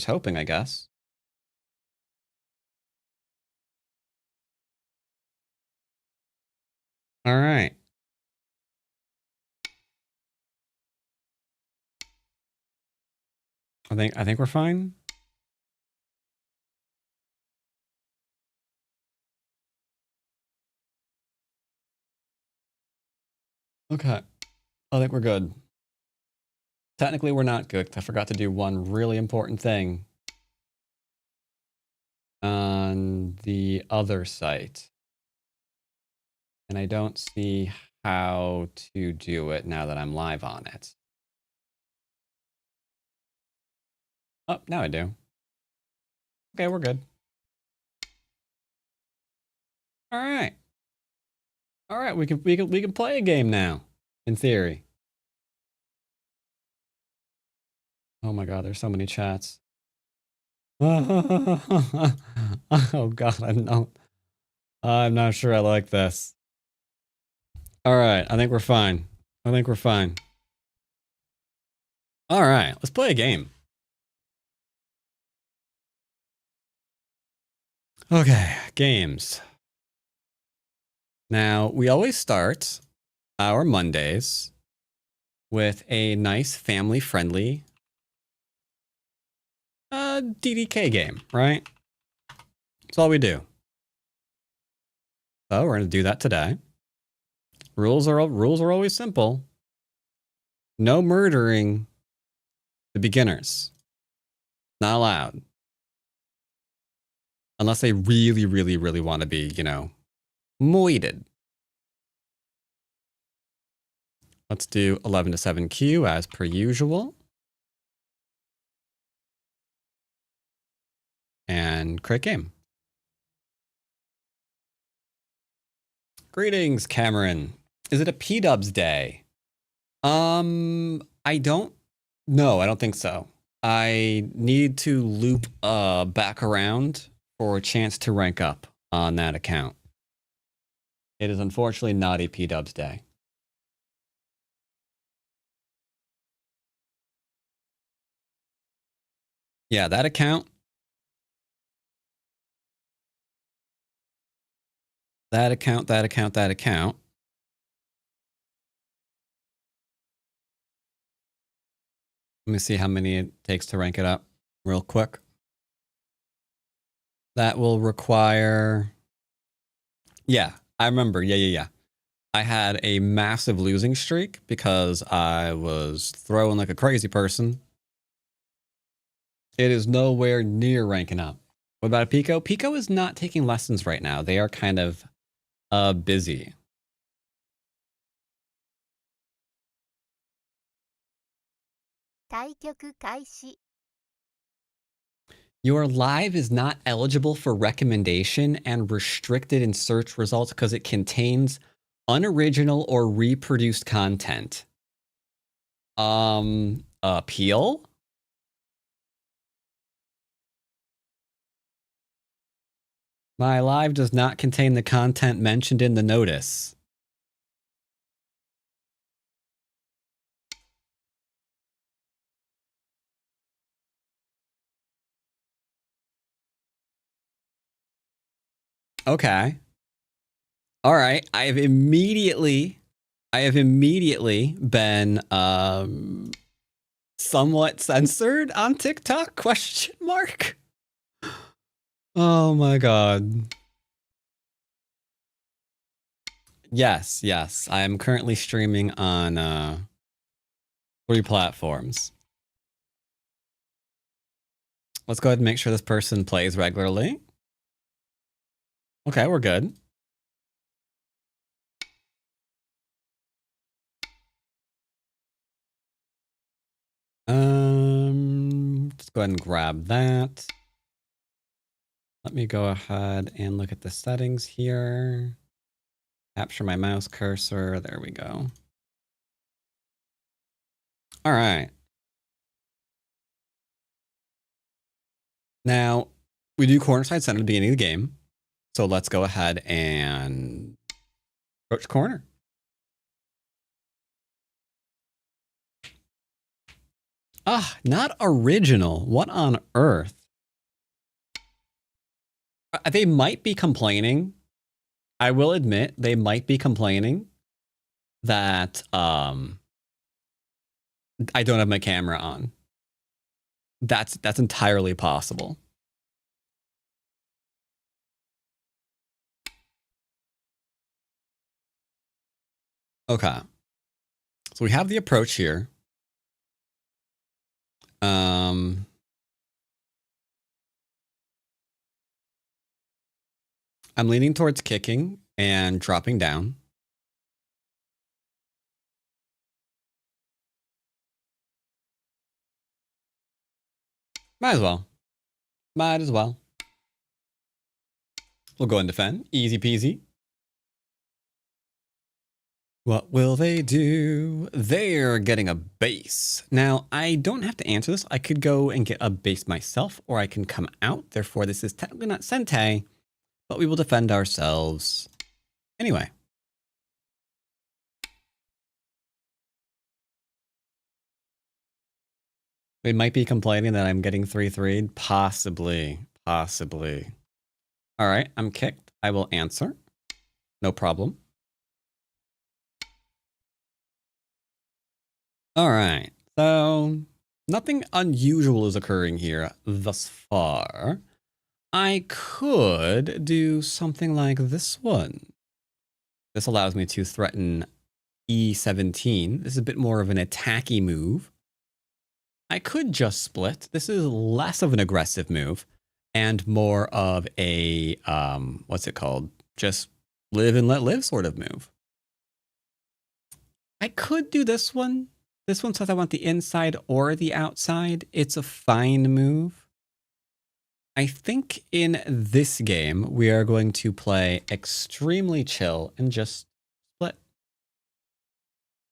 hoping, I guess. All right. I think we're fine. Okay. I think we're good. Technically, we're not good. I forgot to do one really important thing on the other site. And I don't see how to do it now that I'm live on it. Oh, now I do. Okay, we're good. All right. All right, we can play a game now, in theory. Oh my god, there's so many chats. Oh god, I'm not sure I like this. All right, I think we're fine. I think we're fine. All right, let's play a game. Okay, games. Now, we always start our Mondays with a nice family-friendly DDK game, right? That's all we do. So we're going to do that today. Rules are always simple. No murdering the beginners. Not allowed. Unless they really, really, really want to be, you know, moited. Let's do 11 to 7Q as per usual. And create game. Greetings, Cameron. Is it a P-dubs day? I don't know. I don't think so. I need to loop back around for a chance to rank up on that account. It is unfortunately not a P-dubs day. Yeah, that account. That account. Let me see how many it takes to rank it up real quick. That will require... Yeah, I remember. Yeah. I had a massive losing streak because I was throwing like a crazy person. It is nowhere near ranking up. What about Pico? Pico is not taking lessons right now. They are kind of busy. Your live is not eligible for recommendation and restricted in search results because it contains unoriginal or reproduced content. Appeal? My live does not contain the content mentioned in the notice. Okay. All right. I have immediately been somewhat censored on TikTok? Question mark. Oh my god. Yes. I am currently streaming on 3 platforms. Let's go ahead and make sure this person plays regularly. Okay, we're good. Let's go ahead and grab that. Let me go ahead and look at the settings here. Capture my mouse cursor. There we go. All right. Now, we do corner side center at the beginning of the game. So let's go ahead and approach corner. Ah, not original. What on earth? They might be complaining. I will admit they might be complaining that I don't have my camera on. That's entirely possible. Okay. So we have the approach here. I'm leaning towards kicking and dropping down. Might as well. Might as well. We'll go and defend. Easy peasy. What will they do? They're getting a base. Now, I don't have to answer this. I could go and get a base myself, or I can come out. Therefore, this is technically not Sente, but we will defend ourselves. Anyway. They might be complaining that I'm getting 3-3'd. Possibly. Possibly. All right, I'm kicked. I will answer. No problem. All right, so nothing unusual is occurring here thus far. I could do something like this one. This allows me to threaten E17. This is a bit more of an attacky move. I could just split. This is less of an aggressive move and more of a, what's it called? Just live and let live sort of move. I could do this one. This one says I want the inside or the outside. It's a fine move. I think in this game, we are going to play extremely chill and just split.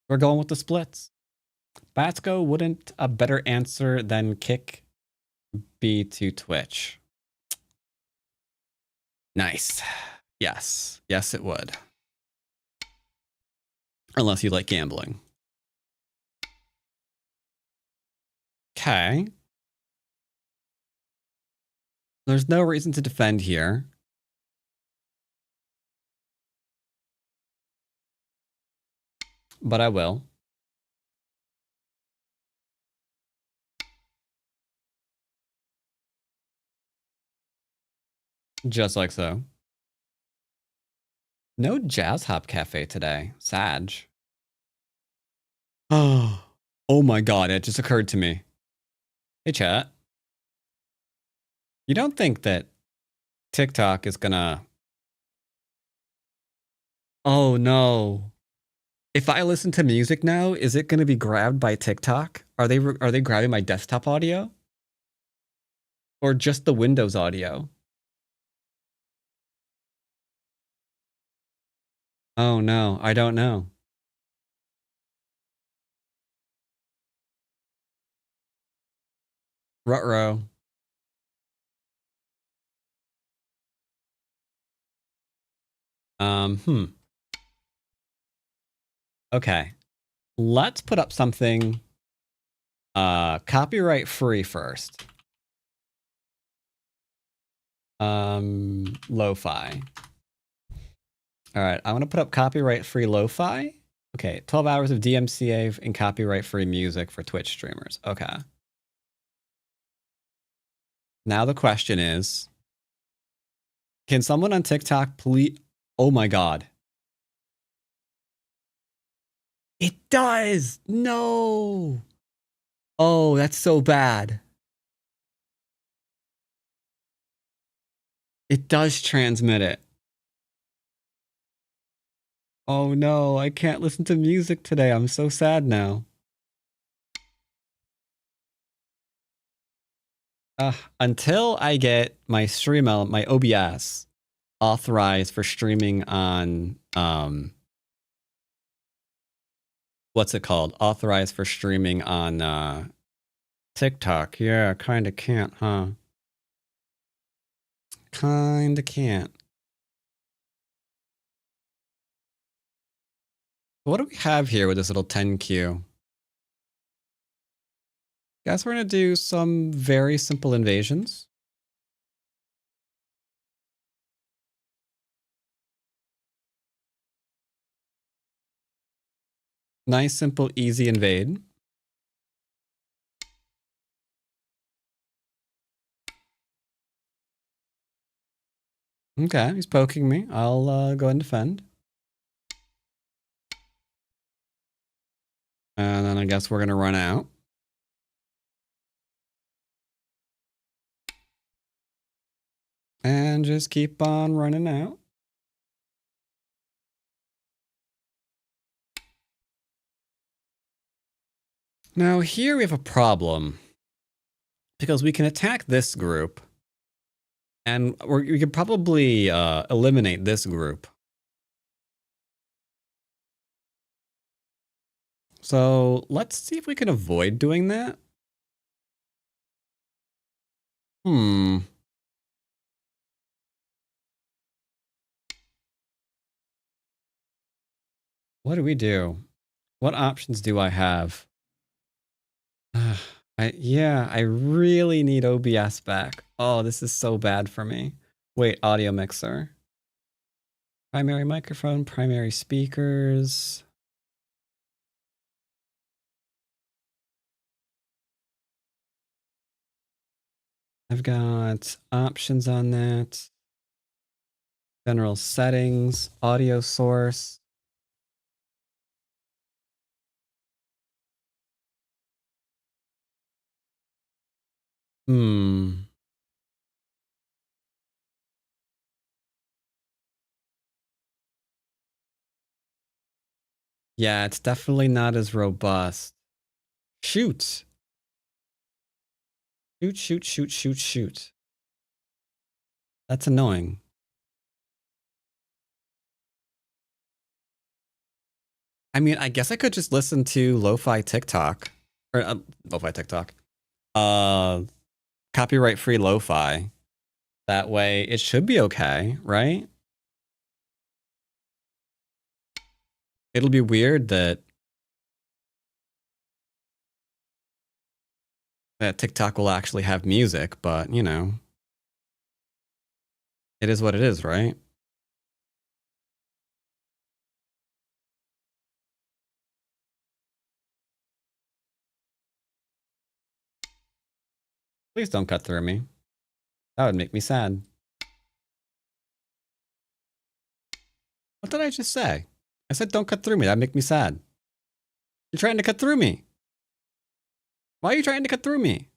We're going with the splits. Batsko, wouldn't a better answer than kick be to Twitch? Nice. Yes. Yes, it would. Unless you like gambling. Okay. There's no reason to defend here. But I will. Just like so. No Jazz Hop Cafe today. Sag. Oh my god, it just occurred to me. Hey, chat. You don't think that TikTok is gonna... Oh no. If I listen to music now, is it gonna be grabbed by TikTok? Are they grabbing my desktop audio? Or just the Windows audio? Oh no, I don't know. Ruh-roh. Okay. Let's put up something copyright free first. Lo-fi. All right, I want to put up copyright free lo-fi. Okay, 12 hours of DMCA and copyright free music for Twitch streamers. Okay. Now the question is, can someone on TikTok please... Oh my god. It does! No! Oh, that's so bad. It does transmit it. Oh no, I can't listen to music today. I'm so sad now. Until I get my my OBS authorized for streaming on, what's it called? Authorized for streaming on TikTok. Yeah, kinda can't, huh? Kinda can't. What do we have here with this little 10Q? Guess we're gonna do some very simple invasions. Nice, simple, easy invade. Okay, he's poking me. I'll go and defend. And then I guess we're gonna run out. And just keep on running out. Now here we have a problem. Because we can attack this group. And we could probably eliminate this group. So let's see if we can avoid doing that. What do we do? What options do I have? I really need OBS back. Oh, this is so bad for me. Wait, audio mixer. Primary microphone, primary speakers. I've got options on that. General settings, audio source. Yeah, it's definitely not as robust. Shoot. Shoot. That's annoying. I mean, I guess I could just listen to lo-fi TikTok. Or lo-fi TikTok. Copyright-free lo-fi. That way, it should be okay, right? It'll be weird that TikTok will actually have music, but, you know. It is what it is, right? Please don't cut through me. That would make me sad. What did I just say? I said don't cut through me. That'd make me sad. You're trying to cut through me. Why are you trying to cut through me?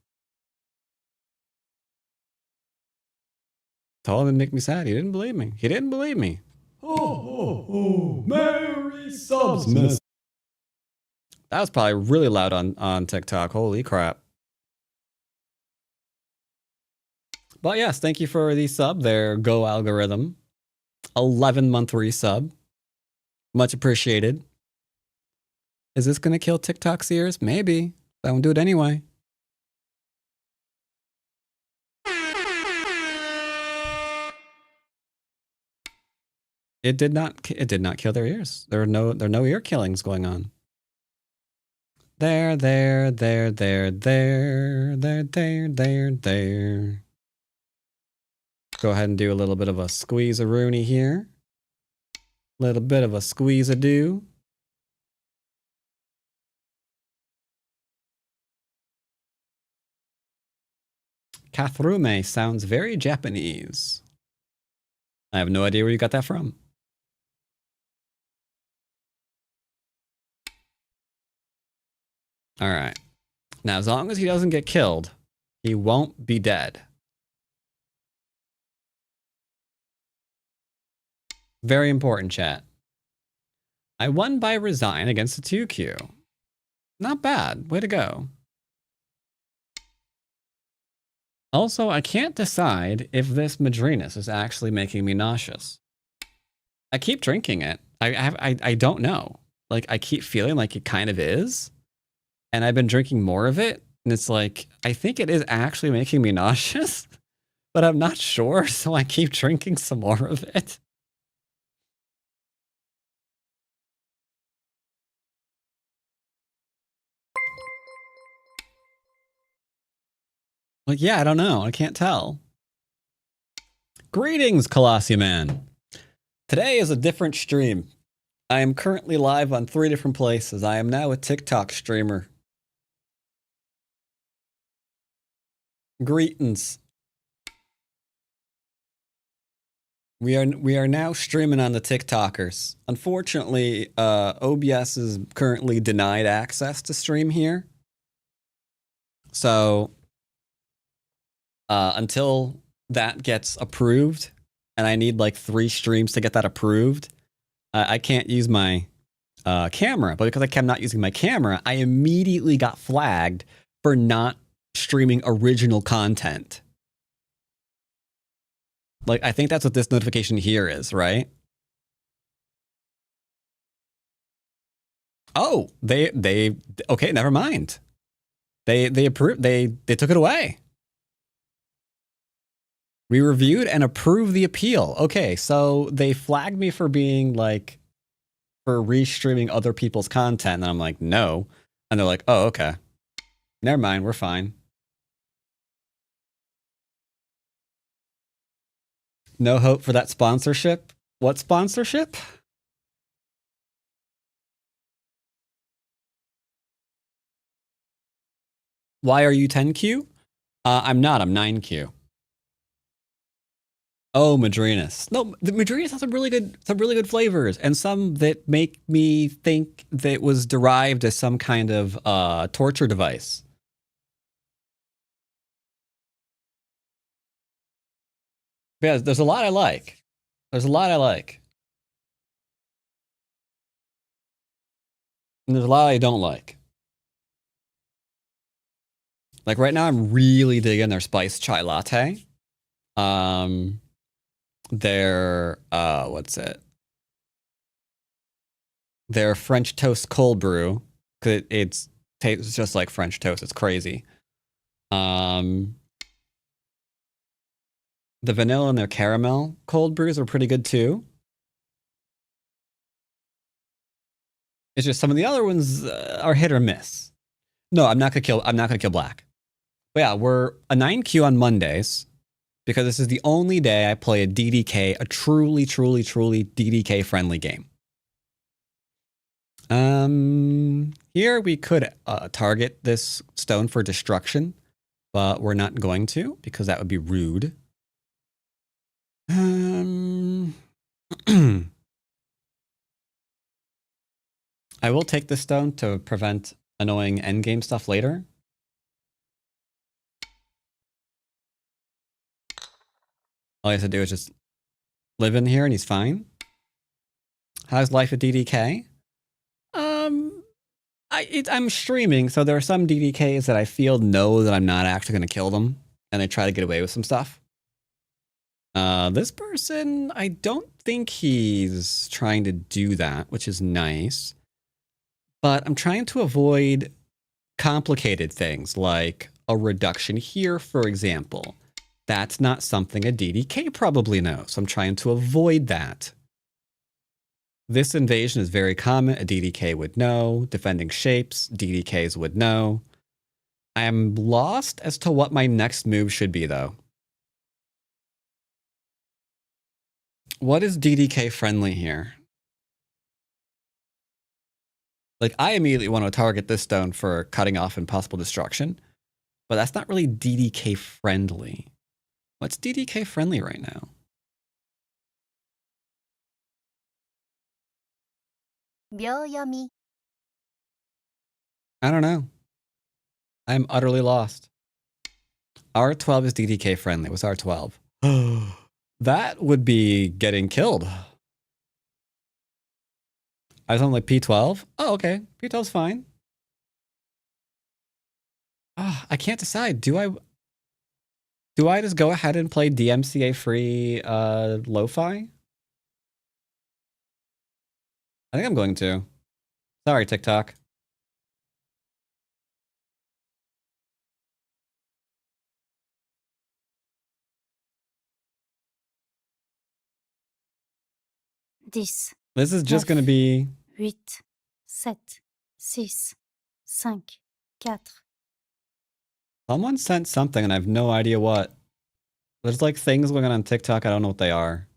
Told him to make me sad. He didn't believe me. He didn't believe me. Oh, Merry subs, miss. That was probably really loud on TikTok. Holy crap. But yes, thank you for the sub there, Go Algorithm. 11-month resub. Much appreciated. Is this going to kill TikTok's ears? Maybe. I won't do it anyway. It did not kill their ears. There are no ear killings going on. There. Go ahead and do a little bit of a squeeze-a-rooney here. Little bit of a squeeze-a-do. Kathrume sounds very Japanese. I have no idea where you got that from. All right. Now, as long as he doesn't get killed, he won't be dead. Very important, chat. I won by resign against the 2Q. Not bad. Way to go. Also, I can't decide if this Madrinus is actually making me nauseous. I keep drinking it. I don't know. Like, I keep feeling like it kind of is. And I've been drinking more of it. And it's like, I think it is actually making me nauseous. But I'm not sure, so I keep drinking some more of it. Like, yeah, I don't know. I can't tell. Greetings, Colossium. Today is a different stream. I am currently live on 3 different places. I am now a TikTok streamer. Greetings. We are now streaming on the TikTokers. Unfortunately, OBS is currently denied access to stream here. So until that gets approved, and I need like 3 streams to get that approved, I can't use my camera. But because I kept not using my camera, I immediately got flagged for not streaming original content. Like, I think that's what this notification here is, right? Oh, they okay, never mind. They approved, they took it away. We reviewed and approved the appeal. Okay, so they flagged me for being like, for restreaming other people's content, and I'm like, no. And they're like, oh, okay. Never mind, we're fine. No hope for that sponsorship? What sponsorship? Why are you 10Q? I'm not, I'm 9Q. Oh, Madrinas. No, the Madrinas has some really good flavors, and some that make me think that it was derived as some kind of torture device. Yeah, there's a lot I like. There's a lot I like. And there's a lot I don't like. Like right now, I'm really digging their spiced chai latte. Their what's it? Their French toast cold brew. Cause it tastes just like French toast. It's crazy. The vanilla and their caramel cold brews are pretty good too. It's just some of the other ones are hit or miss. No, I'm not gonna kill Black. But yeah, we're a 9Q on Mondays because this is the only day I play a DDK, a truly DDK friendly game. Here we could target this stone for destruction, but we're not going to because that would be rude. I will take this stone to prevent annoying endgame stuff later. All he has to do is just live in here and he's fine. How's life at DDK? I'm streaming, so there are some DDKs that I feel know that I'm not actually going to kill them, and they try to get away with some stuff. This person, I don't think he's trying to do that, which is nice. But I'm trying to avoid complicated things like a reduction here, for example. That's not something a DDK probably knows. So I'm trying to avoid that. This invasion is very common. A DDK would know. Defending shapes, DDKs would know. I am lost as to what my next move should be, though. What is DDK friendly here? Like, I immediately want to target this stone for cutting off impossible destruction, but that's not really DDK friendly. What's DDK friendly right now? I don't know. I'm utterly lost. R12 is DDK friendly. What's R12? That would be getting killed. I was on like P12. Oh, okay. P12's fine. I can't decide. Do I just go ahead and play DMCA free lo-fi? I think I'm going to. Sorry, TikTok. This is just going to be 8, 7, 6, 5, 4, Someone sent something and I have no idea what. There's like things going on TikTok. I don't know what they are.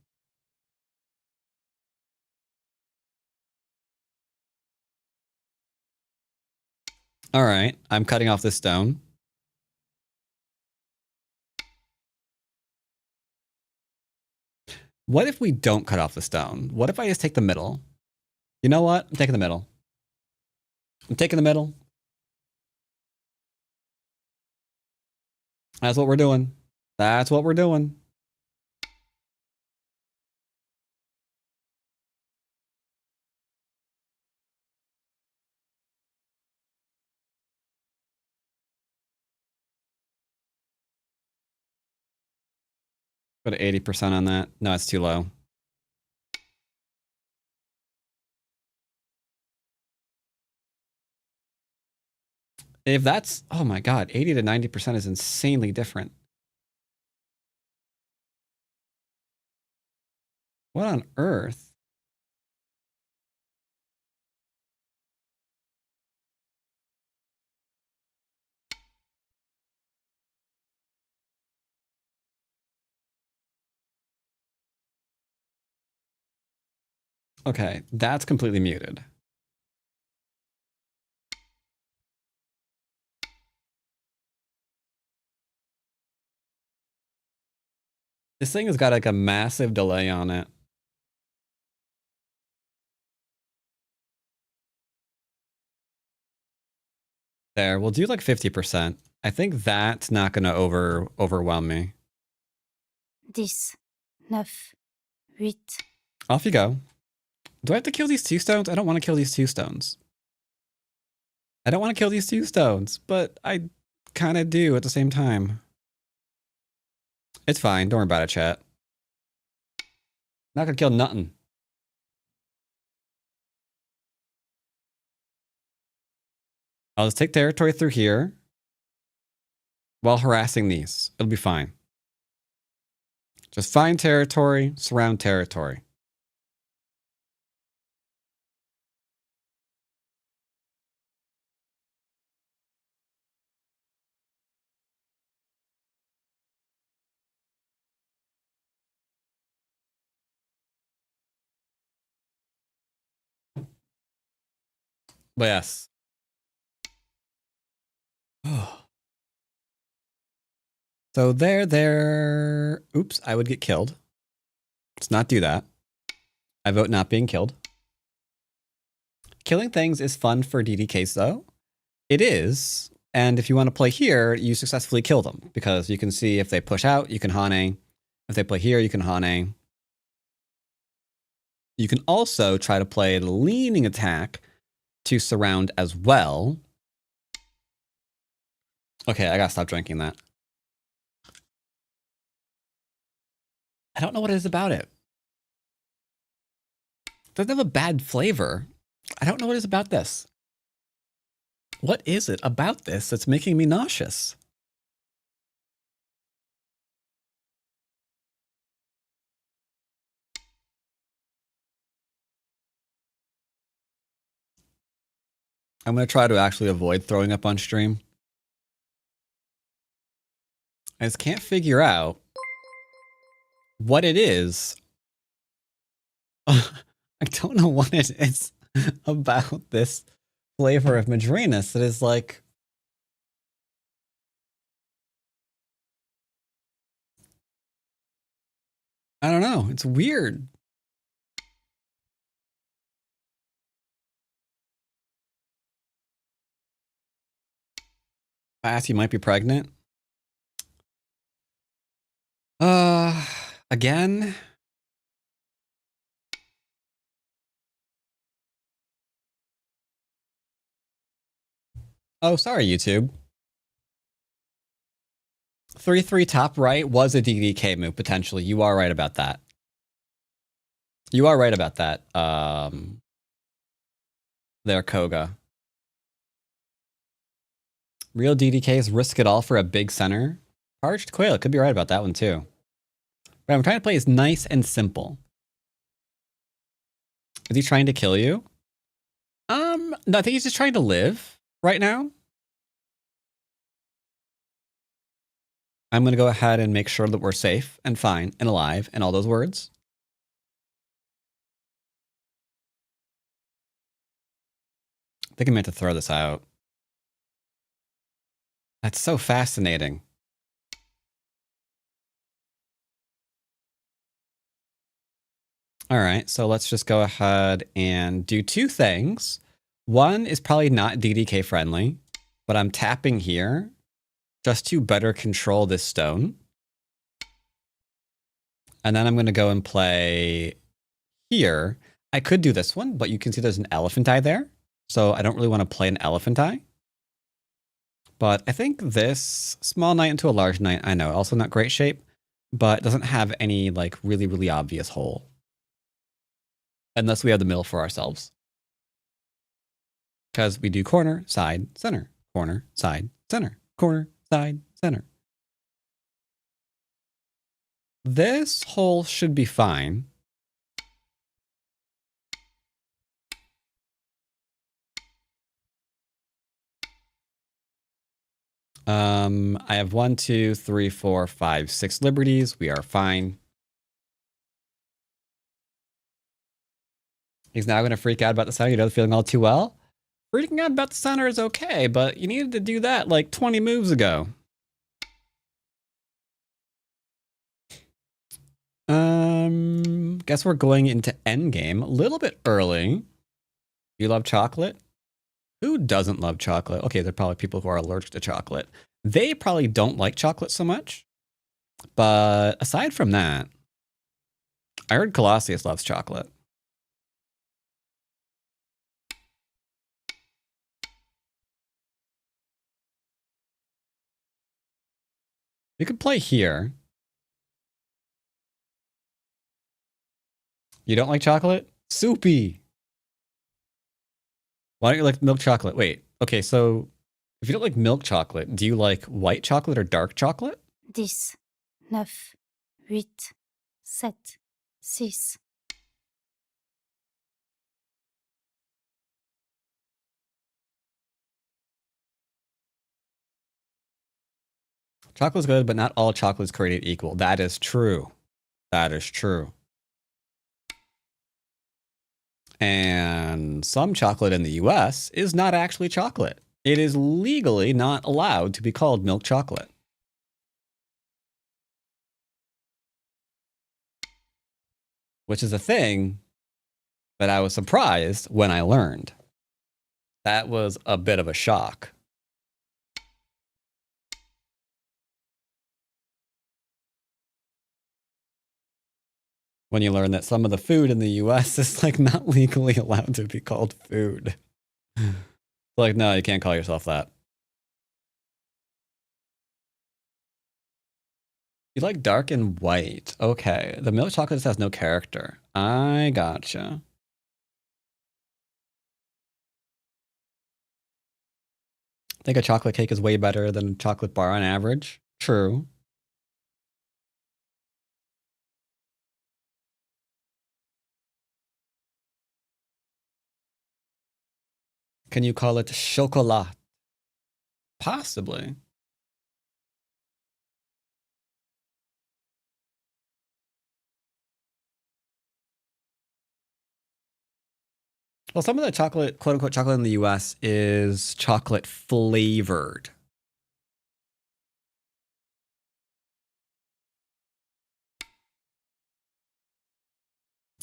All right. I'm cutting off this stone. What if we don't cut off the stone? What if I just take the middle? You know what? I'm taking the middle. I'm taking the middle. That's what we're doing. That's what we're doing. Go to 80% on that. No, it's too low. If that's, oh my God, 80 to 90% is insanely different. What on earth? Okay, that's completely muted. This thing has got like a massive delay on it. There, we'll do like 50%. I think that's not going to overwhelm me. 10, 9, 8. Off you go. Do I have to kill these 2 stones? I don't want to kill these 2 stones. I don't want to kill these 2 stones, but I kind of do at the same time. It's fine. Don't worry about it, chat. Not going to kill nothing. I'll just take territory through here while harassing these. It'll be fine. Just find territory, surround territory. But yes. So there. Oops, I would get killed. Let's not do that. I vote not being killed. Killing things is fun for DDKs though. It is. And if you want to play here, you successfully kill them because you can see if they push out, you can Hane. If they play here, you can Hane. You can also try to play the leaning attack to surround as well. Okay, I gotta stop drinking that. I don't know what it is about it. It doesn't have a bad flavor. I don't know what it is about this. What is it about this that's making me nauseous? I'm going to try to actually avoid throwing up on stream. I just can't figure out what it is. I don't know what it is about this flavor of Madrinas that is like... I don't know. It's weird. I asked you might be pregnant. Again? Oh, sorry, YouTube. 3-3 top right was a DDK move, potentially. You are right about that. You are right about that. There, Koga. Real DDKs risk it all for a big center. Parched Quail could be right about that one too. But I'm trying to play as nice and simple. Is he trying to kill you? No, I think he's just trying to live right now. I'm going to go ahead and make sure that we're safe and fine and alive and all those words. I think I meant to throw this out. That's so fascinating. All right, so let's just go ahead and do two things. One is probably not DDK friendly, but I'm tapping here just to better control this stone. And then I'm going to go and play here. I could do this one, but you can see there's an elephant eye there. So I don't really want to play an elephant eye. But I think this small knight into a large knight, I know, also not great shape, but it doesn't have any like really, really obvious hole. Unless we have the middle for ourselves. Because we do corner, side, center, corner, side, center, corner, side, center. This hole should be fine. I have 1, 2, 3, 4, 5, 6 liberties. We are fine. He's now going to freak out about the center. You know, feeling all too well. Freaking out about the center is okay, but you needed to do that like 20 moves ago. Guess we're going into endgame a little bit early. You love chocolate? Who doesn't love chocolate? Okay, there are probably people who are allergic to chocolate. They probably don't like chocolate so much. But aside from that, I heard Colossus loves chocolate. We could play here. You don't like chocolate? Soupy. Why don't you like milk chocolate? Wait, okay, so if you don't like milk chocolate, do you like white chocolate or dark chocolate? 10, 9, 8, 7, 6. Chocolate's good, but not all chocolate is created equal. That is true. That is true. And some chocolate in the US is not actually chocolate. It is legally not allowed to be called milk chocolate. Which is a thing that I was surprised when I learned. That was a bit of a shock. When you learn that some of the food in the US is like not legally allowed to be called food. Like, no, you can't call yourself that. You like dark and white. Okay. The milk chocolate just has no character. I gotcha. I think a chocolate cake is way better than a chocolate bar on average. True. Can you call it chocolat? Possibly. Well, some of the chocolate, quote unquote, chocolate in the US is chocolate flavored.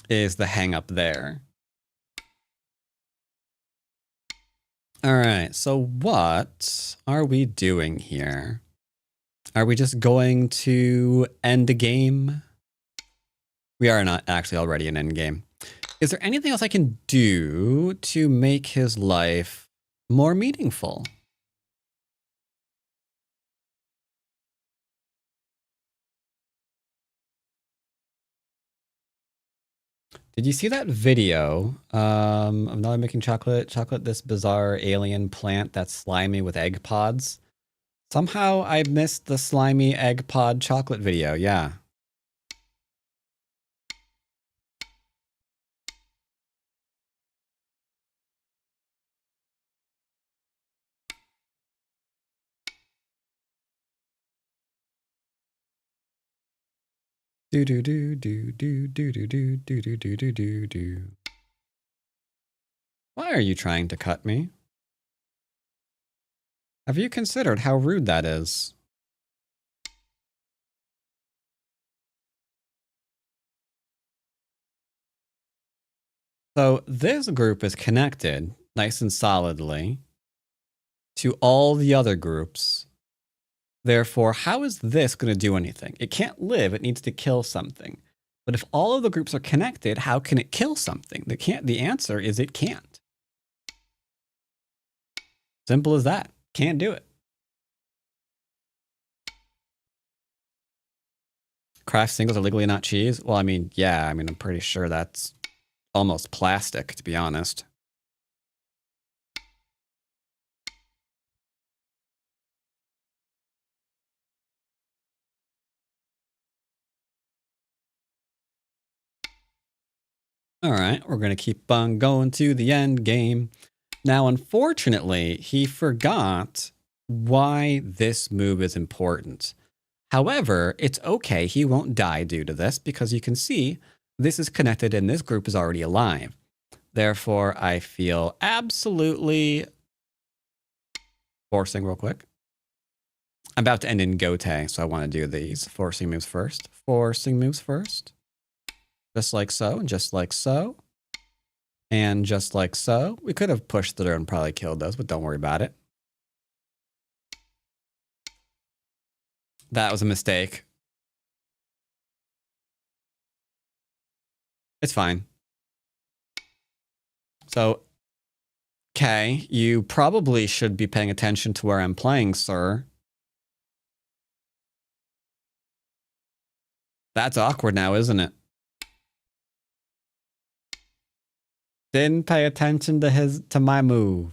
Is the hang up there. All right, so what are we doing here? Are we just going to end a game? We are not actually already in end game. Is there anything else I can do to make his life more meaningful? Did you see that video of Nelly making chocolate this bizarre alien plant that's slimy with egg pods? Somehow I missed the slimy egg pod chocolate video, yeah. Do do do do do do do do do do do do do do. Why are you trying to cut me? Have you considered how rude that is? So this group is connected nice and solidly to all the other groups. Therefore, how is this going to do anything? It can't live. It needs to kill something. But if all of the groups are connected, how can it kill something? The answer is it can't. Simple as that. Can't do it. Craft singles are legally not cheese? Well, I mean, yeah, I'm pretty sure that's almost plastic, to be honest. All right, we're going to keep on going to the end game. Now, unfortunately, he forgot why this move is important. However, it's okay. He won't die due to this because you can see this is connected and this group is already alive. Therefore, I feel absolutely forcing real quick. I'm about to end in Gote, so I want to do these forcing moves first. Forcing moves first. Just like so, and just like so. And just like so. We could have pushed through and probably killed those, but don't worry about it. That was a mistake. It's fine. So, okay, you probably should be paying attention to where I'm playing, sir. That's awkward now, isn't it? Didn't pay attention to my move.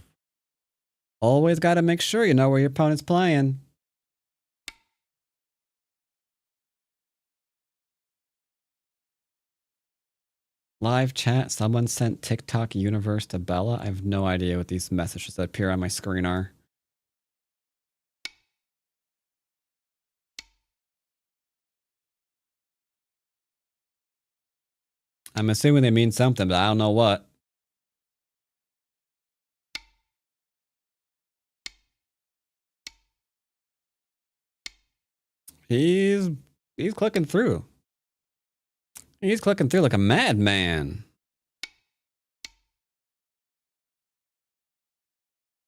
Always got to make sure you know where your opponent's playing. Live chat, someone sent TikTok universe to Bella. I have no idea what these messages that appear on my screen are. I'm assuming they mean something, but I don't know what. He's clicking through. He's clicking through like a madman.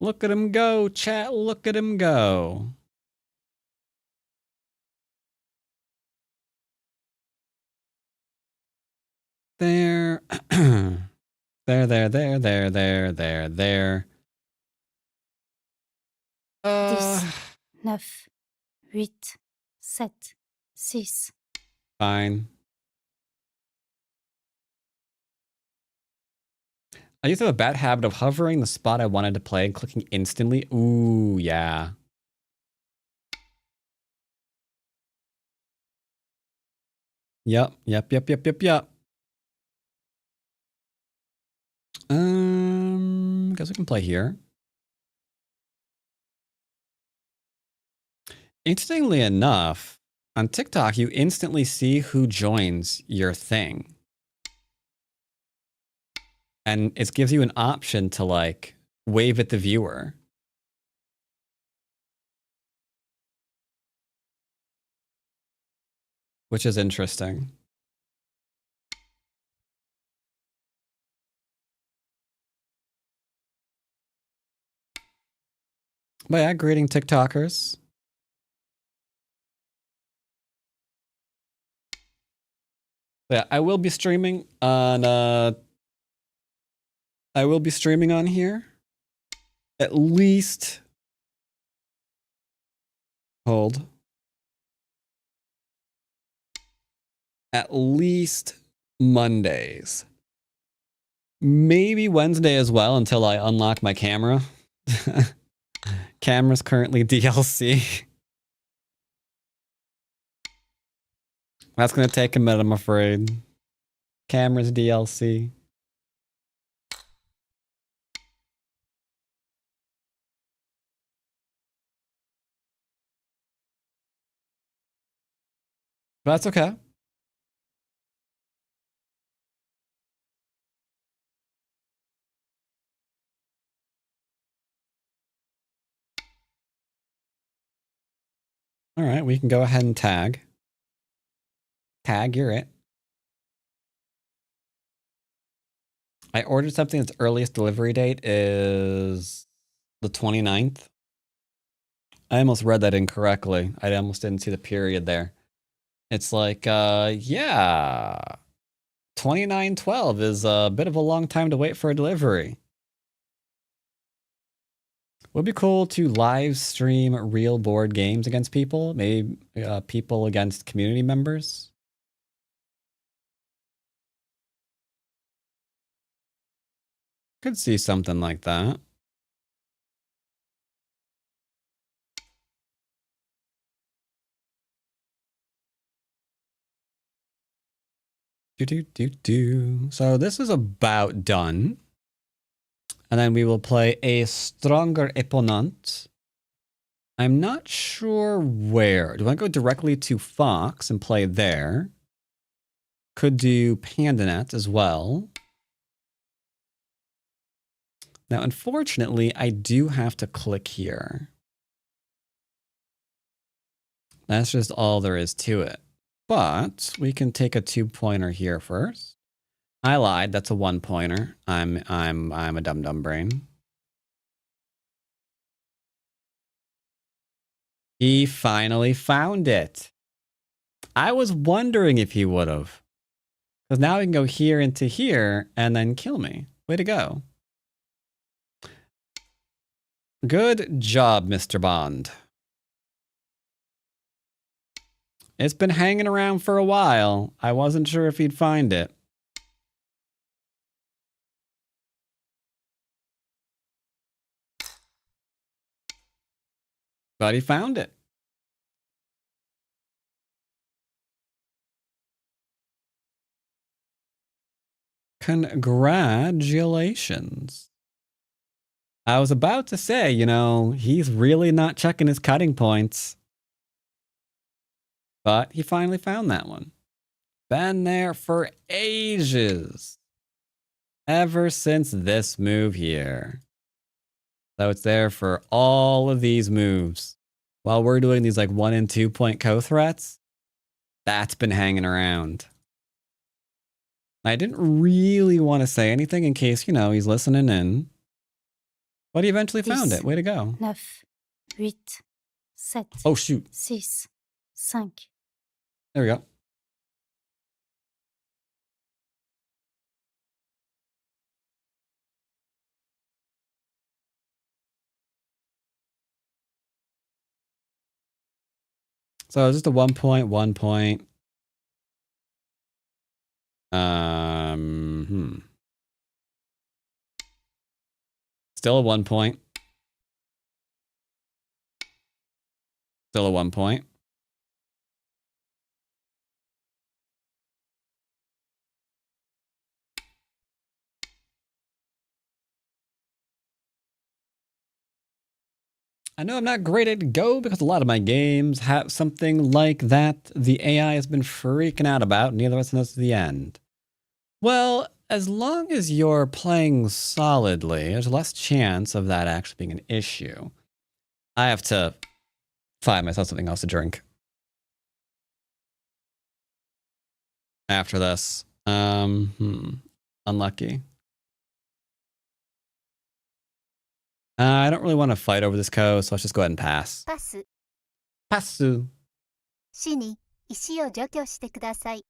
Look at him go, chat. Look at him go. There. There. 10, 9, 8, 7, 6. Fine. I used to have a bad habit of hovering the spot I wanted to play and clicking instantly. Ooh, yeah. Yep. Guess we can play here. Interestingly enough, on TikTok, you instantly see who joins your thing. And it gives you an option to like wave at the viewer. Which is interesting. But yeah, greeting TikTokers. Yeah, I will be streaming on here. At least hold. At least Mondays. Maybe Wednesday as well until I unlock my camera. Camera's currently DLC. That's going to take a minute, I'm afraid. Camera's DLC. But that's okay. All right, we can go ahead and tag. Tag, you're it. I ordered something that's earliest delivery date is the 29th. I almost read that incorrectly. I almost didn't see the period there. It's like, yeah, 29/12 is a bit of a long time to wait for a delivery. Would be cool to live stream real board games against people, maybe people against community members. Could see something like that. So this is about done. And then we will play a stronger opponent. I'm not sure where. Do I go directly to Fox and play there? Could do PandaNet as well. Now, unfortunately, I do have to click here. That's just all there is to it. But we can take a 2-pointer here first. I lied. That's a 1-pointer. I'm a dumb brain. He finally found it. I was wondering if he would have. Because now we can go here into here and then kill me. Way to go. Good job, Mr. Bond. It's been hanging around for a while. I wasn't sure if he'd find it. But he found it. Congratulations. I was about to say, you know, he's really not checking his cutting points. But he finally found that one. Been there for ages. Ever since this move here. So it's there for all of these moves. While we're doing these like 1 and 2 point co-threats, that's been hanging around. I didn't really want to say anything in case, you know, he's listening in. But he eventually found it. Way to go. 9, 8, 7. Oh, shoot. 6, 5. There we go. So it's just a 1 point, 1 point. Still a 1 point. Still a 1 point. I know I'm not great at Go because a lot of my games have something like that the AI has been freaking out about. Neither of us knows the end. Well, as long as you're playing solidly, there's less chance of that actually being an issue. I have to find myself something else to drink after this. Unlucky. I don't really want to fight over this code, so let's just go ahead and pass. Pass. Passu. 死に石を除去してください.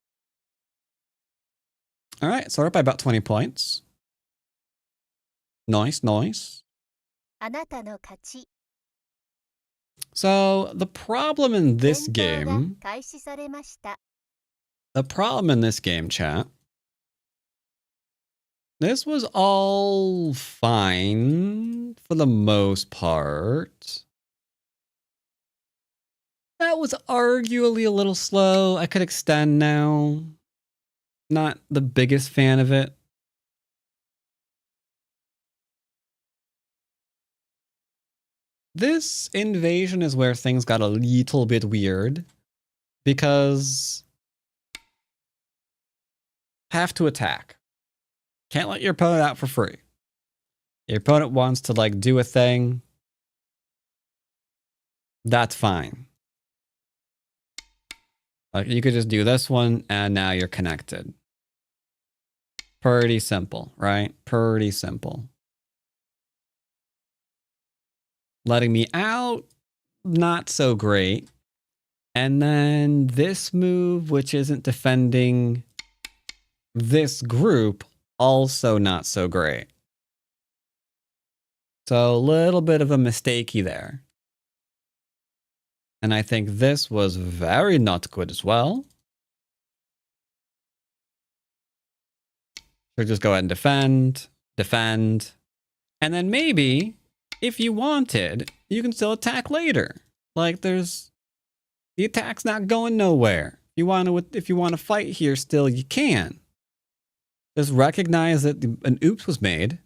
All right, so we're up by about 20 points. Nice, nice. あなたの勝ち. So the problem in this 戦闘が game, 開始されました. the problem in this game, chat, this was all fine for the most part. That was arguably a little slow. I could extend now. Not the biggest fan of it. This invasion is where things got a little bit weird because have to attack. Can't let your opponent out for free. Your opponent wants to like do a thing. That's fine. Like you could just do this one and now you're connected. Pretty simple, right? Pretty simple. Letting me out, not so great. And then this move, which isn't defending this group, also not so great. So a little bit of a mistakey there. And I think this was very not good as well. So just go ahead and defend. And then maybe, if you wanted, you can still attack later. Like the attack's not going nowhere. If you want to fight here still, you can. Just recognize that an oops was made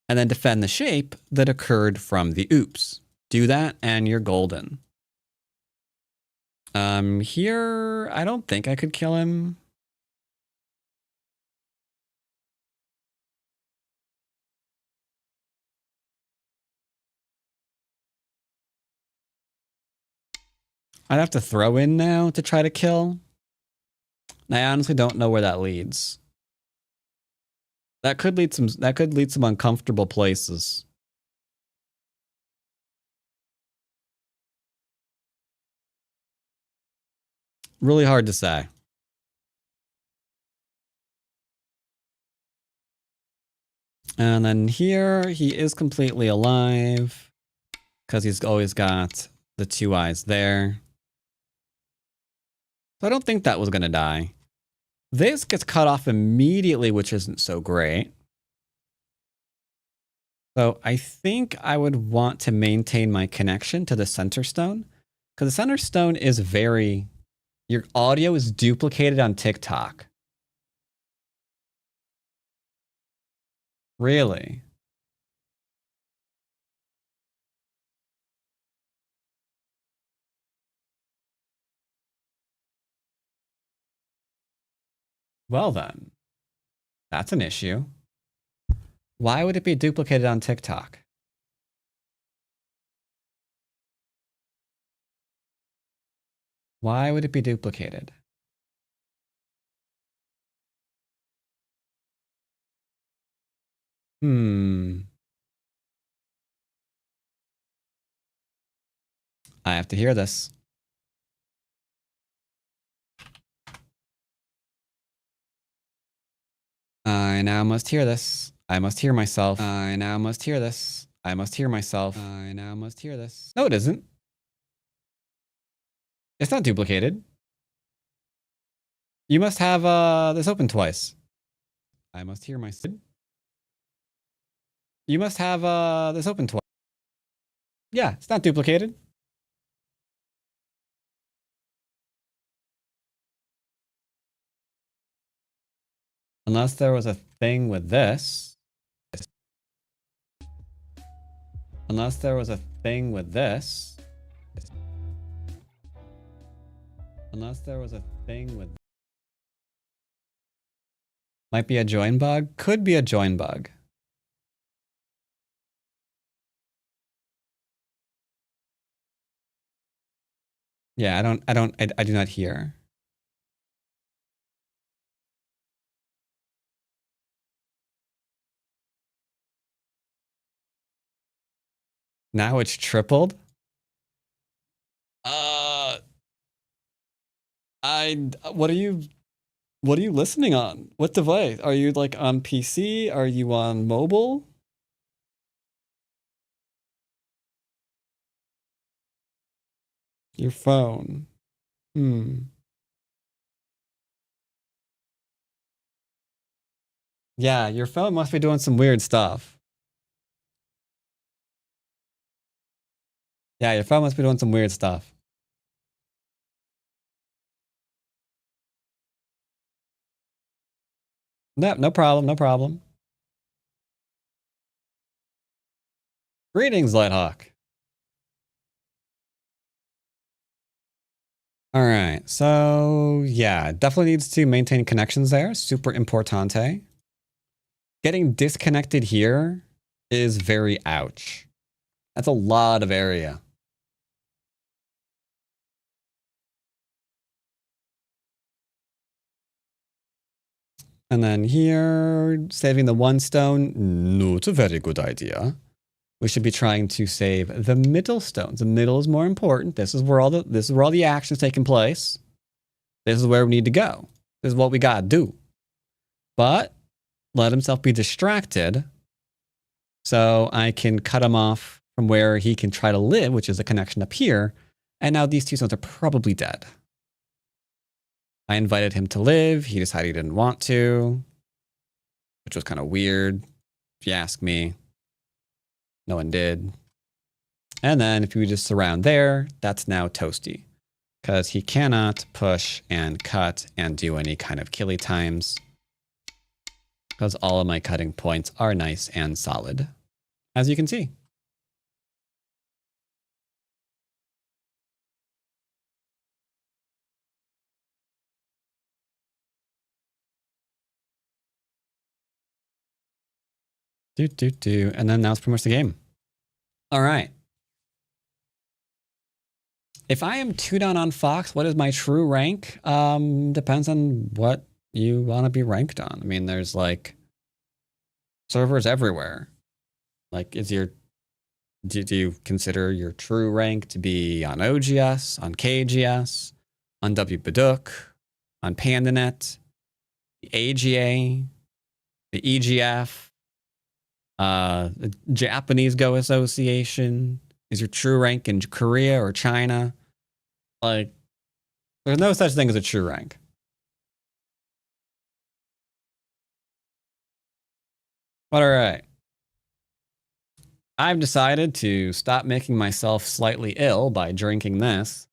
and then defend the shape that occurred from the oops. Do that and you're golden. Here, I don't think I could kill him. I'd have to throw in now to try to kill. I honestly don't know where that leads. That could lead some uncomfortable places. Really hard to say. And then here, he is completely alive because he's always got the 2 eyes there. So I don't think that was going to die. This gets cut off immediately, which isn't so great. So I think I would want to maintain my connection to the center stone because the center stone is your audio is duplicated on TikTok. Really? Well then, that's an issue. Why would it be duplicated on TikTok? Why would it be duplicated? I have to hear this. I now must hear this. I must hear myself. I now must hear this. I must hear myself. I now must hear this. No, it isn't. It's not duplicated. You must have this open twice. I must hear myself. You must have this open twice. Yeah, it's not duplicated. Unless there was a thing with this. Unless there was a thing with this. Unless there was a thing with... Might be a join bug. Could be a join bug. Yeah, I do not hear. Now it's tripled? What are you listening on? What device? Are you like on PC? Are you on mobile? Your phone. Yeah, your phone must be doing some weird stuff. Yeah, your phone must be doing some weird stuff. No problem, no problem. Greetings, Lighthawk. All right, so yeah, definitely needs to maintain connections there. Super importante. Getting disconnected here is very ouch. That's a lot of area. And then here, saving the 1 stone, not a very good idea. We should be trying to save the middle stones. The middle is more important. This is where all the action's taking place. This is where we need to go. This is what we gotta do. But let himself be distracted so I can cut him off from where he can try to live, which is a connection up here. And now these 2 stones are probably dead. I invited him to live. He decided he didn't want to, which was kind of weird, if you ask me. No one did. And then if we just surround there, that's now toasty. Because he cannot push and cut and do any kind of killy times. Because all of my cutting points are nice and solid, as you can see. And then now it's pretty much the game. All right. If I am 2 down on Fox, what is my true rank? Depends on what you want to be ranked on. I mean, there's like servers everywhere. Like, do you consider your true rank to be on OGS, on KGS, on Baduk, on PandaNet, the AGA, the EGF, the Japanese Go Association? Is your true rank in Korea or China? Like, there's no such thing as a true rank. But all right. I've decided to stop making myself slightly ill by drinking this.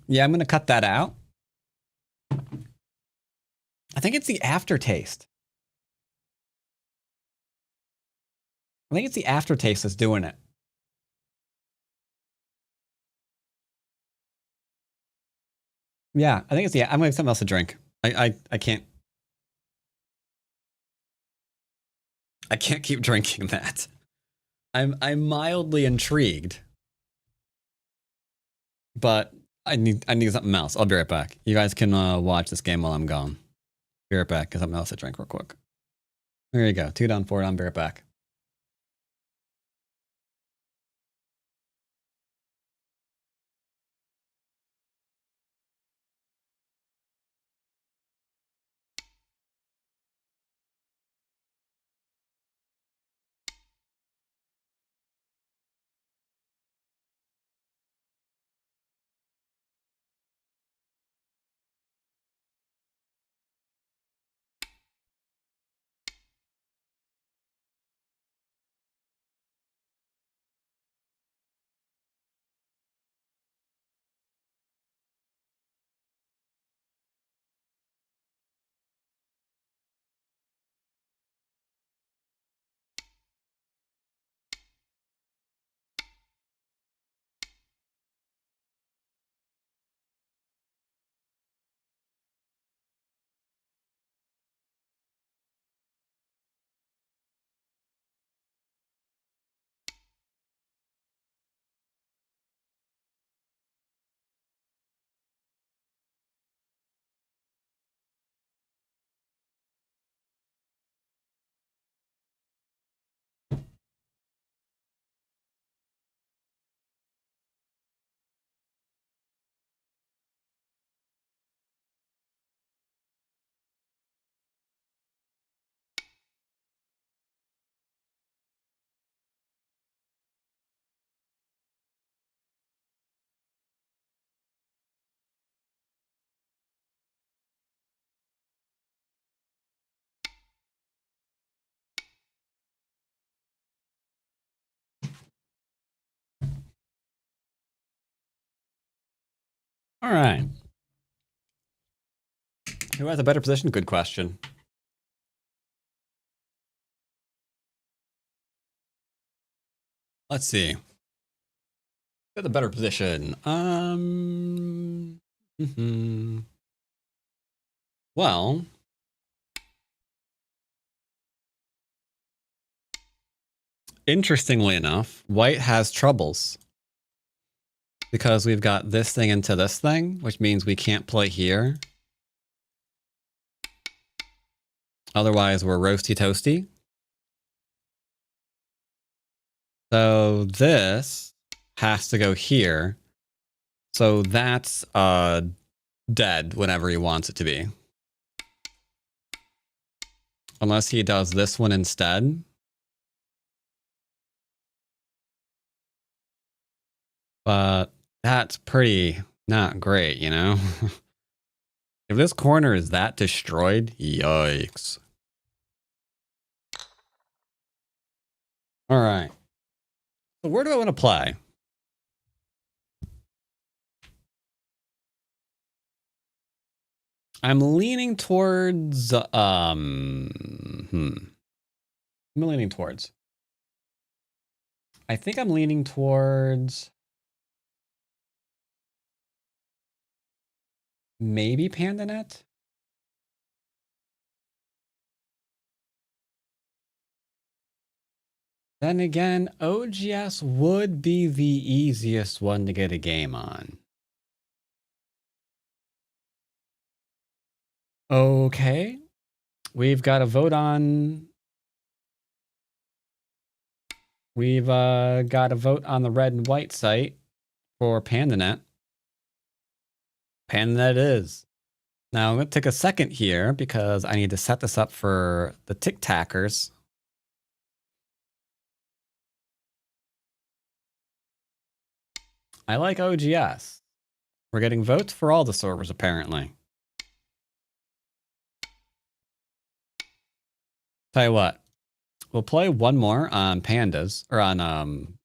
Yeah, I'm going to cut that out. I think it's the aftertaste. I think it's the aftertaste that's doing it. Yeah, I think it's I'm gonna have something else to drink. I can't. I can't keep drinking that. I'm mildly intrigued, but I need something else. I'll be right back. You guys can watch this game while I'm gone. Be right back. Get something else to drink real quick. There you go. 2 down, 4 down. Be right back. All right. Who has a better position? Good question. Let's see. Who has a better position? Well, Interestingly enough, white has troubles. Because we've got this thing into this thing, which means we can't play here. Otherwise, we're roasty toasty. So this has to go here. So that's dead whenever he wants it to be. Unless he does this one instead. But that's pretty not great, you know? If this corner is that destroyed, yikes. All right. So where do I want to play? I'm leaning towards I'm leaning towards. I think I'm leaning towards maybe PandaNet. Then again, OGS would be the easiest one to get a game on. Okay. We've got a vote on... We've got a vote on the red and white site for PandaNet. PandaNet is. Now, I'm going to take a second here because I need to set this up for the tic-tackers. I like OGS. We're getting votes for all the servers, apparently. Tell you what. We'll play one more on Pandas, or on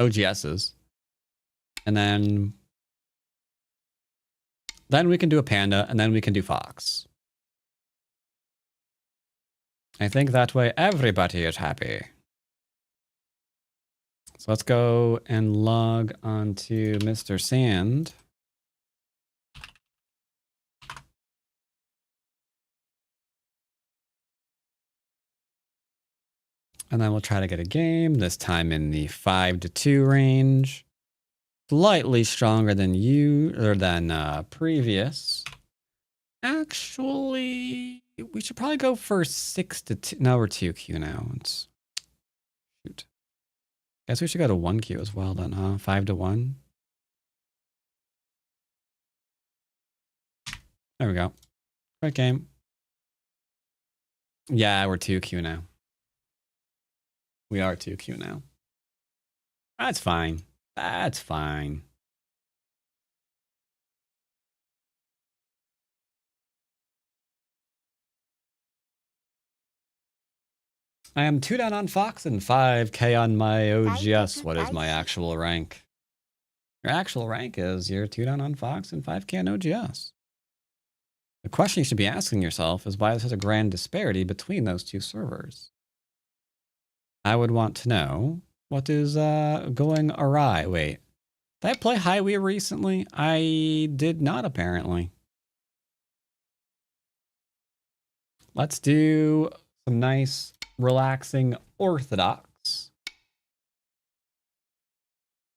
OGS's. And then we can do a Panda, and then we can do Fox. I think that way everybody is happy. So let's go and log onto Mr. Sand. And then we'll try to get a game, this time in the 5 to 2 range. Slightly stronger than previous. Actually, we should probably go for 6 to 2. No, we're 2Q now. Shoot. Guess we should go to 1Q as well then, huh? 5 to 1. There we go. Great game. Yeah, we're 2Q now. We are 2Q now. That's fine. That's fine. I am 2 down on Fox and 5K on my OGS. What is my actual rank? Your actual rank is you're 2 down on Fox and 5K on OGS. The question you should be asking yourself is why there's such a grand disparity between those two servers. I would want to know what is going awry. Wait, did I play Highway recently? I did not, apparently. Let's do some nice, relaxing Orthodox.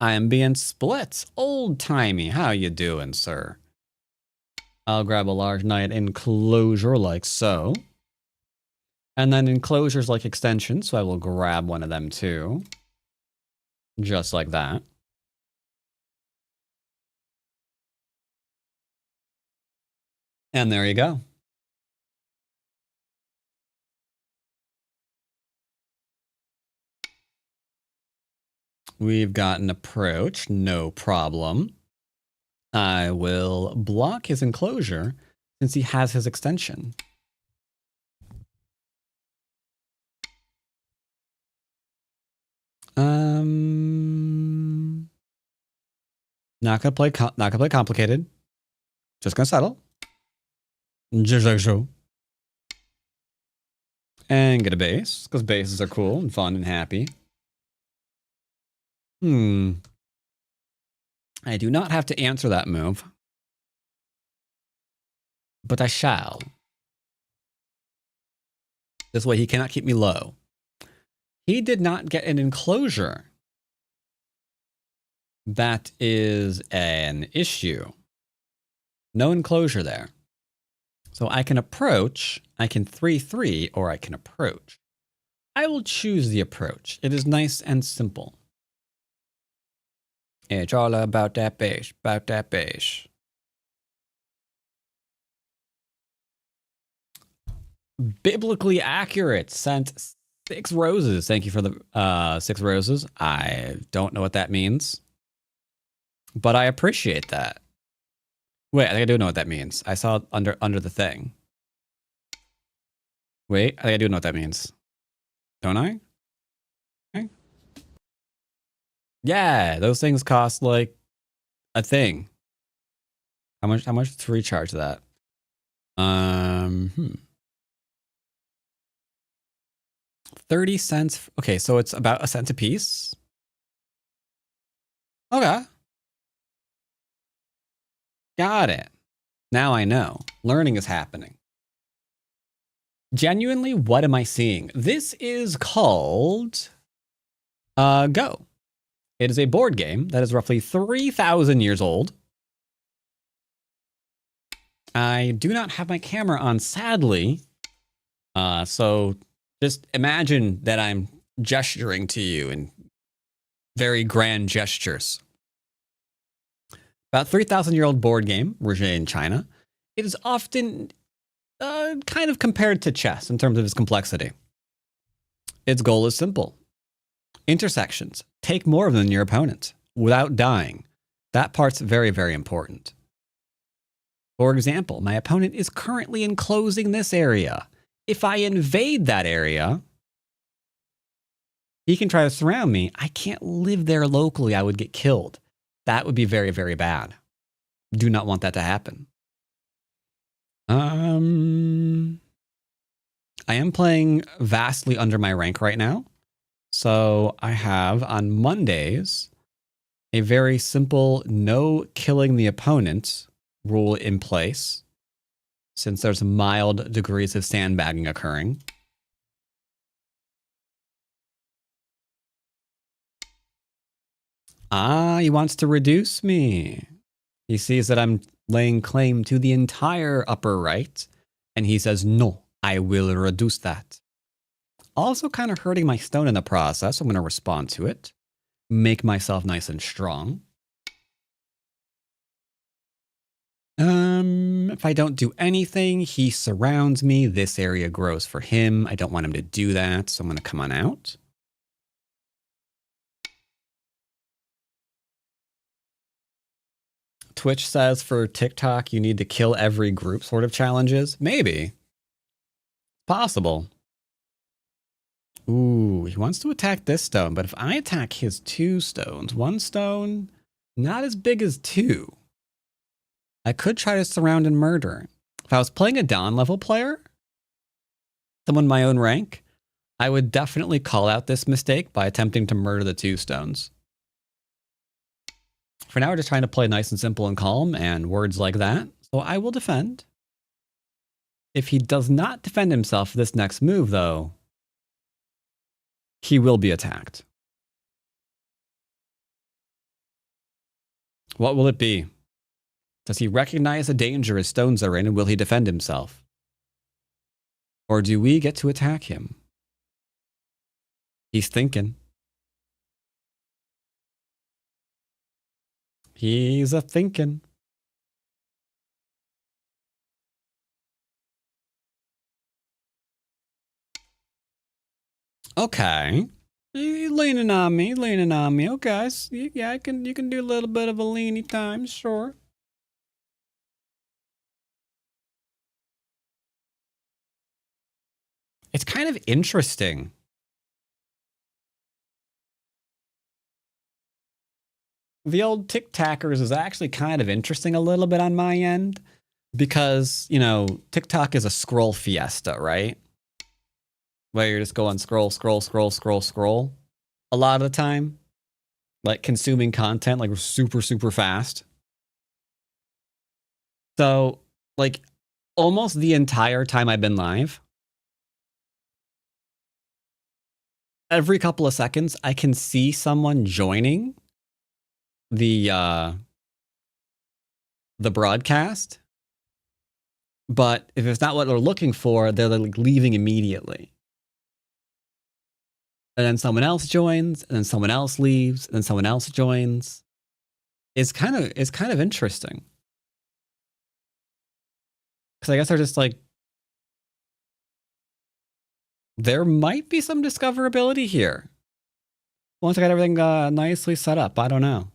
I am being split. Old-timey. How you doing, sir? I'll grab a large knight enclosure like so. And then enclosures like extensions, so I will grab one of them too. Just like that. And there you go. We've got an approach, no problem. I will block his enclosure since he has his extension. Not gonna play complicated. Just gonna settle. Just like so. And get a base, because bases are cool and fun and happy. I do not have to answer that move. But I shall. This way he cannot keep me low. He did not get an enclosure. That is an issue. No enclosure there. So I can approach, I can 3-3, or I can approach. I will choose the approach. It is nice and simple. It's all about that base, about that base. Biblically accurate. Sent 6 roses. Thank you for the 6 roses. I don't know what that means, but I appreciate that. Wait, I think I do know what that means. I saw it under the thing. Wait, I think I do know what that means. Don't I? Okay. Yeah, those things cost like a thing. How much to recharge that? 30 cents. Okay, so it's about 1 cent a piece. Okay. Got it. Now I know. Learning is happening. Genuinely, what am I seeing? This is called Go. It is a board game that is roughly 3,000 years old. I do not have my camera on, sadly. So just imagine that I'm gesturing to you in very grand gestures. About 3,000-year-old board game, originated in China. It is often kind of compared to chess in terms of its complexity. Its goal is simple. Intersections. Take more than your opponent without dying. That part's very, very important. For example, my opponent is currently enclosing this area. If I invade that area, he can try to surround me. I can't live there locally. I would get killed. That would be very, very bad. Do not want that to happen. I am playing vastly under my rank right now. So I have on Mondays a very simple no killing the opponent rule in place, since there's mild degrees of sandbagging occurring. He wants to reduce me. He sees that I'm laying claim to the entire upper right, and he says, no, I will reduce that. Also kind of hurting my stone in the process. I'm going to respond to it. Make myself nice and strong. If I don't do anything, he surrounds me. This area grows for him. I don't want him to do that, so I'm going to come on out. Twitch says for TikTok, you need to kill every group sort of challenges. Maybe. Possible. Ooh, he wants to attack this stone, but if I attack his 2 stones, 1 stone, not as big as 2. I could try to surround and murder. If I was playing a Dawn level player, someone my own rank, I would definitely call out this mistake by attempting to murder the 2 stones. For now, we're just trying to play nice and simple and calm and words like that. So I will defend. If he does not defend himself for this next move, though, he will be attacked. What will it be? Does he recognize the danger his stones are in, and will he defend himself? Or do we get to attack him? He's thinking. He's a thinking. Okay. Leaning on me. Okay, yeah, you can do a little bit of a leany time, sure. It's kind of interesting. The old tic-tackers is actually kind of interesting a little bit on my end, because, you know, TikTok is a scroll fiesta, right? Where you're just going scroll a lot of the time, like consuming content like super, super fast. So, like, almost the entire time I've been live, every couple of seconds, I can see someone joining the broadcast. But if it's not what they're looking for, they're like leaving immediately. And then someone else joins, and then someone else leaves, and then someone else joins. It's kind of interesting. Because I guess they're just like, there might be some discoverability here. Once I got everything nicely set up, I don't know.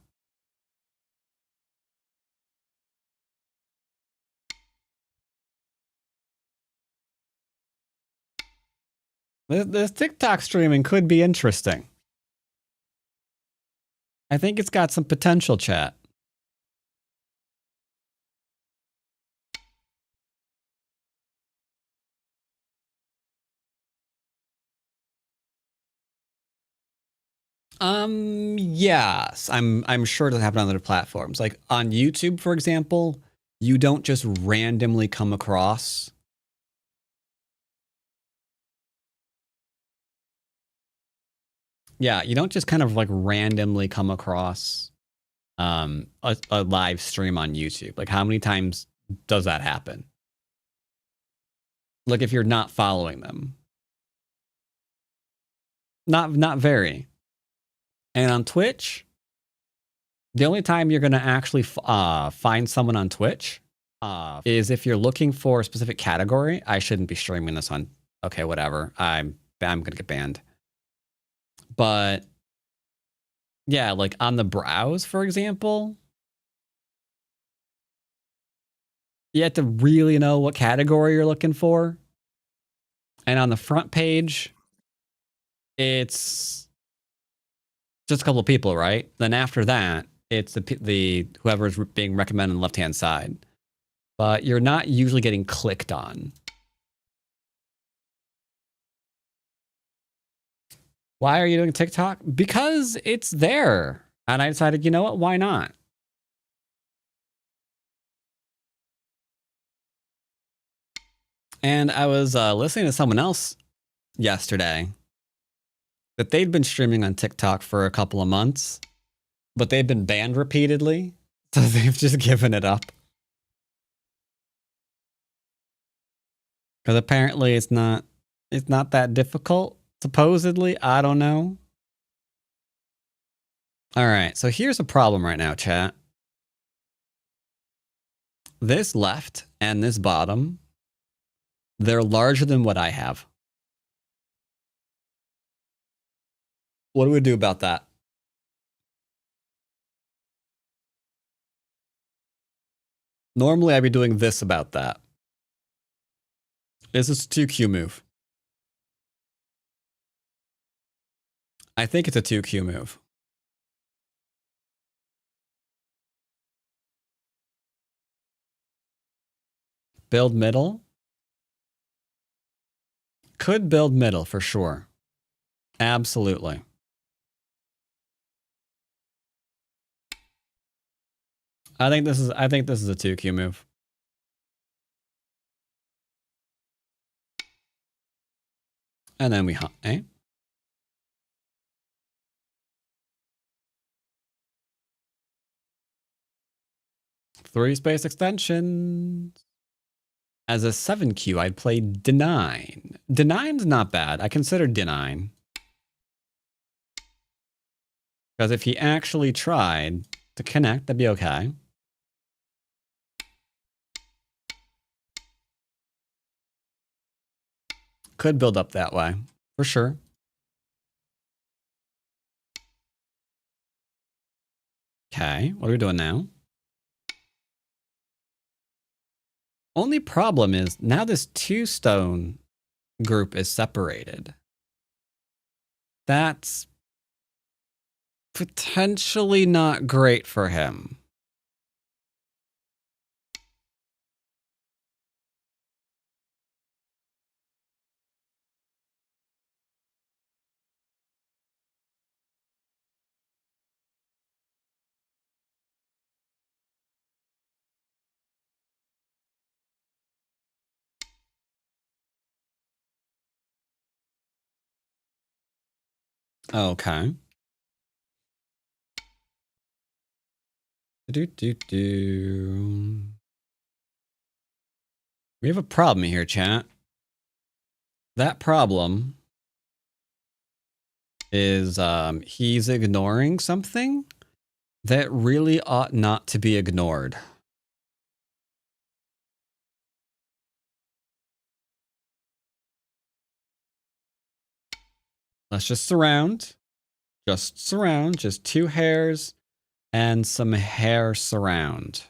This TikTok streaming could be interesting. I think it's got some potential, chat. Yes. I'm sure it'll happen on other platforms. Like on YouTube, for example, you don't just randomly come across you don't just kind of like randomly come across a live stream on YouTube. Like how many times does that happen? Like if you're not following them. Not very. And on Twitch, the only time you're going to actually find someone on Twitch is if you're looking for a specific category. I shouldn't be streaming this on. Okay, whatever. I'm going to get banned. But yeah, like on the browse, for example, you have to really know what category you're looking for. And on the front page, it's just a couple of people, right? Then after that, it's the whoever's being recommended on the left-hand side. But you're not usually getting clicked on. Why are you doing TikTok? Because it's there. And I decided, you know what? Why not? And I was listening to someone else yesterday that they'd been streaming on TikTok for a couple of months, but they've been banned repeatedly. So they've just given it up. Because apparently it's not that difficult. Supposedly, I don't know. All right, so here's a problem right now, chat. This left and this bottom, they're larger than what I have. What do we do about that? Normally, I'd be doing this about that. This is a 2Q move. I think it's a 2Q move. Build middle. Could build middle for sure. Absolutely. I think this is a 2Q move. And then we hunt, eh? Three space extensions. As a 7Q, I'd play deny. Deny's not bad. I consider deny. Because if he actually tried to connect, that'd be okay. Could build up that way, for sure. Okay, what are we doing now? Only problem is now this 2-stone group is separated. That's potentially not great for him. Okay. We have a problem here, chat. That problem is he's ignoring something that really ought not to be ignored. Let's just surround. Just surround. Just 2 hairs and some hair surround.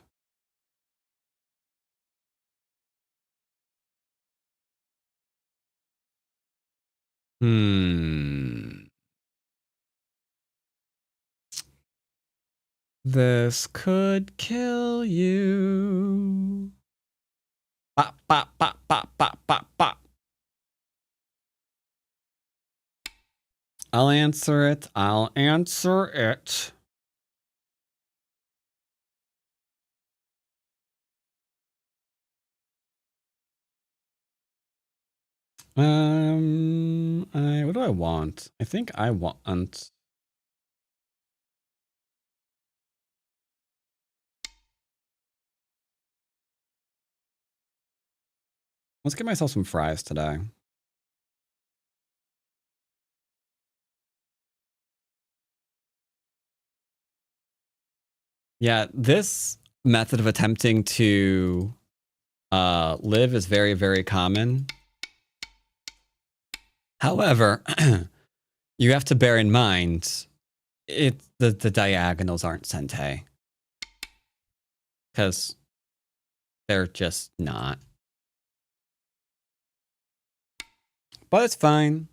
This could kill you. Bop, bop, bop, bop, bop, bop, bop. I'll answer it. I'll answer it. What do I want? I think I want... Let's get myself some fries today. Yeah, this method of attempting to live is very, very common. However, you have to bear in mind the diagonals aren't Sente. Because they're just not. But it's fine.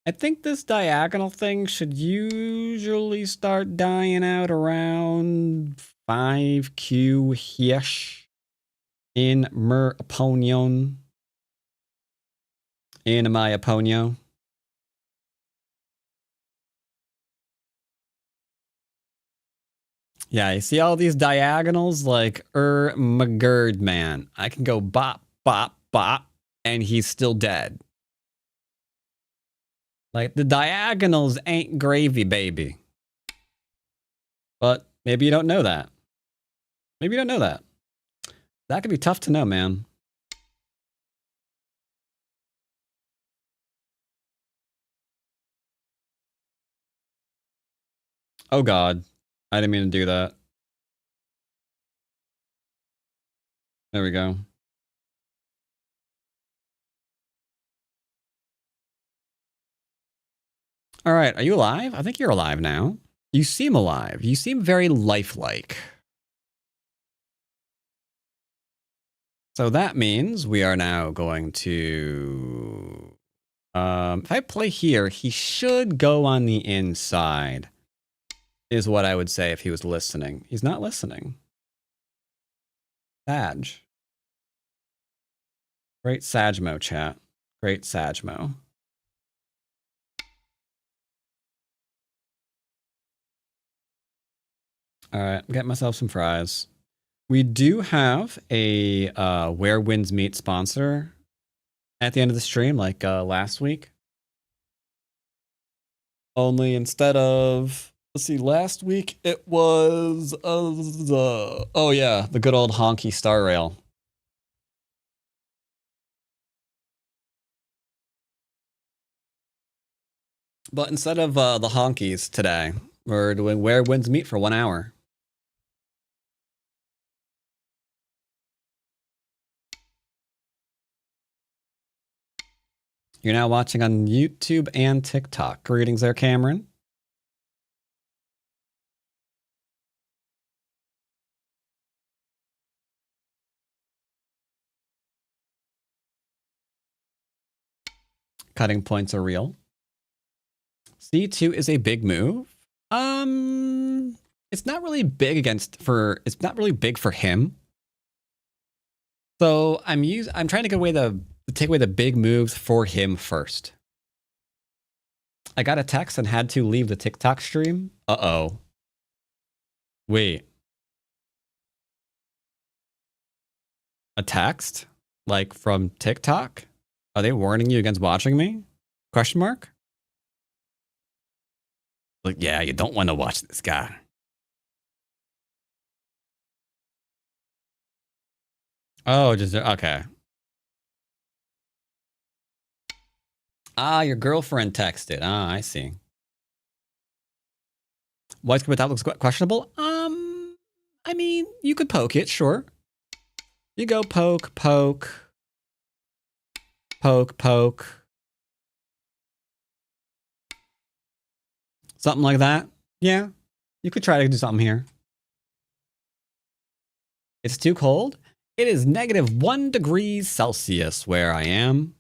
I think this diagonal thing should usually start dying out around 5Q-ish in my opinion. In my opinion. Yeah, you see all these diagonals? Like, my gird, man. I can go bop, bop, bop, and he's still dead. Like, the diagonals ain't gravy, baby. But maybe you don't know that. Maybe you don't know that. That could be tough to know, man. Oh, God. I didn't mean to do that. There we go. All right. Are you alive? I think you're alive now. You seem alive. You seem very lifelike. So that means we are now going to... if I play here, he should go on the inside, is what I would say if he was listening. He's not listening. Sag. Great Sagmo, chat. Great Sagmo. All right, I'm getting myself some fries. We do have a Where Winds Meet sponsor at the end of the stream, like last week. Only instead of, let's see, last week it was, oh yeah, the good old honky Star Rail. But instead of the honkies today, we're doing Where Winds Meet for 1 hour. You're now watching on YouTube and TikTok. Greetings there, Cameron. Cutting points are real. C2 is a big move. It's not really big it's not really big for him. So I'm trying to take away the big moves for him first. I got a text and had to leave the TikTok stream. Uh-oh. Wait. A text? Like from TikTok? Are they warning you against watching me? Question mark? Like, yeah, you don't want to watch this guy. Oh, just okay. Ah, your girlfriend texted. Ah, I see. White squid that looks questionable. I mean, you could poke it, sure. You go poke, poke, poke, poke. Something like that. Yeah, you could try to do something here. It's too cold. It is -1 degrees Celsius where I am.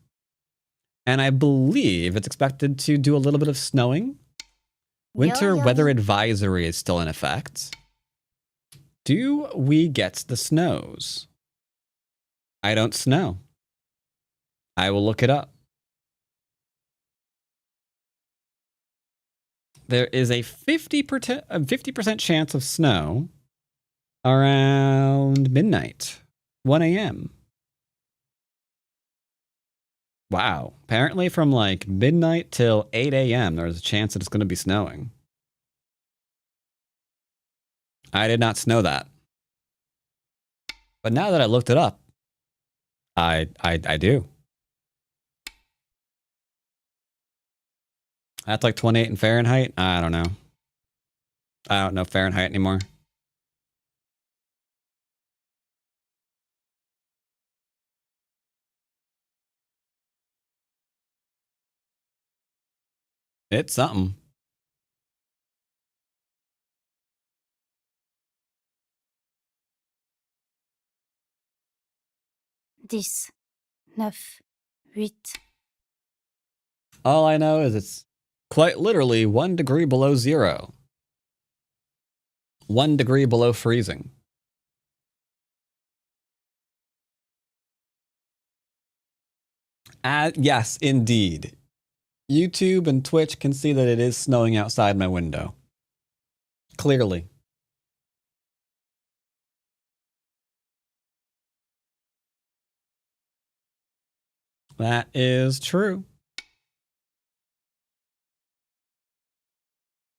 And I believe it's expected to do a little bit of snowing. Winter weather advisory is still in effect. Do we get the snows? I don't snow. I will look it up. There is a 50% chance of snow around midnight, 1 a.m. Wow. Apparently from like midnight till 8 a.m. there's a chance that it's going to be snowing. I did not know that. But now that I looked it up, I do. That's like 28 in Fahrenheit? I don't know. I don't know Fahrenheit anymore. It's something. Dix, neuf, huit. All I know is it's quite literally 1 degree below zero. 1 degree below freezing. Yes, indeed. YouTube and Twitch can see that it is snowing outside my window. Clearly. That is true.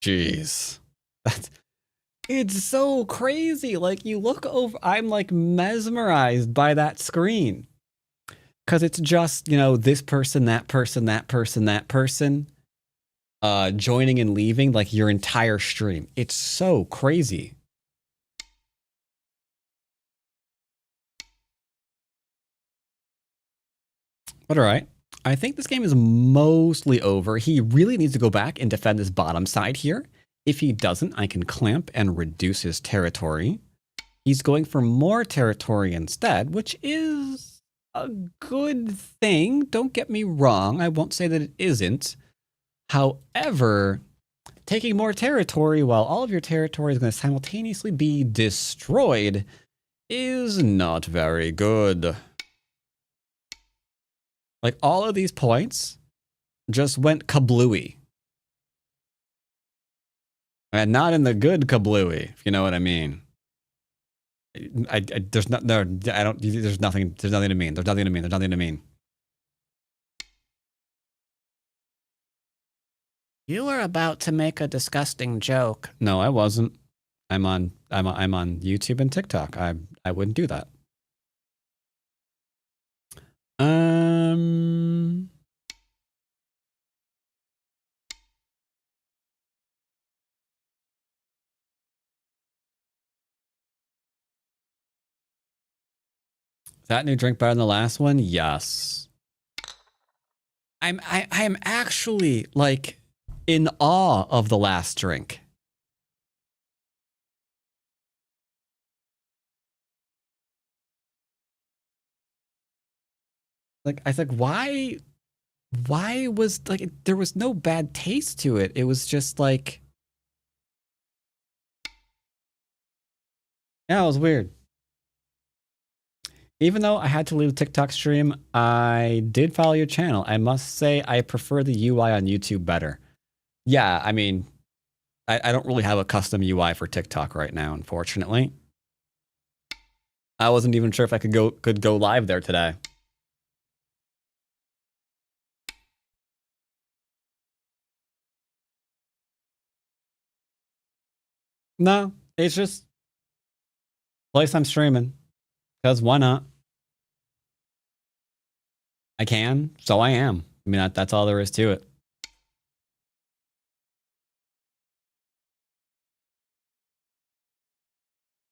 Jeez. It's so crazy. Like, you look over, I'm like mesmerized by that screen. Because it's just, you know, this person, that person, that person, that person joining and leaving, like your entire stream. It's so crazy. But all right. I think this game is mostly over. He really needs to go back and defend this bottom side here. If he doesn't, I can clamp and reduce his territory. He's going for more territory instead, which is a good thing. Don't get me wrong. I won't say that it isn't. However, taking more territory while all of your territory is going to simultaneously be destroyed is not very good. Like, all of these points just went kablooey. And not in the good kablooey, if you know what I mean. There's not, no, I don't, there's nothing to mean. There's nothing to mean. You were about to make a disgusting joke. No, I wasn't. I'm on YouTube and TikTok. I wouldn't do that. Is that new drink better than the last one? Yes. I'm actually like in awe of the last drink. Like, I think why was like there was no bad taste to it. It was just like, yeah, it was weird. Even though I had to leave the TikTok stream, I did follow your channel. I must say I prefer the UI on YouTube better. Yeah, I mean, I don't really have a custom UI for TikTok right now, unfortunately. I wasn't even sure if I could go live there today. No, it's just place I'm streaming. Because why not? I can, so I am. I mean, that's all there is to it.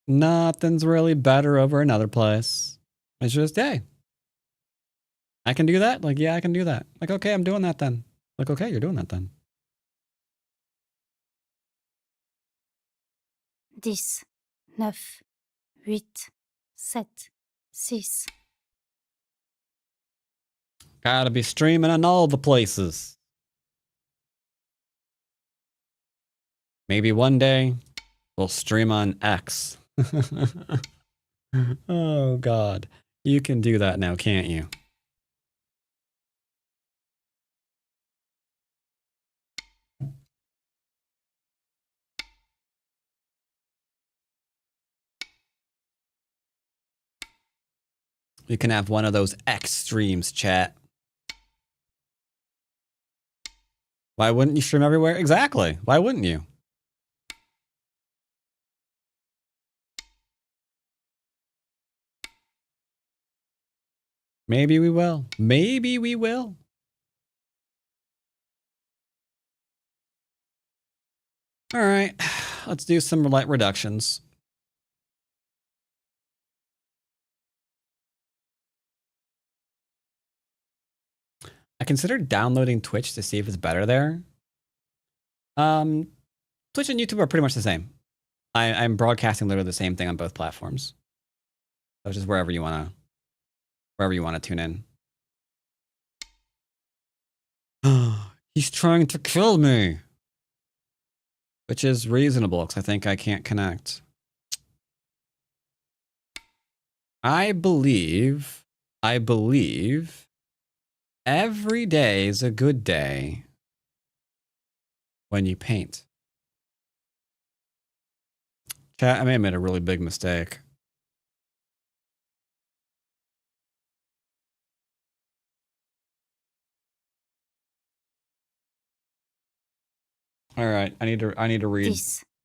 Nothing's really better over another place. It's just, hey, I can do that? Like, yeah, I can do that. Like, okay, I'm doing that then. Like, okay, you're doing that then. 10, 9, 8, 7, 6. Gotta be streaming on all the places. Maybe one day we'll stream on X. Oh, God. You can do that now, can't you? You can have one of those X streams, chat. Why wouldn't you stream everywhere? Exactly. Why wouldn't you? Maybe we will. Maybe we will. All right. Let's do some light reductions. I considered downloading Twitch to see if it's better there. Twitch and YouTube are pretty much the same. I'm broadcasting literally the same thing on both platforms. So just wherever you wanna tune in. He's trying to kill me. Which is reasonable, because I think I can't connect. I believe every day is a good day when you paint. Chat, I may have made a really big mistake. All right, I need to read.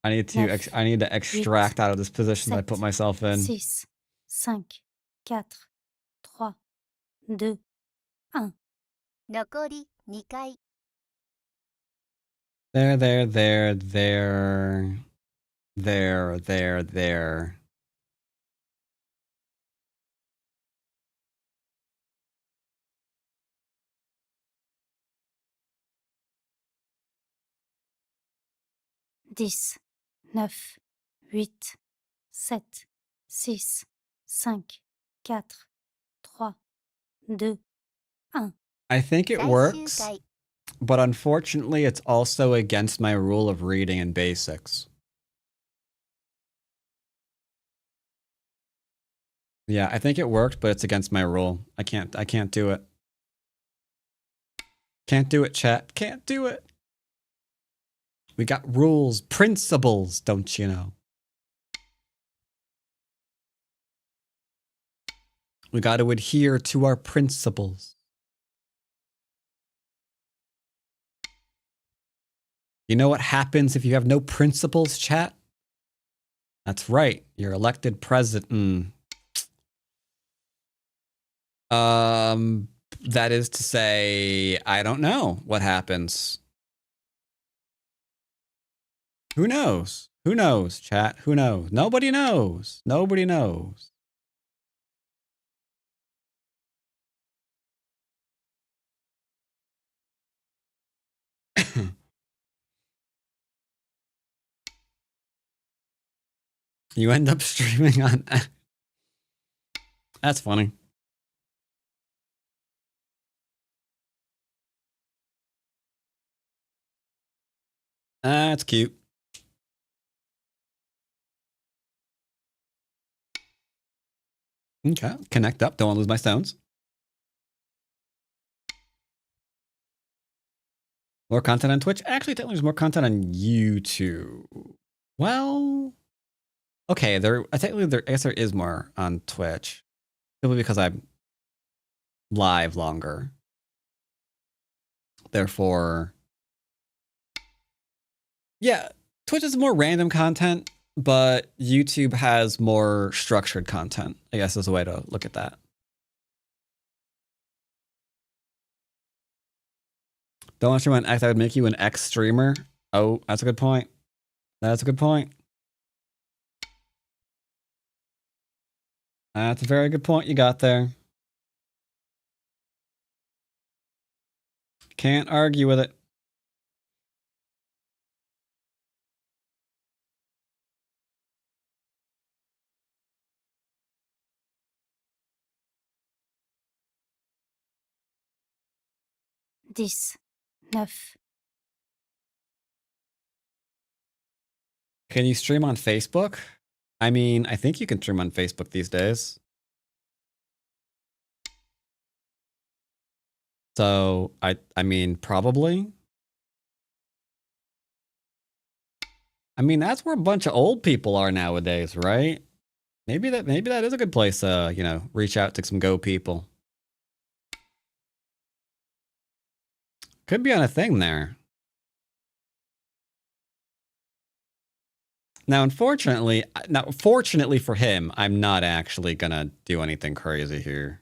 10, I need to extract out of this position that I put myself in. 6, 5, 4, 3, 2, 1. 残り2回。 There. 10, 9, 8, 7, 6, 5, 4, 3, 2, 1. I think it works, but unfortunately it's also against my rule of reading and basics. Yeah, I think it worked, but it's against my rule. I can't do it. Can't do it, chat. Can't do it. We got rules, principles, don't you know? We got to adhere to our principles. You know what happens if you have no principles, chat? That's right. You're elected president. That is to say, I don't know what happens. Who knows? Who knows, chat? Who knows? Nobody knows. Nobody knows. You end up streaming on... That's funny. That's cute. Okay, connect up. Don't want to lose my stones. More content on Twitch? Actually, technically there's more content on YouTube. Well... Okay, I guess there is more on Twitch. Simply because I'm live longer. Therefore... Yeah, Twitch is more random content, but YouTube has more structured content, I guess is a way to look at that. Don't want to stream on X, I would make you an X streamer. Oh, that's a good point. That's a good point. That's a very good point you got there. Can't argue with it. This. 9. Can you stream on Facebook? I mean, I think you can stream on Facebook these days. So I mean, probably. I mean, that's where a bunch of old people are nowadays, right? Maybe that is a good place to, you know, reach out to some Go people. Could be on a thing there. Now, fortunately for him, I'm not actually gonna do anything crazy here.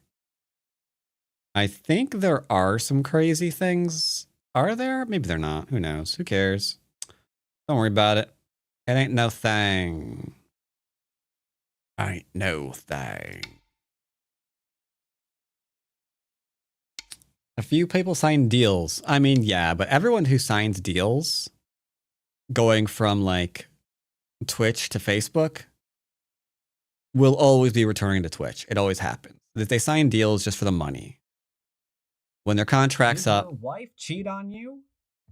I think there are some crazy things. Are there? Maybe they're not. Who knows? Who cares? Don't worry about it. It ain't no thing. Ain't no thing. A few people sign deals. I mean, yeah, but everyone who signs deals going from like Twitch to Facebook will always be returning to Twitch. It always happens. They sign deals just for the money. When their contract's Did up, your wife cheat on you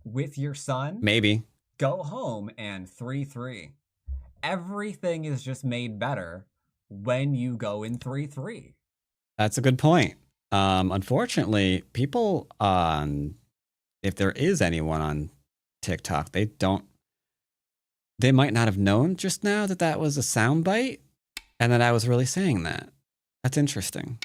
with your son? maybe. Go home and 3-3. Everything is just made better when you go in 3-3. That's a good point. Unfortunately, people on, if there is anyone on TikTok, they might not have known just now that that was a soundbite and that I was really saying that. That's interesting.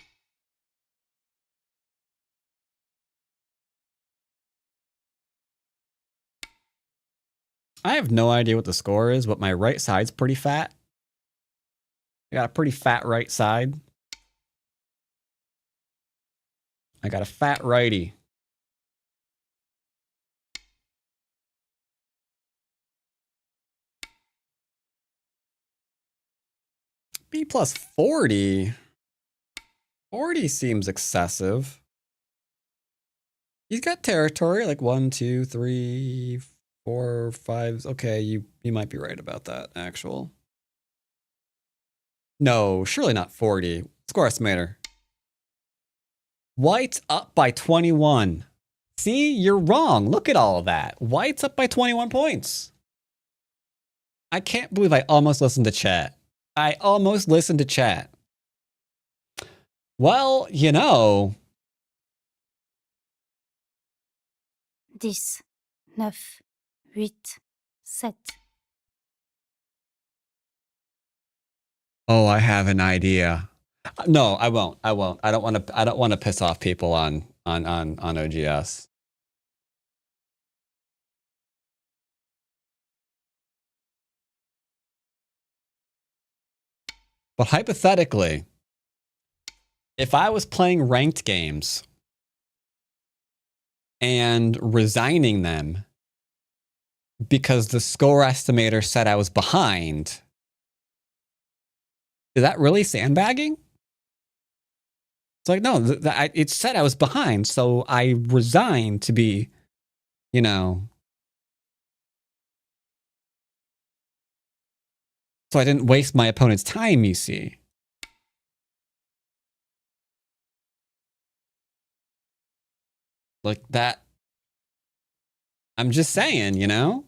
I have no idea what the score is, but my right side's pretty fat. I got a pretty fat right side. I got a fat righty. B plus 40? 40 seems excessive. He's got territory, like 1, 2, 3, 4, 5. Okay, you might be right about that, actual. No, surely not 40. Score estimator. White's up by 21. See, you're wrong. Look at all of that. White's up by 21 points. I can't believe I almost listened to chat. I almost listened to chat. Well, you know. 10. 9. 8. 7. Oh, I have an idea. No, I won't. I don't want to piss off people on OGS. But hypothetically, if I was playing ranked games and resigning them because the score estimator said I was behind, is that really sandbagging? It's like, no, it said I was behind, so I resigned to be, you know. So I didn't waste my opponent's time, you see. Like that. I'm just saying, you know?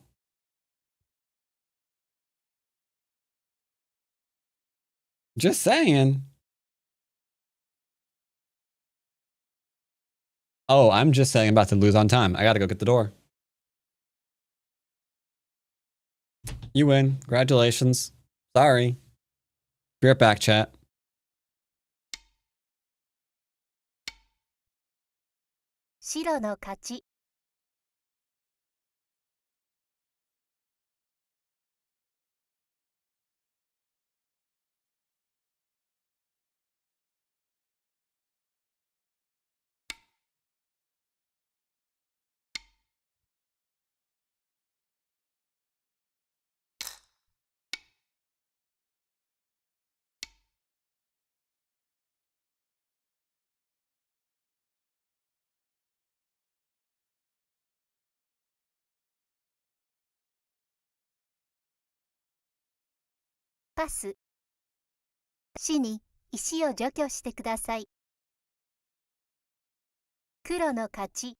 Just saying. Oh, I'm just saying I'm about to lose on time. I gotta go get the door. You win. Congratulations. Sorry. Be right back, chat. Shiro no kachi. パス。死に石を除去してください。黒の勝ち。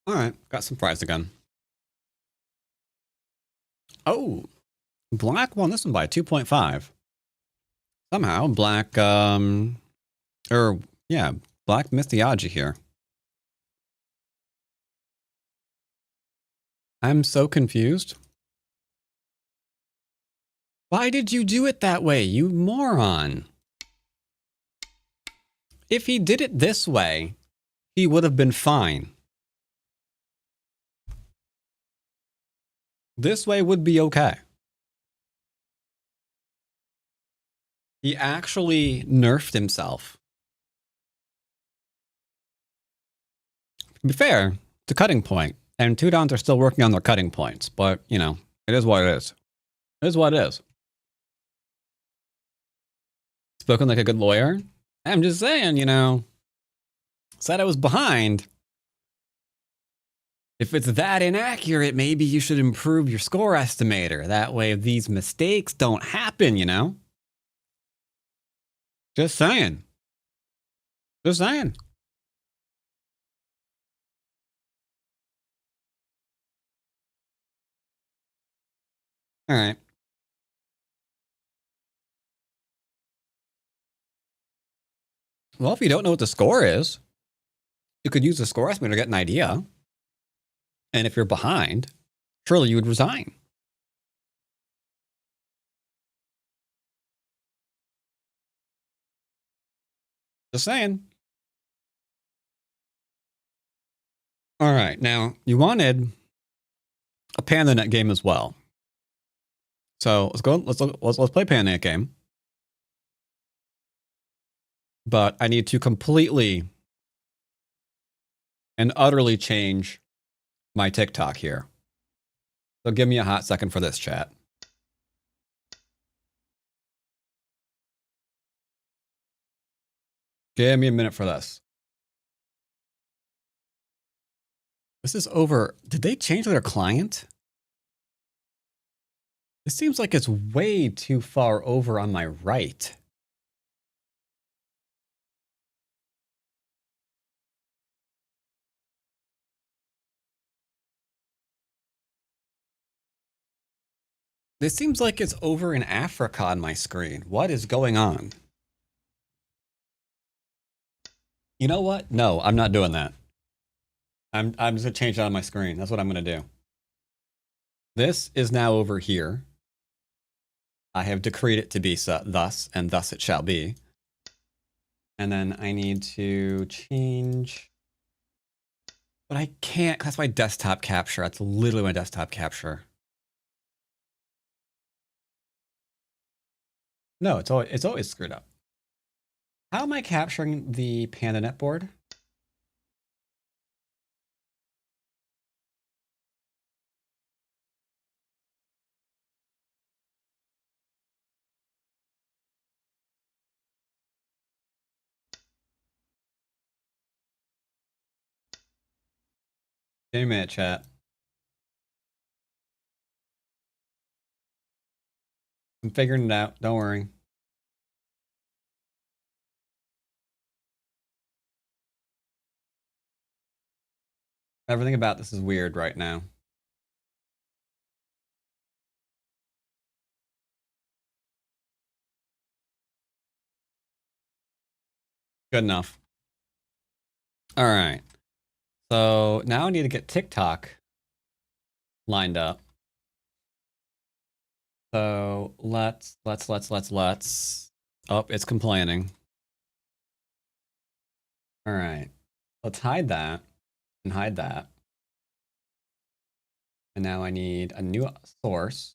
All right, got some fries again. Oh, black won this one by 2.5. Somehow, black, black missed the Aji here. I'm so confused. Why did you do it that way, you moron? If he did it this way, he would have been fine. This way would be okay. He actually nerfed himself. To be fair, it's a cutting point, and 2-downs are still working on their cutting points, but, you know, it is what it is. It is what it is. Spoken like a good lawyer? I'm just saying, you know, said I was behind. If it's that inaccurate, maybe you should improve your score estimator. That way these mistakes don't happen, you know? Just saying. Just saying. All right. Well, if you don't know what the score is, you could use the score estimator to get an idea. And if you're behind, surely you would resign. Just saying. All right. Now, you wanted a PandaNet game as well. So let's go. Let's play PandaNet game. But I need to completely and utterly change my TikTok here. So give me a hot second for this, chat. Give me a minute for this. This is over. Did they change their client? It seems like it's way too far over on my right. This seems like it's over in Africa on my screen. What is going on? You know what? No, I'm not doing that. I'm just gonna change that on my screen. That's what I'm gonna do. This is now over here. I have decreed it to be thus, and thus it shall be. And then I need to change. But I can't. That's my desktop capture. That's literally my desktop capture. No, it's always screwed up. How am I capturing the PandaNet board? Give me a minute, chat. I'm figuring it out. Don't worry. Everything about this is weird right now. Good enough. All right. So now I need to get TikTok lined up. So let's. Oh, it's complaining. All right. Let's hide that and hide that. And now I need a new source,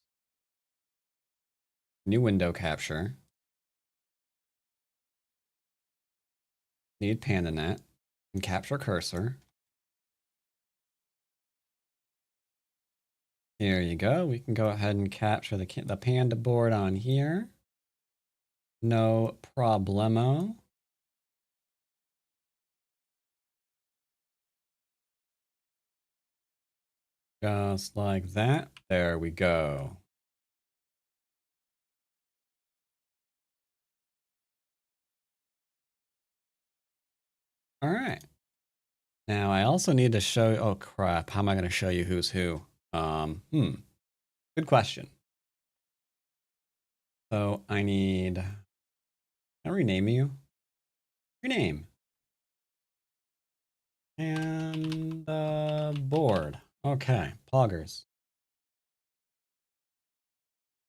new window capture. Need PandaNet and capture cursor. Here you go. We can go ahead and capture the panda board on here. No problemo. Just like that. There we go. All right. Now I also need to show. Oh crap! How am I going to show you who's who? Good question. So I need. Can I rename you? Rename. And board. Okay, poggers.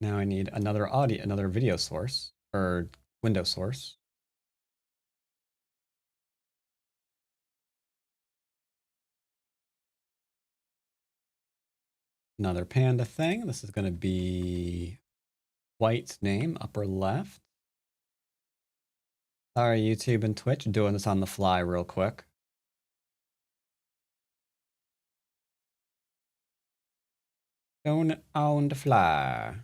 Now I need another video source or window source. Another panda thing. This is going to be White's name, upper left. Sorry, YouTube and Twitch, doing this on the fly real quick. Doing it on the fly.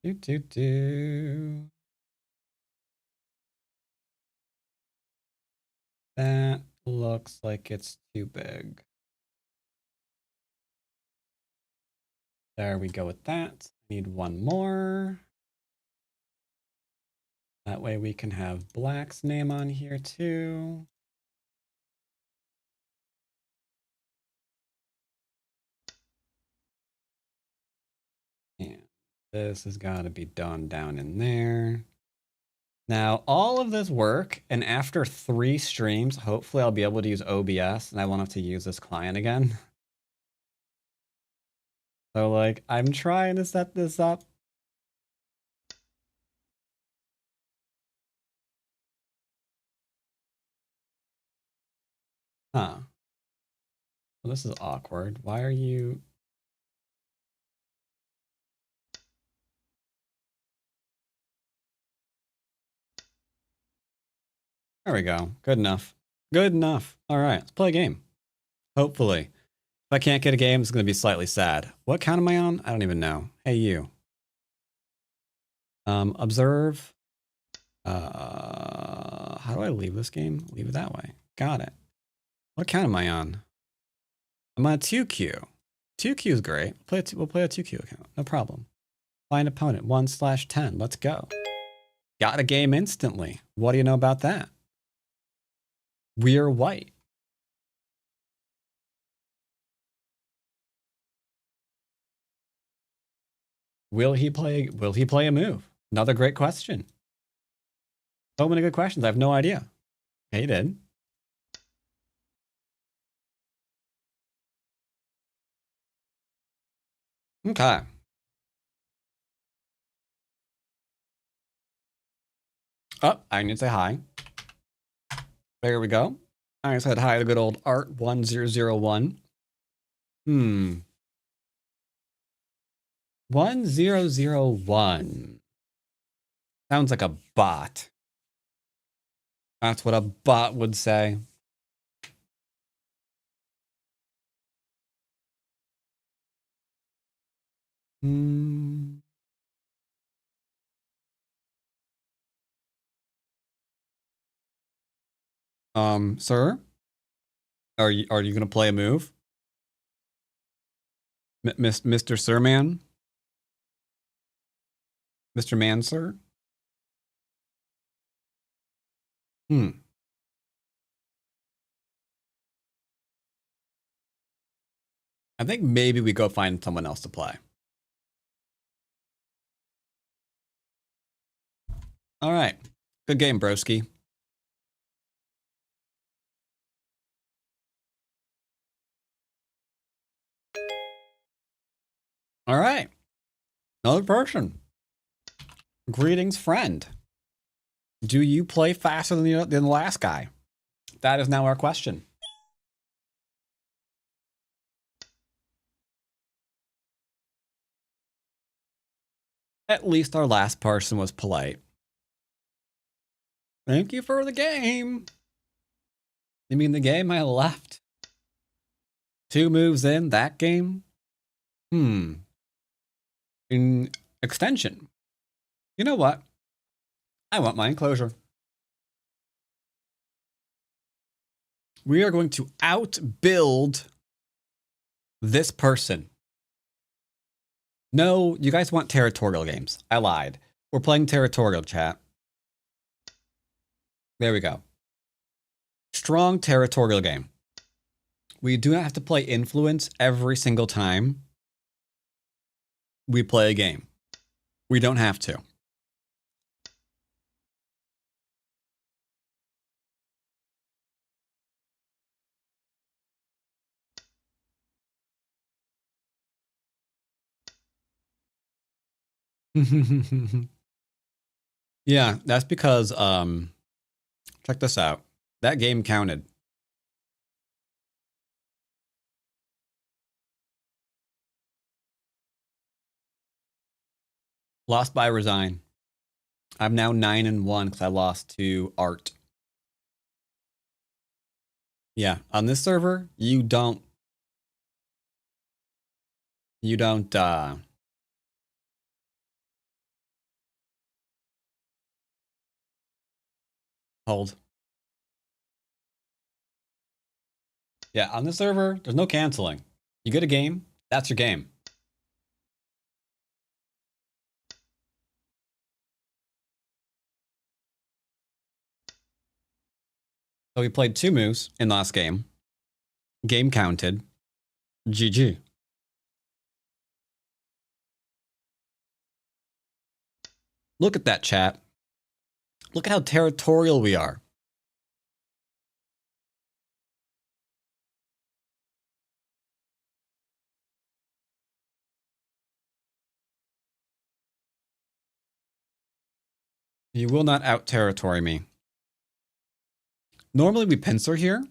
Do. That looks like it's too big. There we go with that. Need one more. That way we can have Black's name on here too. And this has got to be done down in there. Now, all of this work, and after 3 streams, hopefully I'll be able to use OBS and I won't have to use this client again. So, like, I'm trying to set this up. Huh. Well, this is awkward. Why are you... There we go. Good enough. Good enough. All right, let's play a game. Hopefully. If I can't get a game, it's going to be slightly sad. What count am I on? I don't even know. Hey, you. Observe. How do I leave this game? Leave it that way. Got it. What count am I on? I'm on 2Q. 2Q is great. We'll play a 2Q account. No problem. Find opponent 1/10. Let's go. Got a game instantly. What do you know about that? We're white. Will he play a move? Another great question. So many good questions. I have no idea. Okay, he did. Okay. Oh, I need to say hi. There we go. I said hi to good old Art1001. 1001. Sounds like a bot. That's what a bot would say. Sir? Are you gonna play a move? Mr. Sirman? Mr. Man, sir? Hmm. I think maybe we go find someone else to play. All right. Good game, broski. All right. Another person. Greetings, friend. Do you play faster than the last guy? That is now our question. At least our last person was polite. Thank you for the game. You mean the game I left? 2 moves in that game? In extension. You know what? I want my enclosure. We are going to outbuild this person. No, you guys want territorial games. I lied. We're playing territorial, chat. There we go. Strong territorial game. We do not have to play influence every single time we play a game. We don't have to. Yeah, that's because check this out. That game counted. Lost by resign. I'm now 9-1 because I lost to Art. Yeah, on this server, you don't hold. Yeah, on this server, there's no canceling. You get a game, that's your game. So we played 2 moves in last game. Game counted. GG. Look at that, chat. Look at how territorial we are. You will not out-territory me. Normally we pincer here.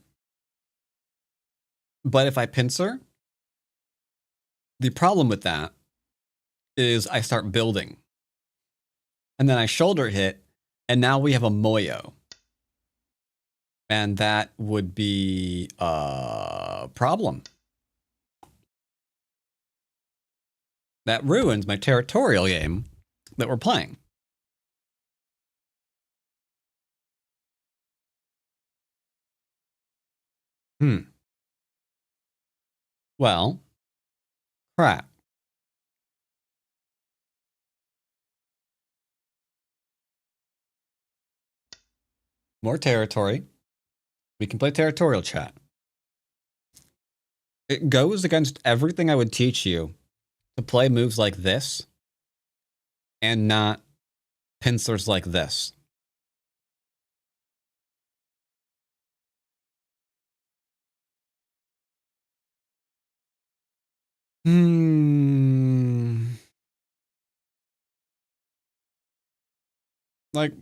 But if I pincer, the problem with that is I start building. And then I shoulder hit, and now we have a Moyo. And that would be a problem. That ruins my territorial game that we're playing. Well, crap. More territory. We can play territorial, chat. It goes against everything I would teach you to play moves like this and not pincers like this. Like,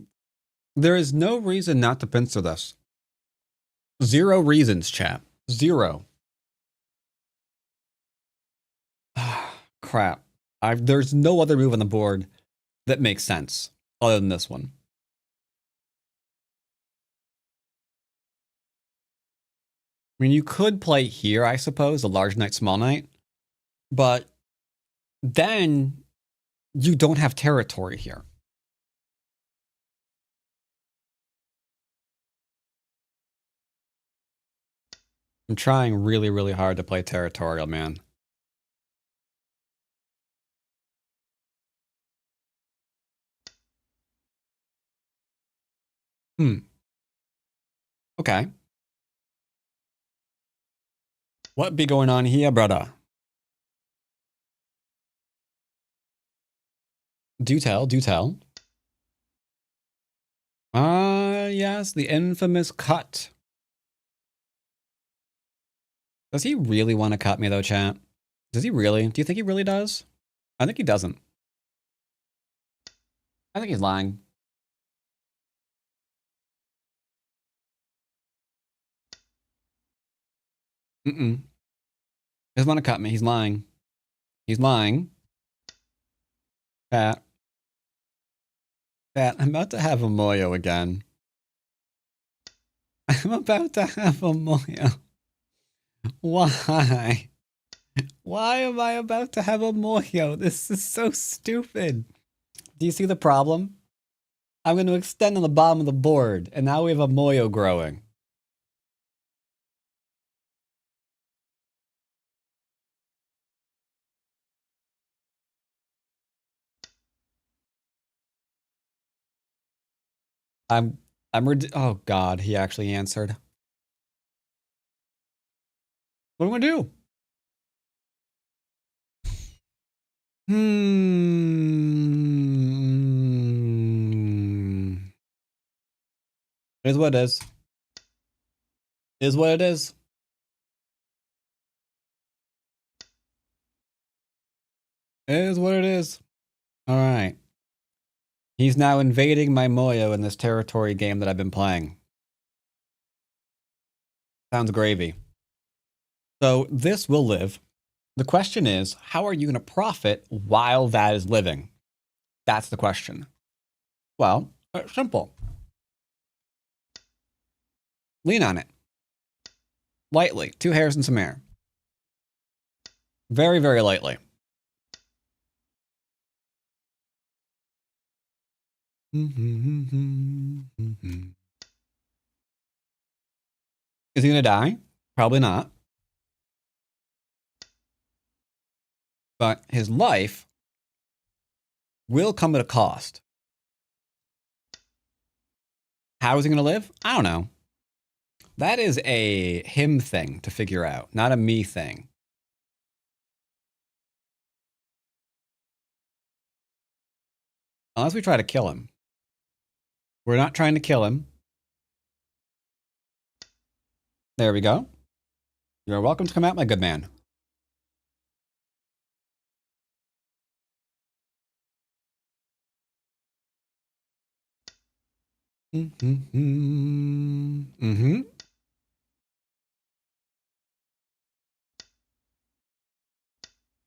there is no reason not to pincer this. 0 reasons, chat. 0. Crap. There's no other move on the board that makes sense other than this one. I mean, you could play here, I suppose, a large knight, small knight, but then you don't have territory here. I'm trying really, really hard to play territorial, man. Okay. What be going on here, brother? Do tell, do tell. Ah, yes, the infamous cut. Does he really want to cut me, though, chat? Does he really? Do you think he really does? I think he doesn't. I think he's lying. Mm-mm. He doesn't want to cut me. He's lying. He's lying. Pat. Pat, I'm about to have a moyo again. I'm about to have a moyo. Why? Why am I about to have a moyo? This is so stupid. Do you see the problem? I'm going to extend on the bottom of the board, and now we have a moyo growing. Oh God, he actually answered. What am I gonna do? Is what it is. Is what it is. Is what it is. All right. He's now invading my moyo in this territory game that I've been playing. Sounds gravy. So this will live. The question is, how are you going to profit while that is living? That's the question. Well, simple. Lean on it. Lightly. 2 hairs and some air. Very, very lightly. Is he going to die? Probably not. But his life will come at a cost. How is he going to live? I don't know. That is a him thing to figure out, not a me thing. Unless we try to kill him. We're not trying to kill him. There we go. You're welcome to come out, my good man.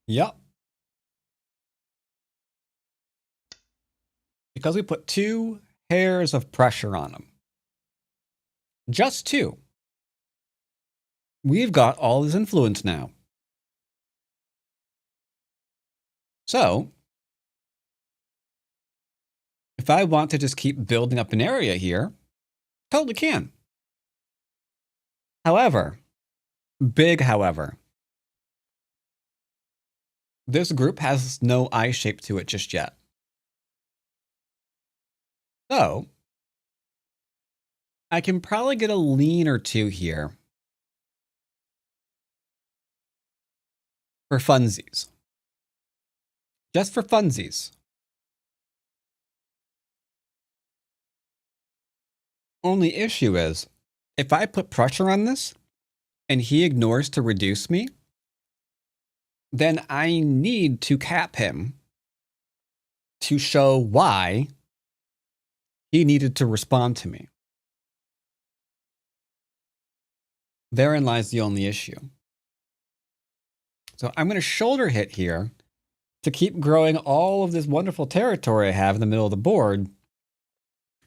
Yep. Because we put 2 hairs of pressure on him. Just 2. We've got all his influence now. So, if I want to just keep building up an area here, totally can. However, big however, this group has no eye shape to it just yet. So, I can probably get a lean or 2 here for funsies. Just for funsies. Only issue is, if I put pressure on this and he ignores to reduce me, then I need to cap him to show why he needed to respond to me. Therein lies the only issue. So I'm going to shoulder hit here to keep growing all of this wonderful territory I have in the middle of the board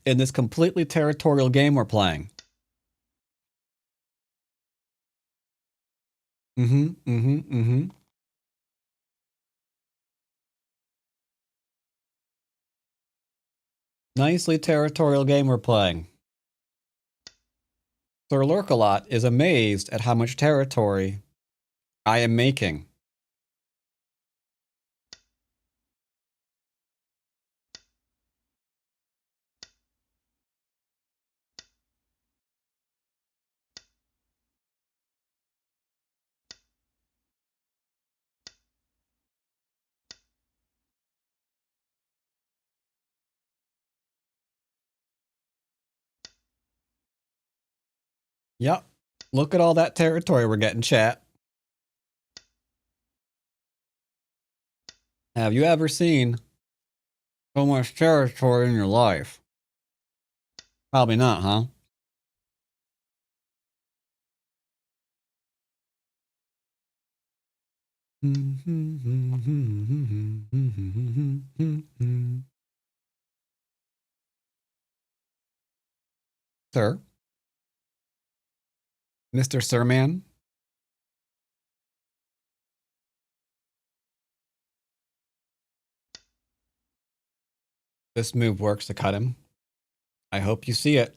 in this completely territorial game we're playing. Nicely territorial game we're playing. Sir Lurkalot is amazed at how much territory I am making. Yep. Look at all that territory we're getting, chat. Have you ever seen so much territory in your life? Probably not, huh? Sir? Mr. Sirman? This move works to cut him. I hope you see it.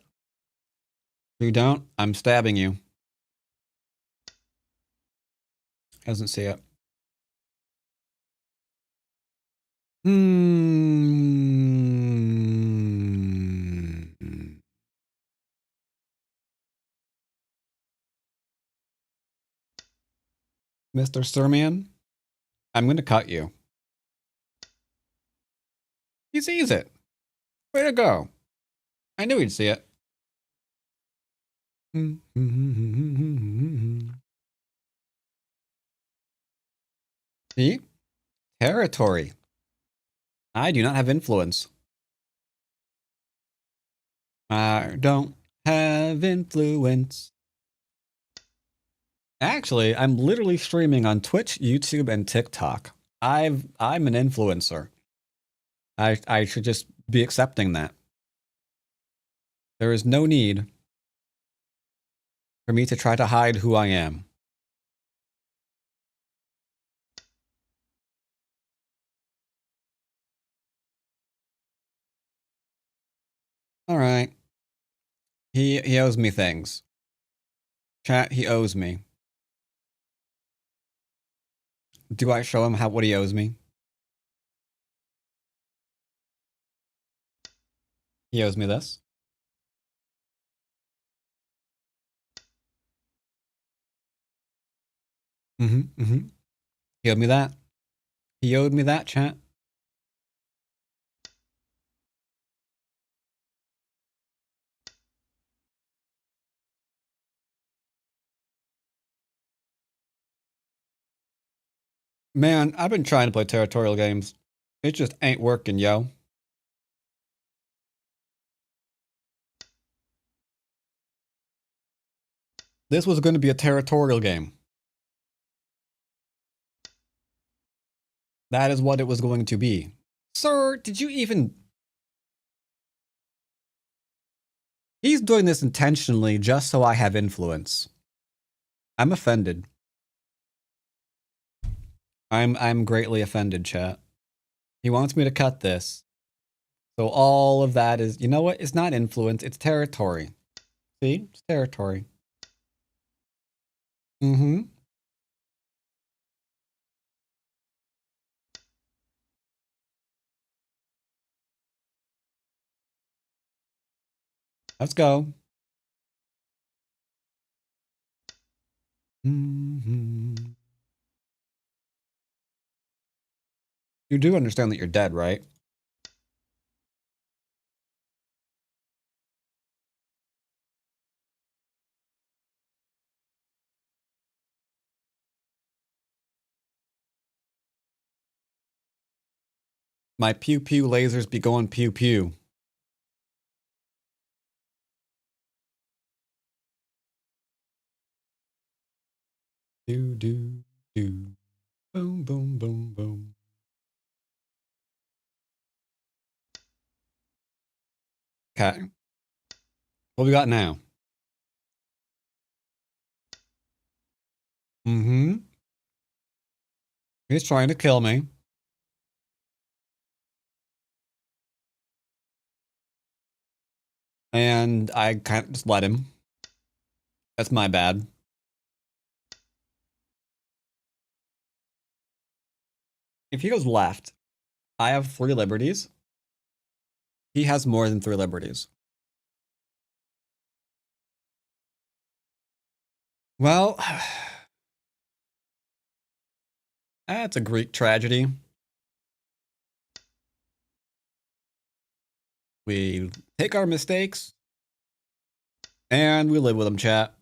If you don't, I'm stabbing you. Doesn't see it. Mr. Sirman, I'm going to cut you. He sees it. Way to go. I knew he'd see it. See? Territory. I do not have influence. I don't have influence. Actually, I'm literally streaming on Twitch, YouTube, and TikTok. I'm an influencer. I should just be accepting that. There is no need for me to try to hide who I am. All right. He owes me things. Chat, he owes me. Do I show him what he owes me? He owes me this. He owed me that. He owed me that, chat. Man, I've been trying to play territorial games. It just ain't working, yo. This was going to be a territorial game. That is what it was going to be. Sir, did you even... He's doing this intentionally just so I have influence. I'm offended. I'm greatly offended, chat. He wants me to cut this. So all of that is, you know what? It's not influence, it's territory. See? It's territory. Let's go. You do understand that you're dead, right? My pew pew lasers be going pew pew. Do do do. Boom boom boom boom. Okay. What we got now? He's trying to kill me. And I can't just let him. That's my bad. If he goes left, I have 3 liberties. He has more than 3 liberties. Well, that's a Greek tragedy. We take our mistakes and we live with them, chat.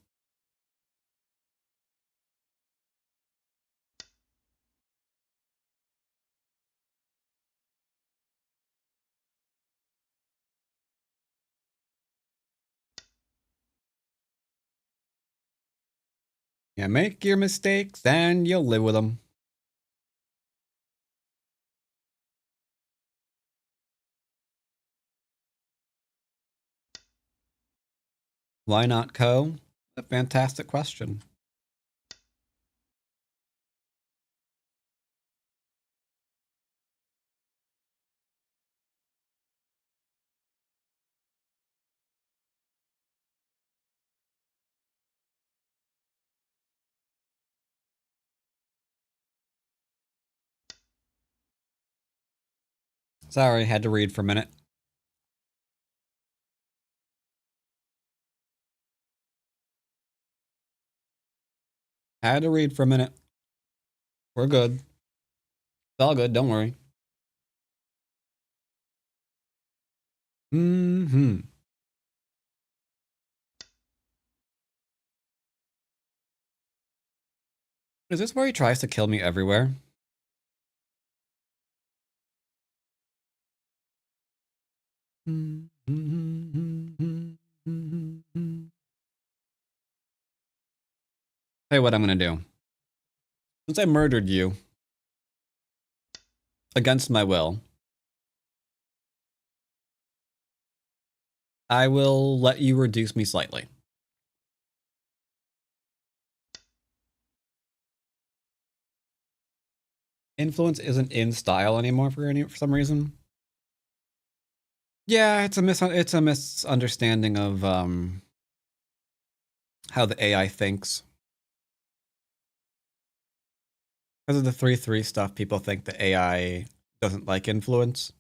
Yeah, make your mistakes and you'll live with them. Why not Co? A fantastic question. Sorry, had to read for a minute. Had to read for a minute. We're good. It's all good, don't worry. Mm-hmm. Is this where he tries to kill me everywhere? Hey, what I'm gonna do. Since I murdered you against my will, I will let you reduce me slightly. Influence isn't in style anymore for some reason. Yeah, it's a misunderstanding of how the AI thinks. Because of the 3-3 stuff, people think the AI doesn't like influence,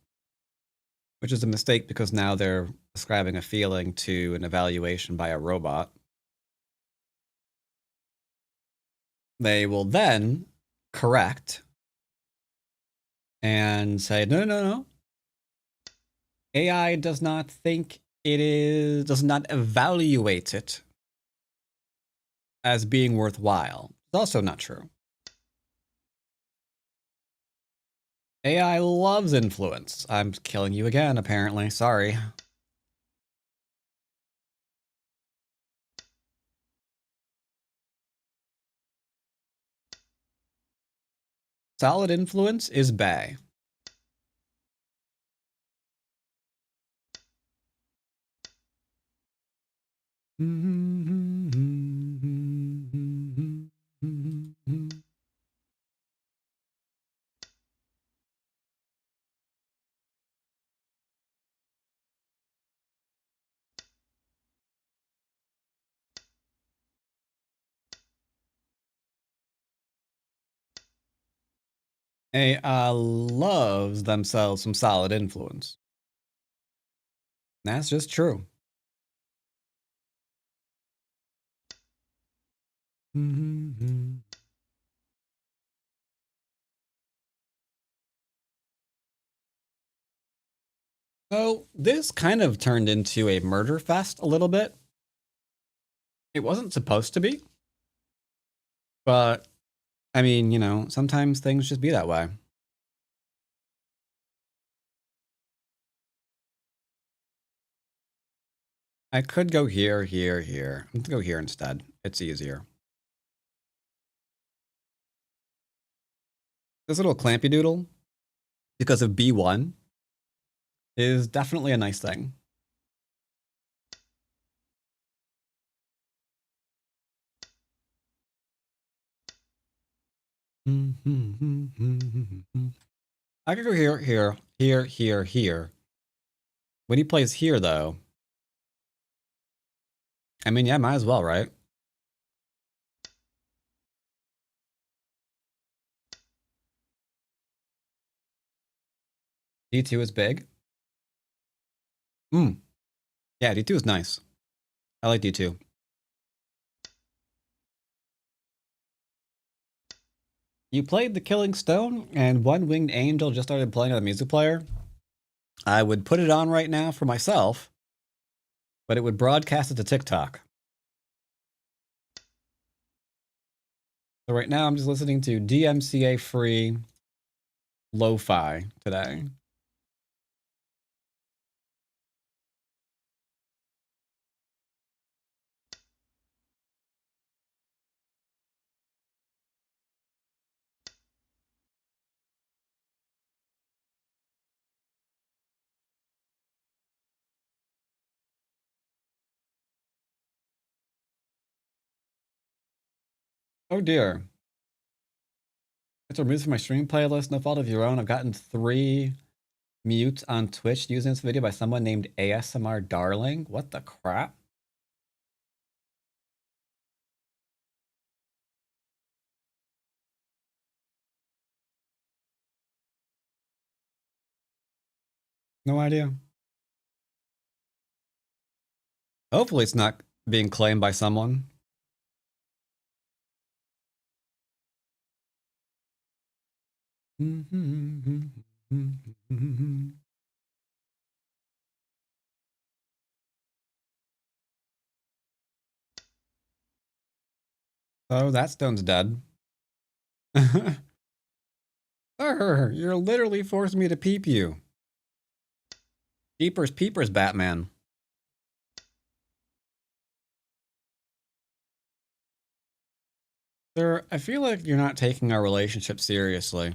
which is a mistake because now they're ascribing a feeling to an evaluation by a robot. They will then correct and say, no. AI does not think does not evaluate it as being worthwhile. It's also not true. AI loves influence. I'm killing you again, apparently. Sorry. Solid influence is bae. AI loves themselves some solid influence. That's just true. So this kind of turned into a murder fest a little bit. It wasn't supposed to be, but I mean, you know, sometimes things just be that way. I could go here, here, here. I'm gonna go here instead. It's easier. This little clampy doodle, because of B1, is definitely a nice thing. I could go here, here, here, here, here. When he plays here, though, I mean, yeah, might as well, right? D2 is big. Yeah, D2 is nice. I like D2. You played The Killing Stone, and One Winged Angel just started playing on the music player. I would put it on right now for myself, but it would broadcast it to TikTok. So right now I'm just listening to DMCA free lo-fi today. Oh dear. It's removed from my stream playlist. No fault of your own. I've gotten 3 mutes on Twitch using this video by someone named ASMR Darling. What the crap? No idea. Hopefully it's not being claimed by someone. Oh, that stone's dead. You're literally forcing me to peep you. Peepers, peepers, Batman. Sir, I feel like you're not taking our relationship seriously.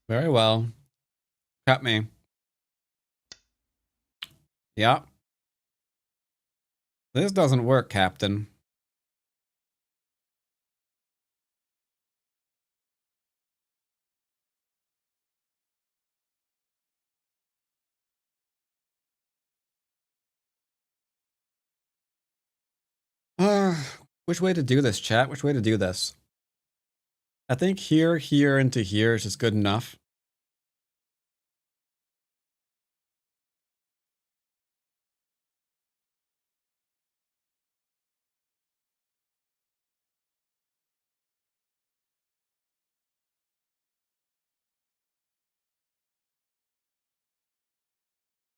Very well. Cut me. Yeah. This doesn't work, Captain. Which way to do this, chat? Which way to do this? I think here, here, and to here is just good enough.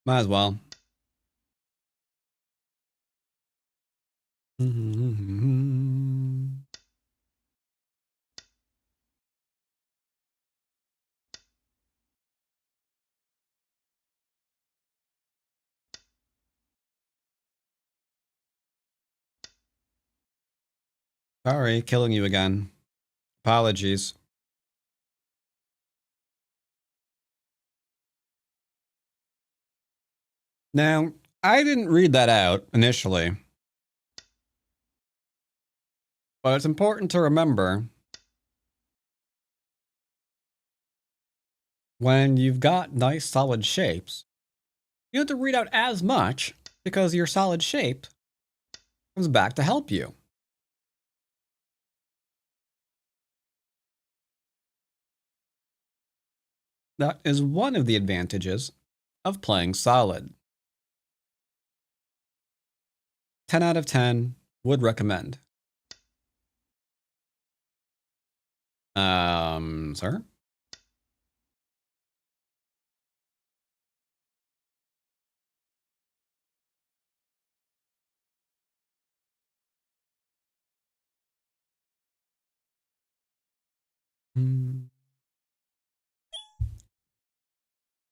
Might as well. Sorry, killing you again. Apologies. Now, I didn't read that out initially. But it's important to remember when you've got nice solid shapes, you don't have to read out as much because your solid shape comes back to help you. That is one of the advantages of playing solid. 10 out of 10 would recommend. Sir?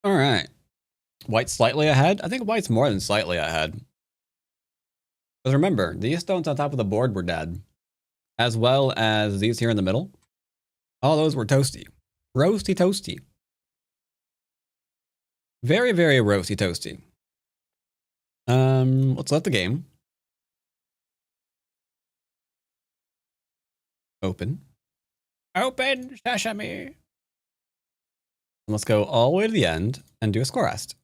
All right. White's slightly ahead? I think white's more than slightly ahead. Because remember, these stones on top of the board were dead, as well as these here in the middle. All those were toasty. Roasty toasty. Very, very roasty toasty. Let's let the game open. Open sesame. Let's go all the way to the end and do a score rest.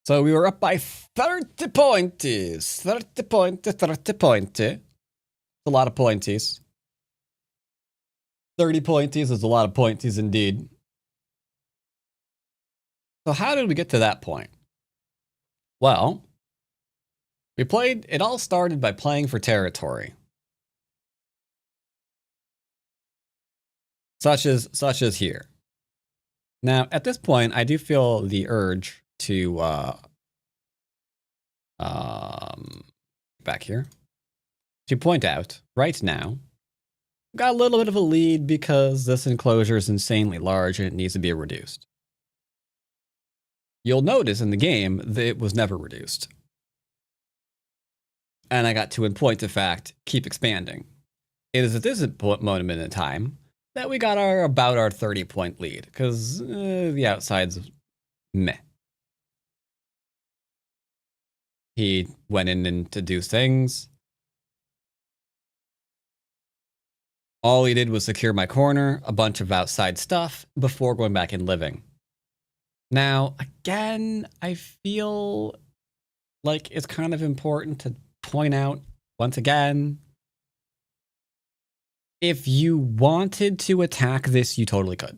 So we were up by 30 pointies. 30 pointy, 30 pointy. It's a lot of pointies. 30 pointies is a lot of pointies indeed. So how did we get to that point? Well, it all started by playing for territory. Such as here. Now, at this point, I do feel the urge to back here to point out right now, got a little bit of a lead because this enclosure is insanely large and it needs to be reduced. You'll notice in the game that it was never reduced. And I got to, in point of fact, keep expanding. It is at this moment in time that we got about our 30-point lead, because the outside's meh. He went in to do things. All he did was secure my corner, a bunch of outside stuff, before going back and living. Now, again, I feel like it's kind of important to point out, once again, if you wanted to attack this, you totally could.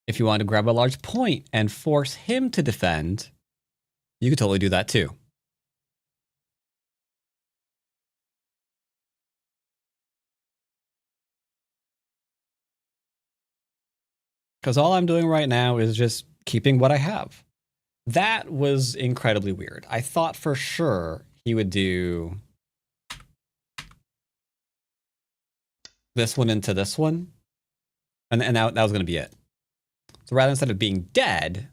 If you wanted to grab a large point and force him to defend, you could totally do that too. Because all I'm doing right now is just keeping what I have. That was incredibly weird. I thought for sure he would do this one into this one, and that was going to be it. So rather, instead of being dead,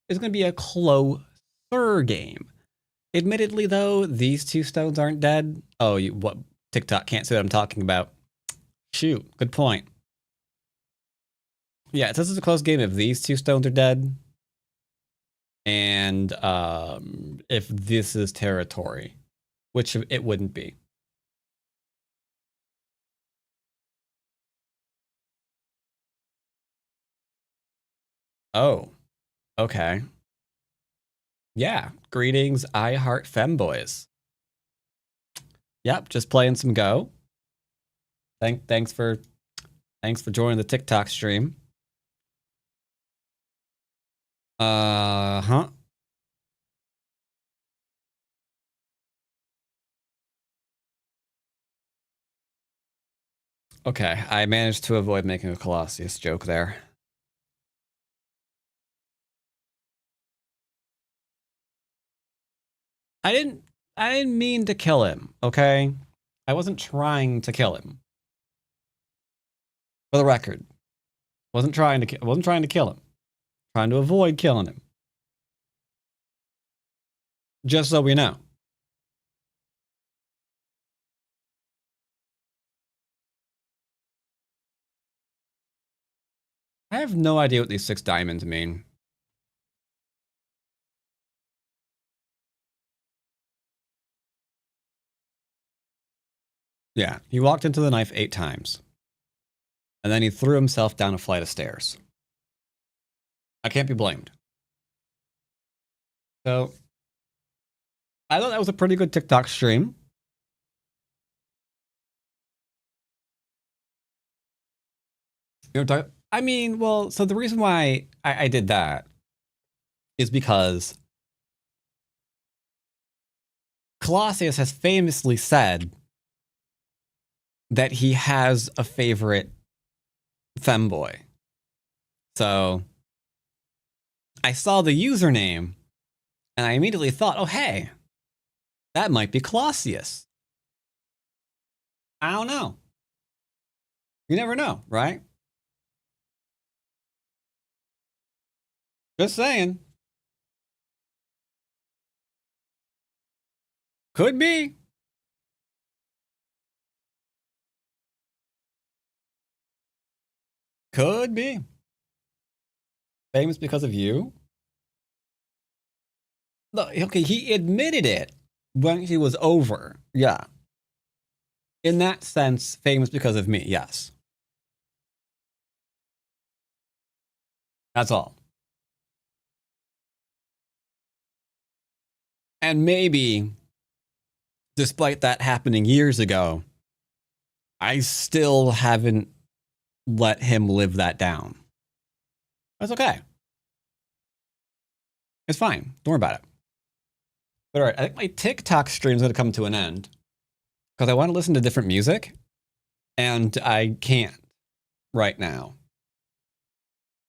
it's going to be a closer game. Admittedly, though, these two stones aren't dead. Oh, what? TikTok can't see what I'm talking about. Shoot, good point. Yeah, it says it's a close game if these two stones are dead, and if this is territory, which it wouldn't be. Oh, okay. Yeah, greetings, I heart femboys. Yep, just playing some Go. Thanks for joining the TikTok stream. Huh. Okay, I managed to avoid making a Colossus joke there. I didn't mean to kill him, okay? I wasn't trying to kill him. For the record, wasn't trying to kill him. Trying to avoid killing him. Just so we know. I have no idea what these 6 diamonds mean. Yeah, he walked into the knife 8 times. And then he threw himself down a flight of stairs. I can't be blamed. So, I thought that was a pretty good TikTok stream. I mean, well, so the reason why I did that is because Colossus has famously said that he has a favorite femboy. So I saw the username and I immediately thought, oh, hey, that might be Colossus. I don't know. You never know, right? Just saying. Could be. Could be. Famous because of you? Look, okay, he admitted it when he was over. Yeah. In that sense, famous because of me, yes. That's all. And maybe, despite that happening years ago, I still haven't let him live that down. That's okay. It's fine. Don't worry about it. But all right, I think my TikTok stream is going to come to an end because I want to listen to different music, and I can't right now.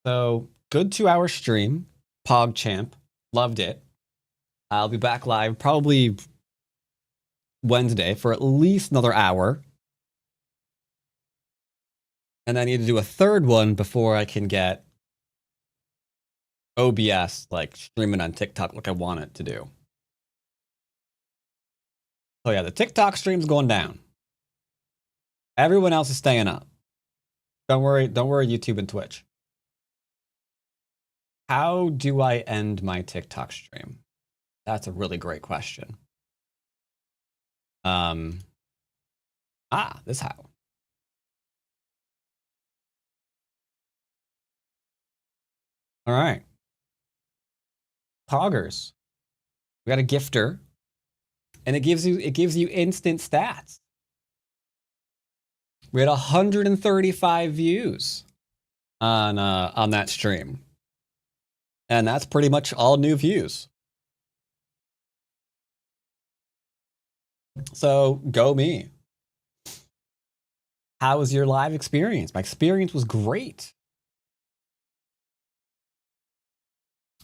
So, good 2-hour stream. PogChamp. Loved it. I'll be back live probably Wednesday for at least another hour. And I need to do a third one before I can get OBS like streaming on TikTok like I want it to do. So yeah, the TikTok stream's going down. Everyone else is staying up. Don't worry, YouTube and Twitch. How do I end my TikTok stream? That's a really great question. This how. All right. Poggers. We got a gifter. And it gives you instant stats. We had 135 views on that stream. And that's pretty much all new views. So go me. How was your live experience? My experience was great.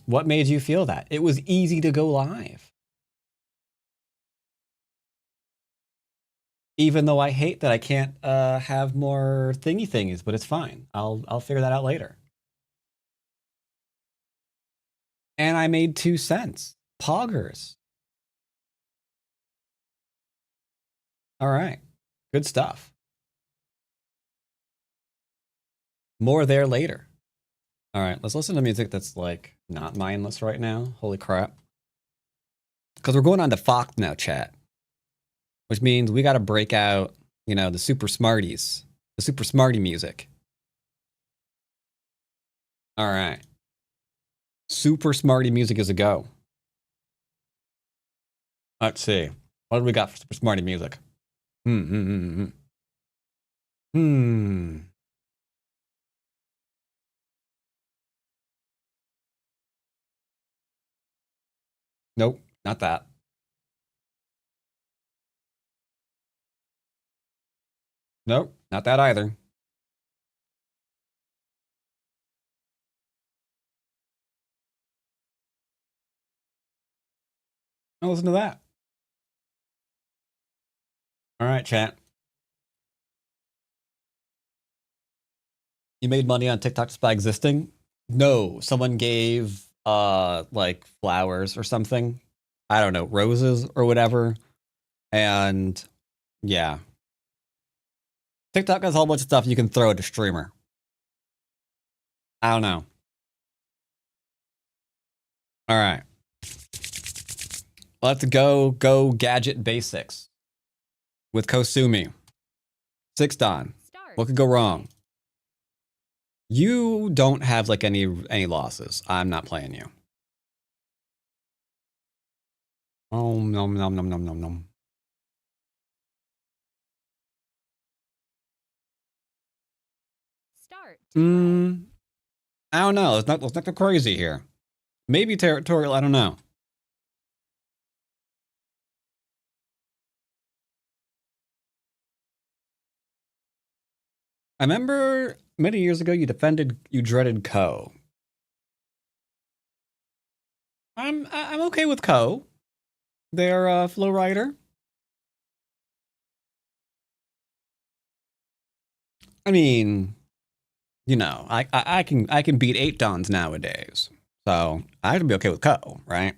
What made you feel that? It was easy to go live. Even though I hate that I can't have more thingies, but it's fine. I'll figure that out later. And I made 2 cents. Poggers. All right. Good stuff. More there later. All right, let's listen to music that's like not mindless right now. Holy crap. Because we're going on to Fox now, chat. Which means we got to break out, you know, the super smarties. The super smarty music. All right. Super smarty music is a go. Let's see. What do we got for super smarty music? Nope, not that. Nope, not that either. Now listen to that. All right, chat. You made money on TikTok just by existing? No, someone gave like flowers or something. I don't know, roses or whatever. And yeah. TikTok has a whole bunch of stuff you can throw at a streamer. I don't know. All right. Let's go gadget basics with Kosumi. 6 Don. What could go wrong? You don't have like any losses. I'm not playing you. Oh, nom nom nom nom nom nom. I don't know. Let's not go crazy here. Maybe territorial. I don't know. I remember many years ago you dreaded Ko. I'm okay with Ko. They're flow rider. I mean, you know, I can beat 8 Dons nowadays. So I can be okay with Ko, right?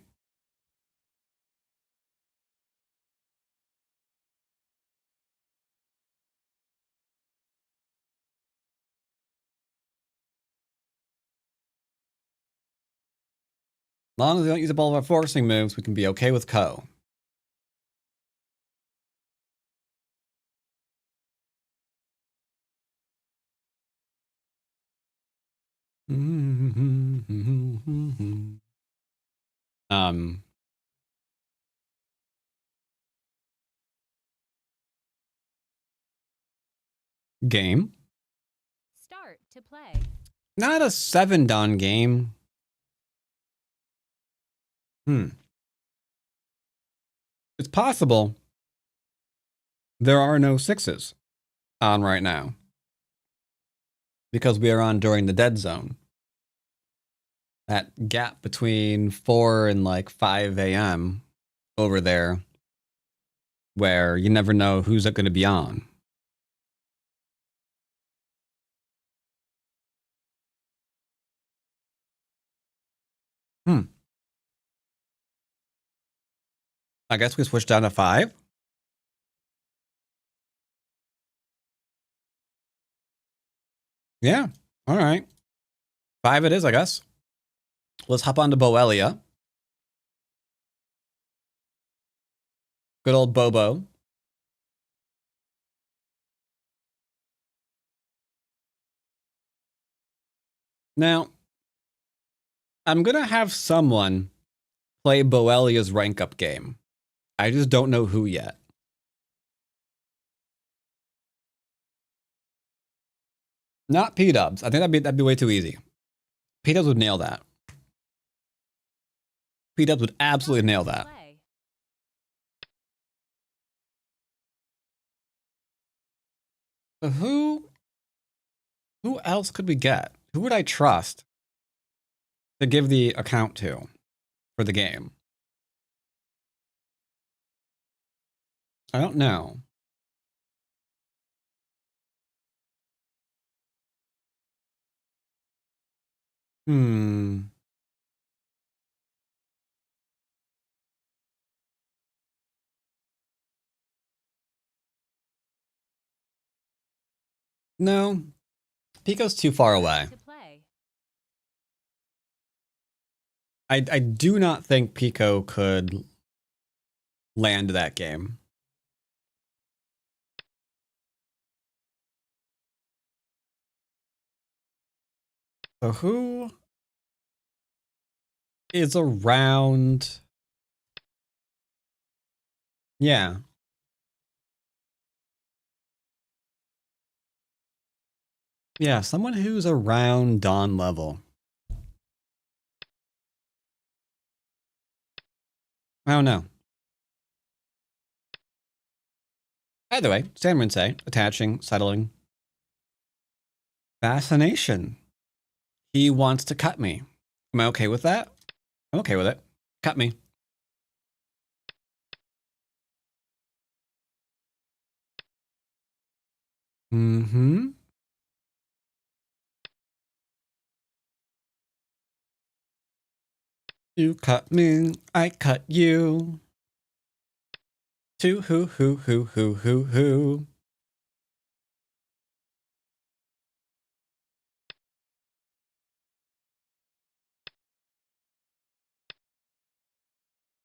As long as we don't use up all of our forcing moves, we can be okay with Ko. Game. Start to play. Not a 7 Don game. It's possible there are no 6s on right now because we are on during the dead zone. That gap between 4 and like 5 a.m. over there where you never know who's going to be on. I guess we switched down to 5. Yeah. All right. 5 it is, I guess. Let's hop on to Boelia. Good old Bobo. Now, I'm going to have someone play Boelia's rank up game. I just don't know who yet. Not P-Dubs. I think that'd be way too easy. P-Dubs would nail that. P-Dubs would absolutely nail that. Play. So who else could we get? Who would I trust to give the account to for the game? I don't know. Hmm. No. Pico's too far away. To play. I do not think Pico could land that game. So who is around? Yeah. Yeah, someone who's around Dawn level. I don't know. Either way, Sandman say, attaching, settling. Fascination. He wants to cut me. Am I okay with that? I'm okay with it. Cut me. Mm-hmm. You cut me, I cut you. To who.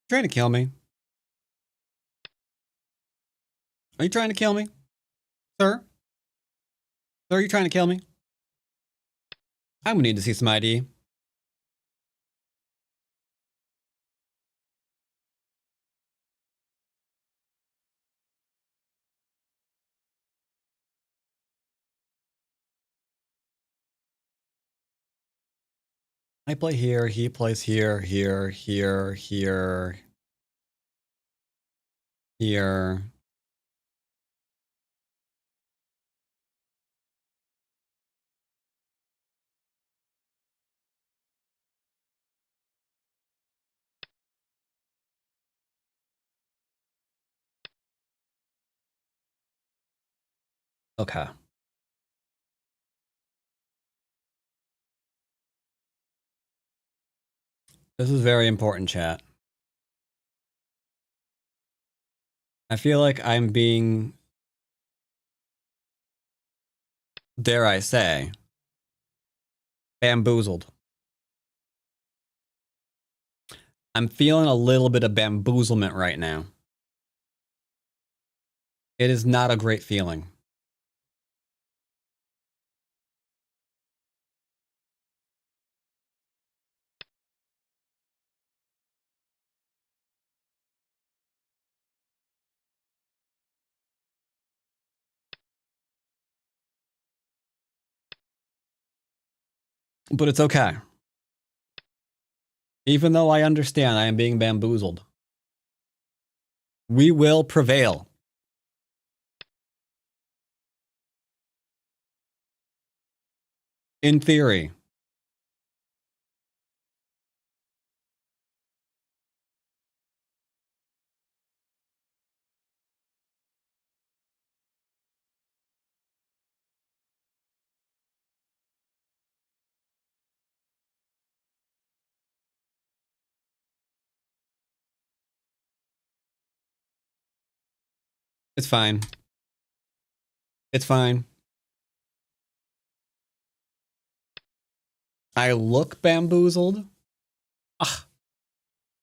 Trying to kill me. Are you trying to kill me? Sir? Sir, are you trying to kill me? I'm gonna need to see some ID. I play here, he plays here, here. Okay. This is very important, chat. I feel like I'm being, dare I say, bamboozled. I'm feeling a little bit of bamboozlement right now. It is not a great feeling. But it's okay. Even though I understand I am being bamboozled, we will prevail. In theory. It's fine. It's fine. I look bamboozled. Ugh.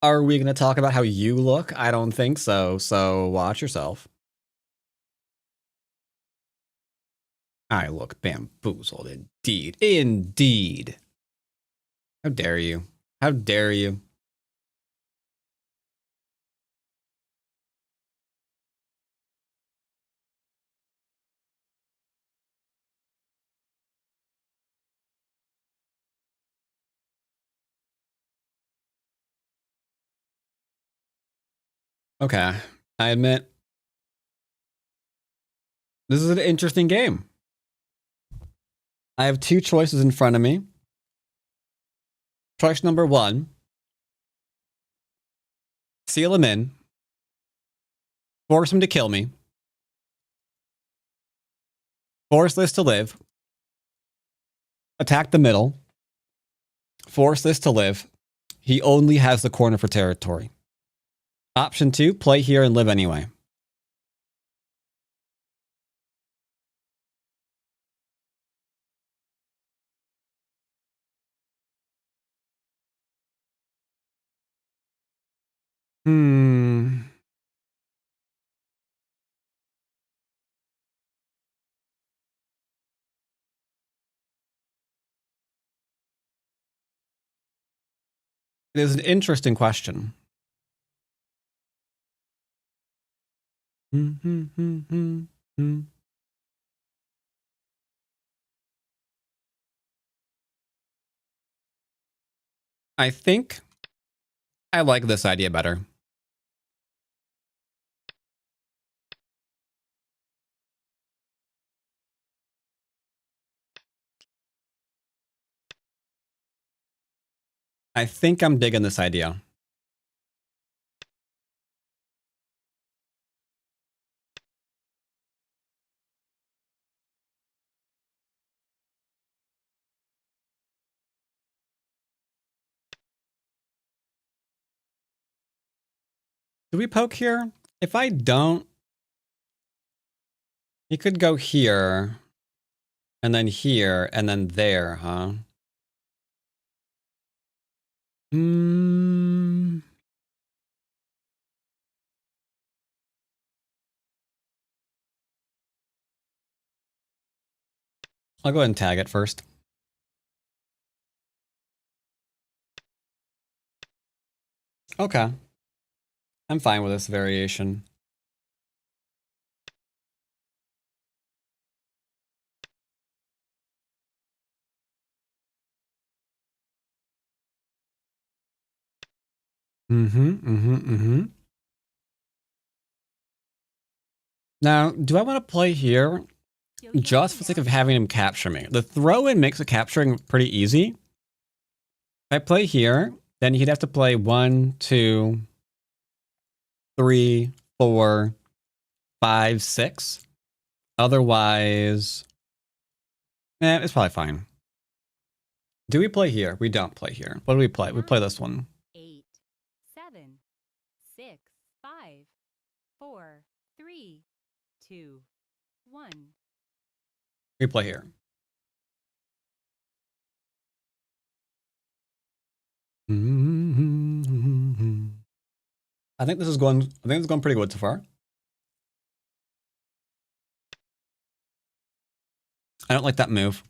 Are we going to talk about how you look? I don't think so. So watch yourself. I look bamboozled indeed. Indeed. How dare you? How dare you? Okay. I admit, this is an interesting game. I have two choices in front of me. Choice number one, seal him in, force him to kill me, force this to live, attack the middle, force this to live. He only has the corner for territory. Option two, play here and live anyway. It is an interesting question. I think I like this idea better. I think I'm digging this idea. Do we poke here? If I don't, he could go here, and then here, and then there, huh? I'll go ahead and tag it first. Okay. I'm fine with this variation. Now, do I want to play here just for the sake of having him capture me? The throw-in makes the capturing pretty easy. If I play here, then he'd have to play 1, 2, 3, 4, 5, 6. Otherwise, it's probably fine. Do we play here? We don't play here. What do we play? We play this one. 8, 7, 6, 5, 4, 3, 2, 1. We play here. I think this is going pretty good so far. I don't like that move.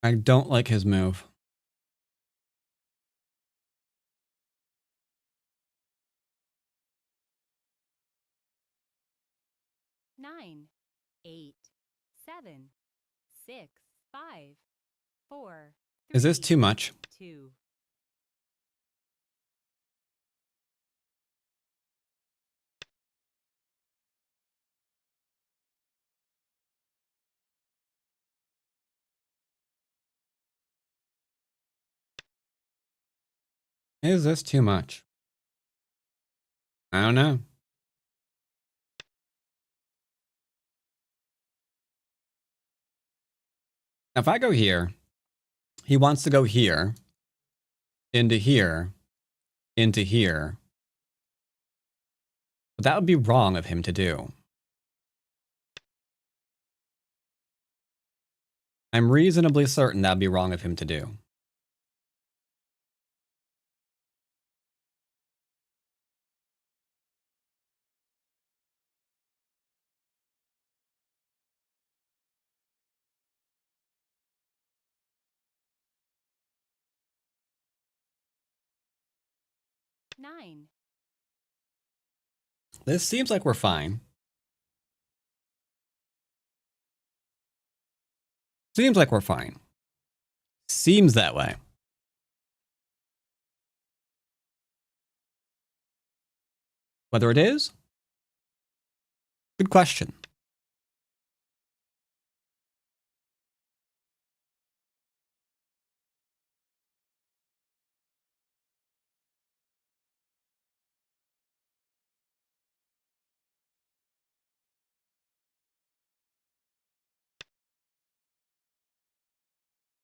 I don't like his move. Nine, 8, 7, 6, 5, 4. Is this too much? 2. Is this too much? I don't know. If I go here, he wants to go here, into here, into here. But that would be wrong of him to do. I'm reasonably certain that'd be wrong of him to do. Nine. This seems like we're fine. Seems like we're fine. Seems that way. Whether it is? Good question.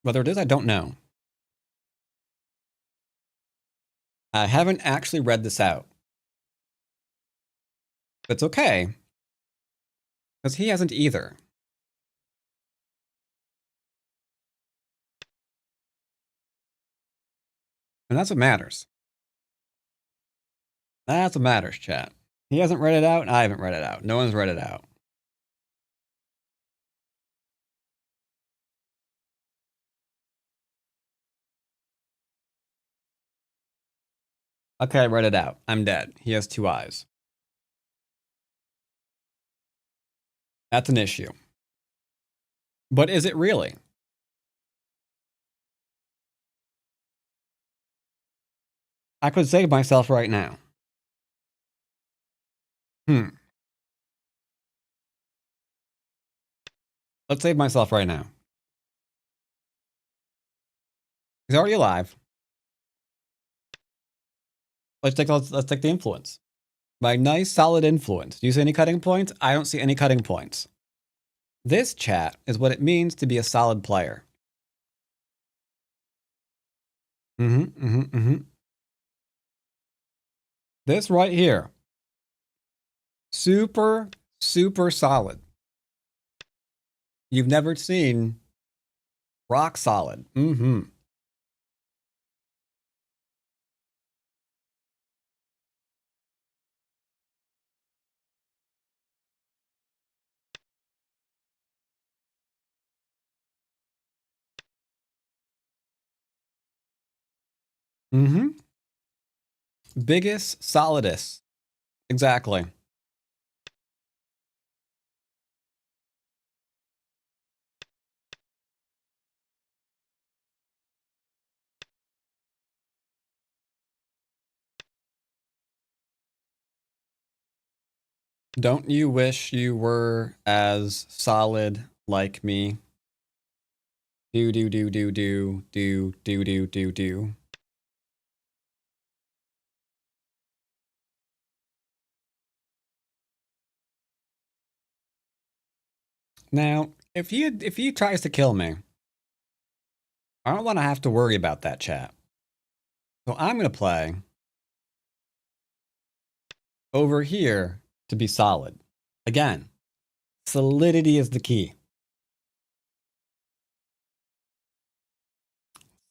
Whether it is, I don't know. I haven't actually read this out. But it's okay. Because he hasn't either. And that's what matters. That's what matters, chat. He hasn't read it out, and I haven't read it out. No one's read it out. Okay, I read it out. I'm dead. He has 2 eyes. That's an issue. But is it really? I could save myself right now. Let's save myself right now. He's already alive. Let's take the influence. My nice solid influence. Do you see any cutting points? I don't see any cutting points. This, chat, is what it means to be a solid player. This right here. Super, super solid. You've never seen rock solid. Biggest, solidest. Exactly. Don't you wish you were as solid like me? Do. Now, if he tries to kill me, I don't want to have to worry about that, chat. So I'm going to play over here to be solid. Again, solidity is the key.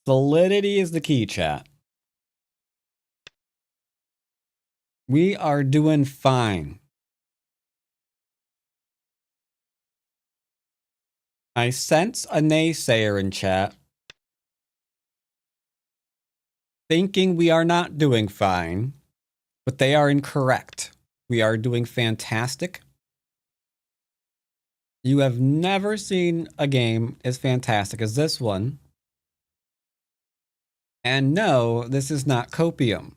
Solidity is the key, chat. We are doing fine. I sense a naysayer in chat thinking we are not doing fine, but they are incorrect. We are doing fantastic. You have never seen a game as fantastic as this one. And no, this is not copium.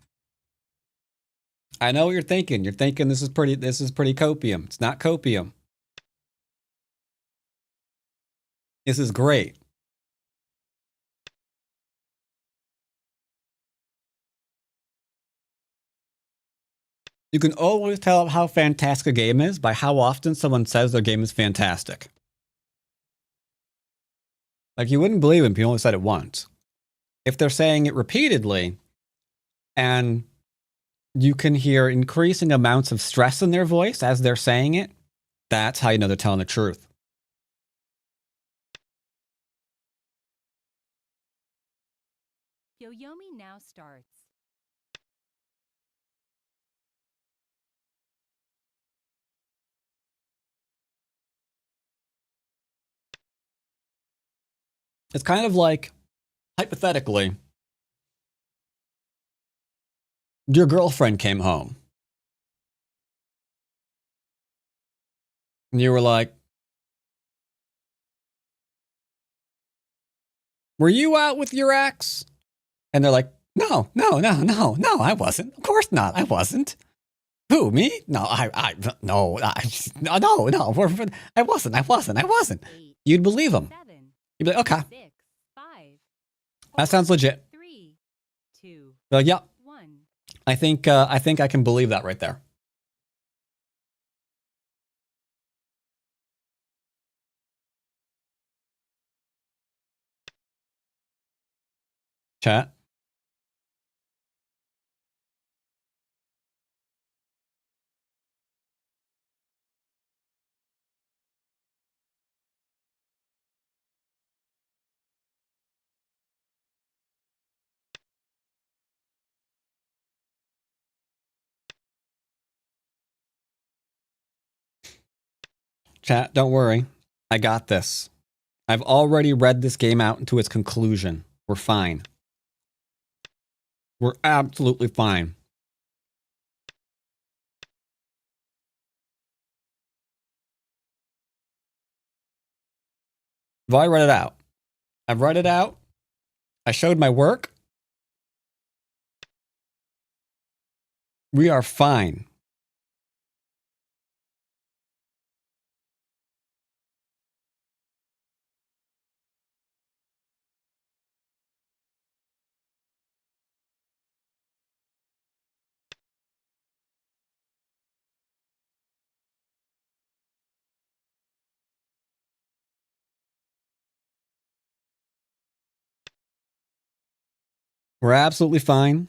I know what you're thinking. You're thinking this is pretty copium. It's not copium. This is great. You can always tell how fantastic a game is by how often someone says their game is fantastic. Like, you wouldn't believe it if you only said it once. If they're saying it repeatedly, and you can hear increasing amounts of stress in their voice as they're saying it, that's how you know they're telling the truth. Yoyomi now starts. It's kind of like, hypothetically, your girlfriend came home. And you were like, were you out with your ex? And they're like, no, I wasn't. Of course not, I wasn't. Who, me? No, no, I wasn't. 8, You'd believe them. 7, You'd be like, okay, 6, 5, that sounds legit. 3, 2, You're like, yeah, 1. I think I can believe that right there. Chat. Chat, don't worry. I got this. I've already read this game out to its conclusion. We're fine. We're absolutely fine. I've already read it out. I've read it out. I showed my work. We are fine. We're absolutely fine.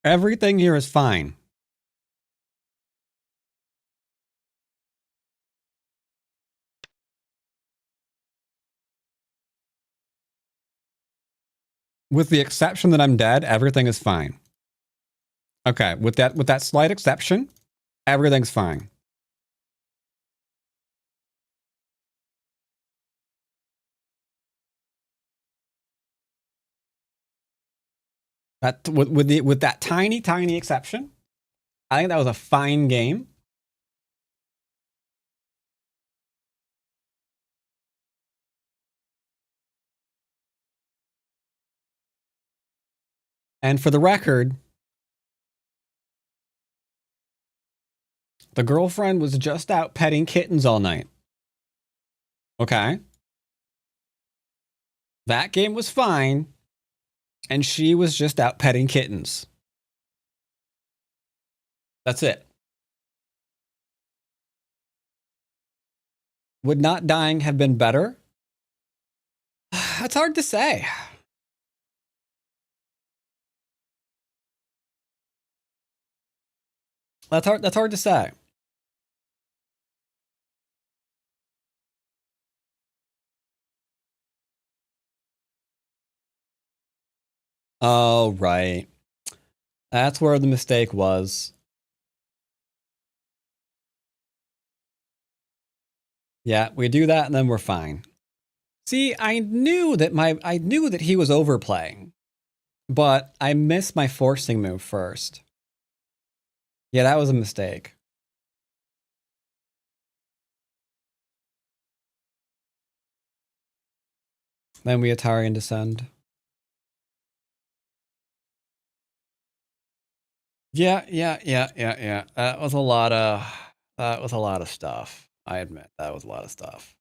Everything here is fine. With the exception that I'm dead, everything is fine. Okay, with that slight exception, everything's fine. That with that tiny exception, I think that was a fine game. And for the record, the girlfriend was just out petting kittens all night. Okay. That game was fine, and she was just out petting kittens. That's it. Would not dying have been better? That's hard to say. That's hard to say. Oh, right. That's where the mistake was. Yeah, we do that and then we're fine. See, I knew that he was overplaying, but I missed my forcing move first. Yeah, that was a mistake. Then we Atari and descend. Yeah. That was a lot of stuff. I admit that was a lot of stuff.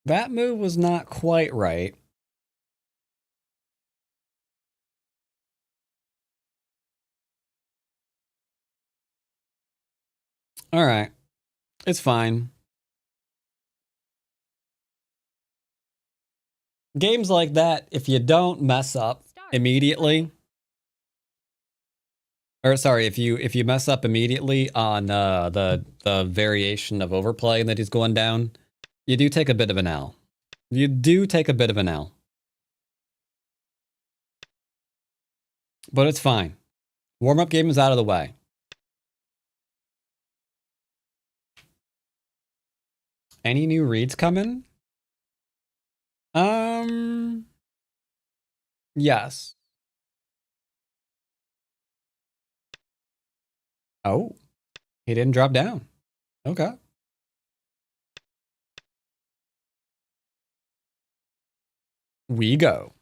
That move was not quite right. All right. It's fine. Games like that, if you don't mess up immediately, or sorry, if you mess up immediately on the variation of overplay that he's going down, you do take a bit of an L. You do take a bit of an L. But it's fine. Warm-up game is out of the way. Any new reads coming? Yes. Oh, he didn't drop down. Okay. We go.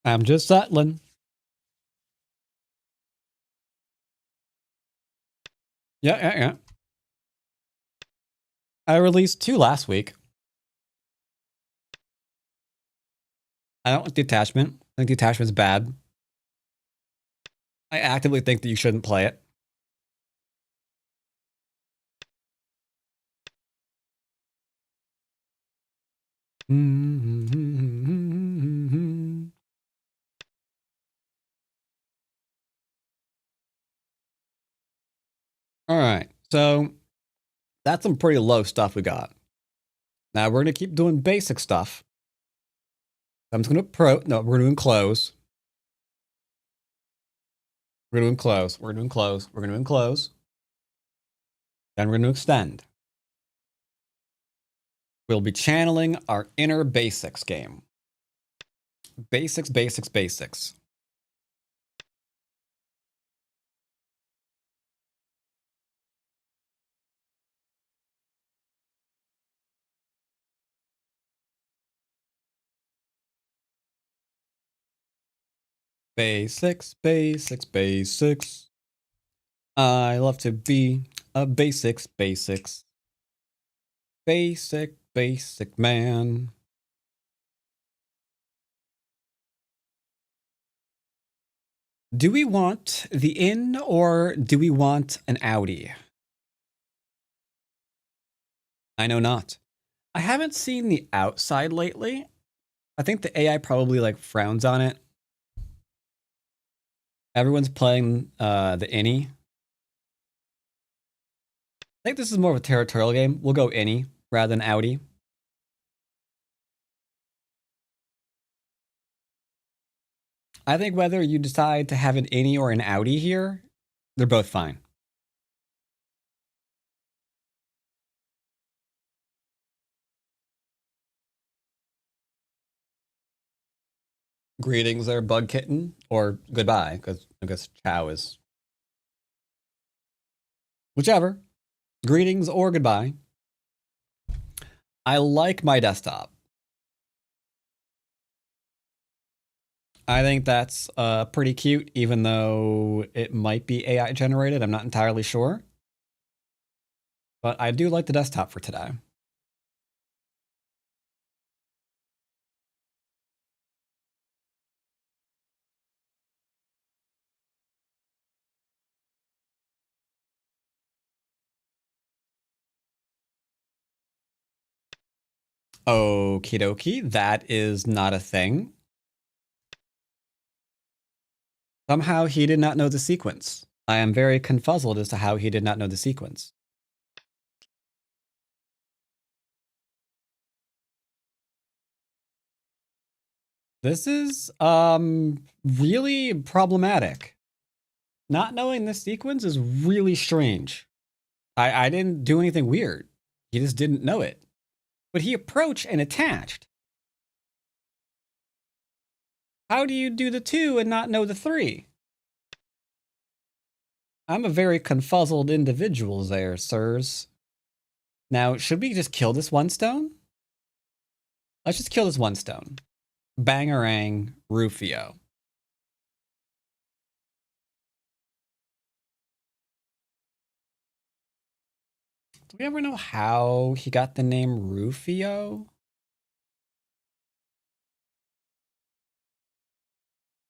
I'm just settling. Yeah. I released 2 last week. I don't like the attachment. I think the attachment's bad. I actively think that you shouldn't play it. All right, so that's some pretty low stuff we got. Now we're gonna keep doing basic stuff. I'm just gonna we're doing close. We're doing close. We're doing close. We're gonna do close. Then we're gonna extend. We'll be channeling our inner basics game. Basics. Basics. I love to be a basics. Basic man. Do we want the in or do we want an outie? I know not. I haven't seen the outside lately. I think the AI probably like frowns on it. Everyone's playing the innie. I think this is more of a territorial game. We'll go innie rather than outie. I think whether you decide to have an innie or an outie here, they're both fine. Greetings there, Bug Kitten, or goodbye, because I guess ciao is whichever. Greetings or goodbye. I like my desktop. I think that's pretty cute, even though it might be AI generated. I'm not entirely sure. But I do like the desktop for today. Okie dokie, that is not a thing. Somehow he did not know the sequence. I am very confuzzled as to how he did not know the sequence. This is really problematic. Not knowing this sequence is really strange. I didn't do anything weird. He just didn't know it. But he approached and attached. How do you do the 2 and not know the 3? I'm a very confuzzled individual there, sirs. Now, should we just kill this 1 stone? Let's just kill this 1 stone. Bangarang Rufio. Do we ever know how he got the name Rufio?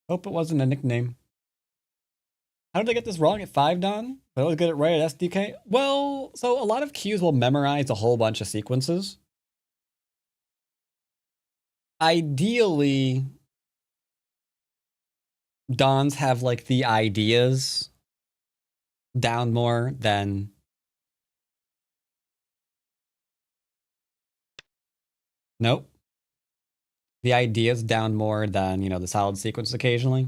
Hope it wasn't a nickname. How did I get this wrong at 5, Don? I always get it right at SDK? Well, so a lot of queues will memorize a whole bunch of sequences. Ideally, Dons have like the ideas down more than... Nope. The ideas down more than, you know, the solid sequence occasionally.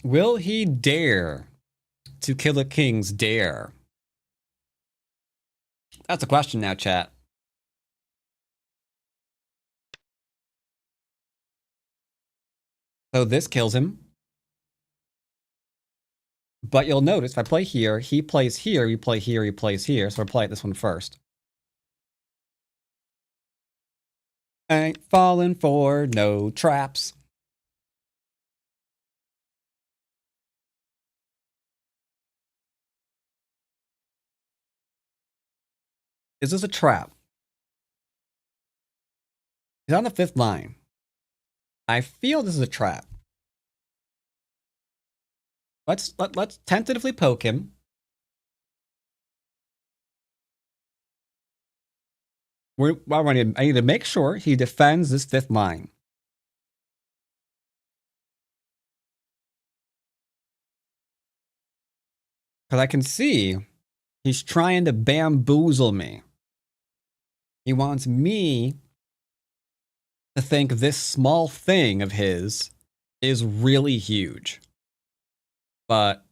Will he dare to kill a king's dare? That's a question now, chat. So this kills him. But you'll notice if I play here, he plays here, you play here, he plays here. So we'll play this one first. Ain't falling for no traps. Is this a trap? He's on the 5th line. I feel this is a trap. Let's tentatively poke him. I need to make sure he defends this 5th line. Because I can see he's trying to bamboozle me. He wants me to think this small thing of his is really huge. But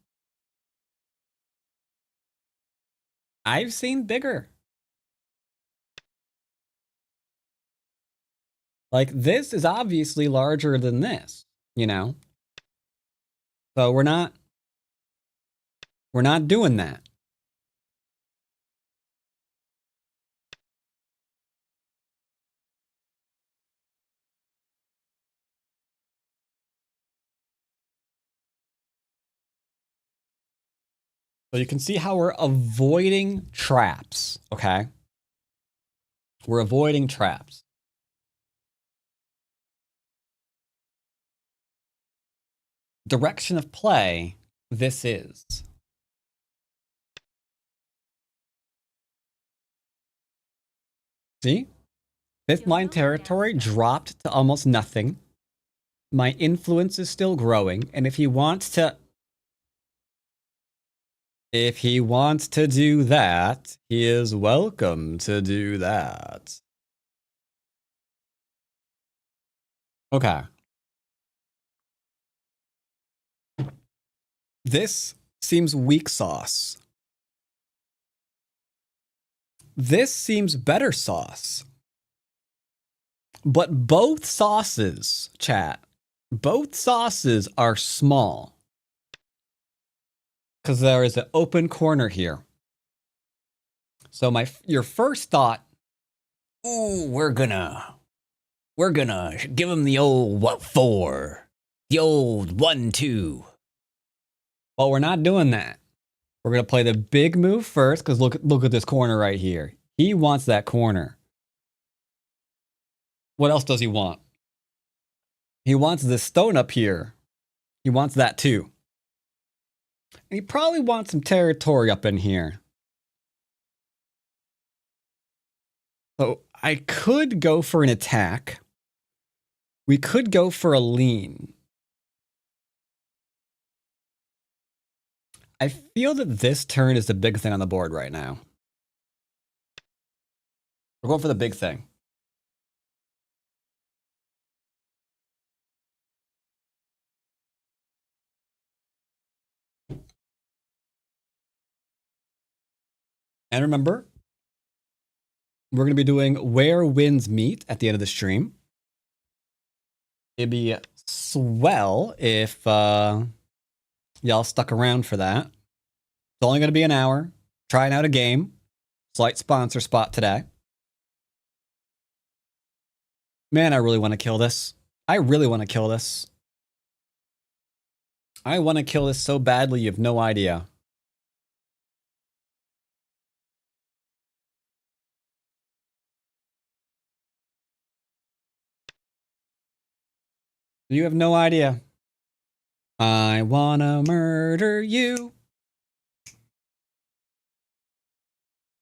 I've seen bigger. Like, this is obviously larger than this, you know? So we're not doing that. So you can see how we're avoiding traps, okay? We're avoiding traps. Direction of play, this is. See? 5th line territory dropped to almost nothing. My influence is still growing, and if he wants to do that, he is welcome to do that. Okay. This seems weak sauce. This seems better sauce. But both sauces, chat, both sauces are small. Because there is an open corner here. So your first thought, ooh, we're gonna give him the old what for? The old 1-2. Well, we're not doing that. We're gonna play the big move first, because look at this corner right here. He wants that corner. What else does he want? He wants this stone up here. He wants that too. And he probably wants some territory up in here. So I could go for an attack. We could go for a lean. I feel that this turn is the big thing on the board right now. We're going for the big thing. And remember, we're going to be doing Where Winds Meet at the end of the stream. It'd be swell if y'all stuck around for that. It's only going to be an hour. Trying out a game. Slight sponsor spot today. Man, I really want to kill this. I really want to kill this. I want to kill this so badly, you have no idea. You have no idea. I wanna murder you.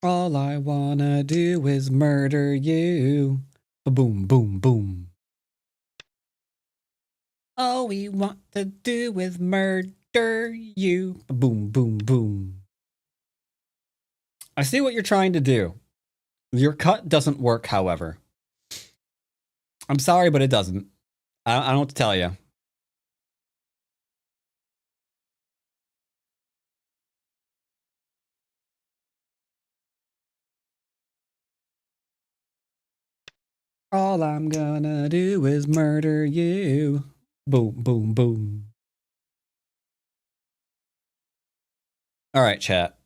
All I wanna do is murder you. Boom, boom, boom. All we want to do is murder you. Boom, boom, boom. I see what you're trying to do. Your cut doesn't work, however. I'm sorry, but it doesn't. I don't know what to tell you. All I'm gonna do is murder you. Boom, boom, boom. All right, chat.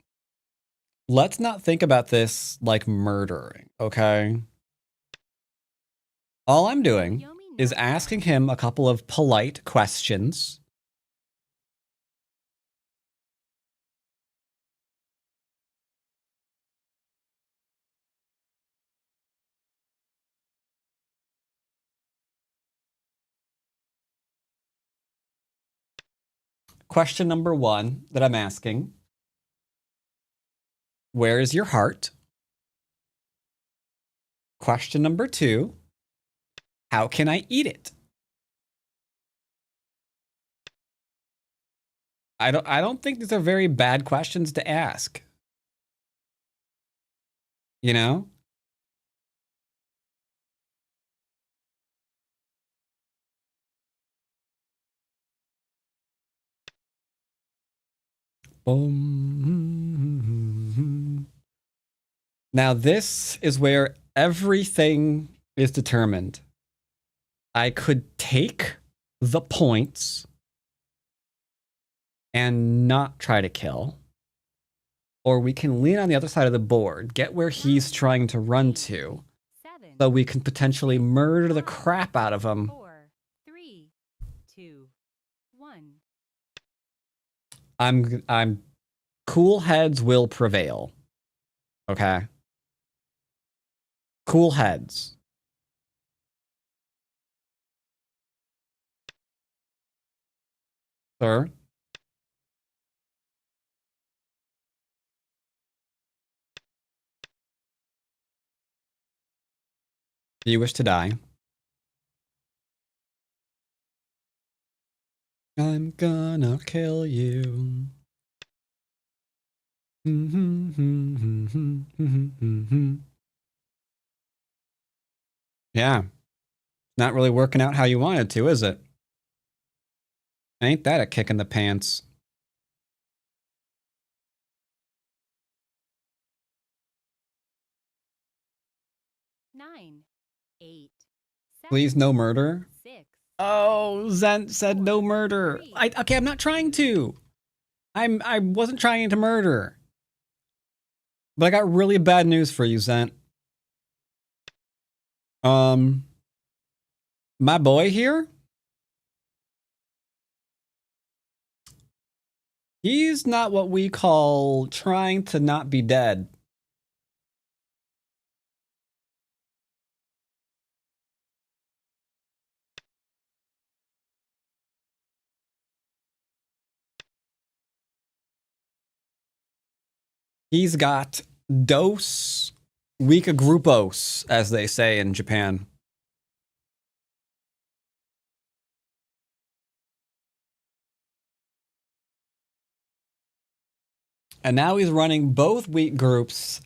Let's not think about this like murdering, okay? All I'm doing Yomi is now asking starts. him a couple of polite questions. Question number 1 that I'm asking: where is your heart? Question number 2: how can I eat it? I don't think these are very bad questions to ask. You know? Boom. Now this is where everything is determined. I could take the points and not try to kill, or we can lean on the other side of the board, get where he's trying to run to, 7, so we can potentially murder the crap out of him. 4, 3, 2, 1. I'm cool heads will prevail. Okay? Cool heads. Sir? Do you wish to die? I'm gonna kill you. Yeah. Not really working out how you wanted to, is it? Ain't that a kick in the pants? Nine, 8, 7, Please, no murder. 6. Oh, Zent said no murder. Okay, I'm not trying to. I wasn't trying to murder. But I got really bad news for you, Zent. My boy here, he's not what we call trying to not be dead. He's got dos weak grupos, as they say in Japan. And now he's running both weak groups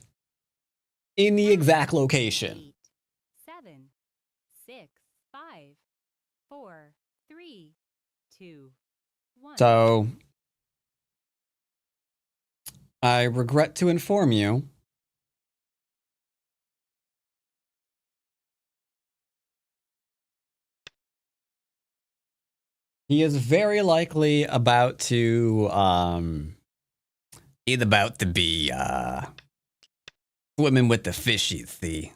in the exact location. 8, 7, 6, 5, 4, 3, 2, 1. So, I regret to inform you, he is very likely about to, he's about to be, swimming with the fishies, see?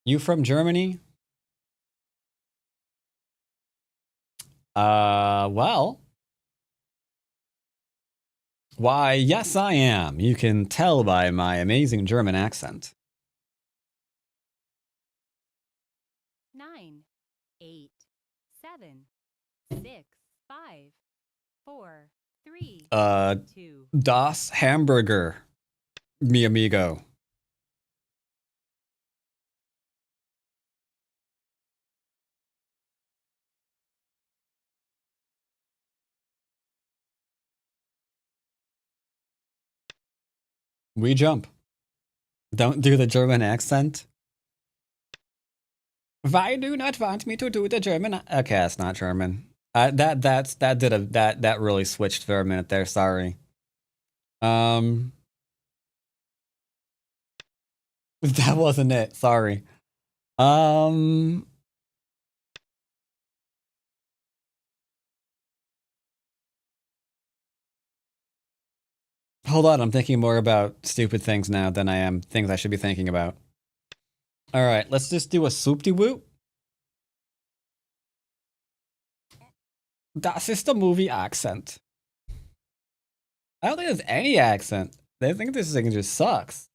You from Germany? Well. Why, yes, I am. You can tell by my amazing German accent. 9, 8, 7, 6, 5, 4, 3, 2. Das Hamburger, mi amigo. We jump. Don't do the German accent. Why do you not want me to do the German? Okay, it's not German. That really switched for a minute there. Sorry. That wasn't it. Sorry. Hold on, I'm thinking more about stupid things now than I am things I should be thinking about. All right, let's just do a swoop-de-whoop. Das ist the movie accent. I don't think there's any accent. I think this thing just sucks.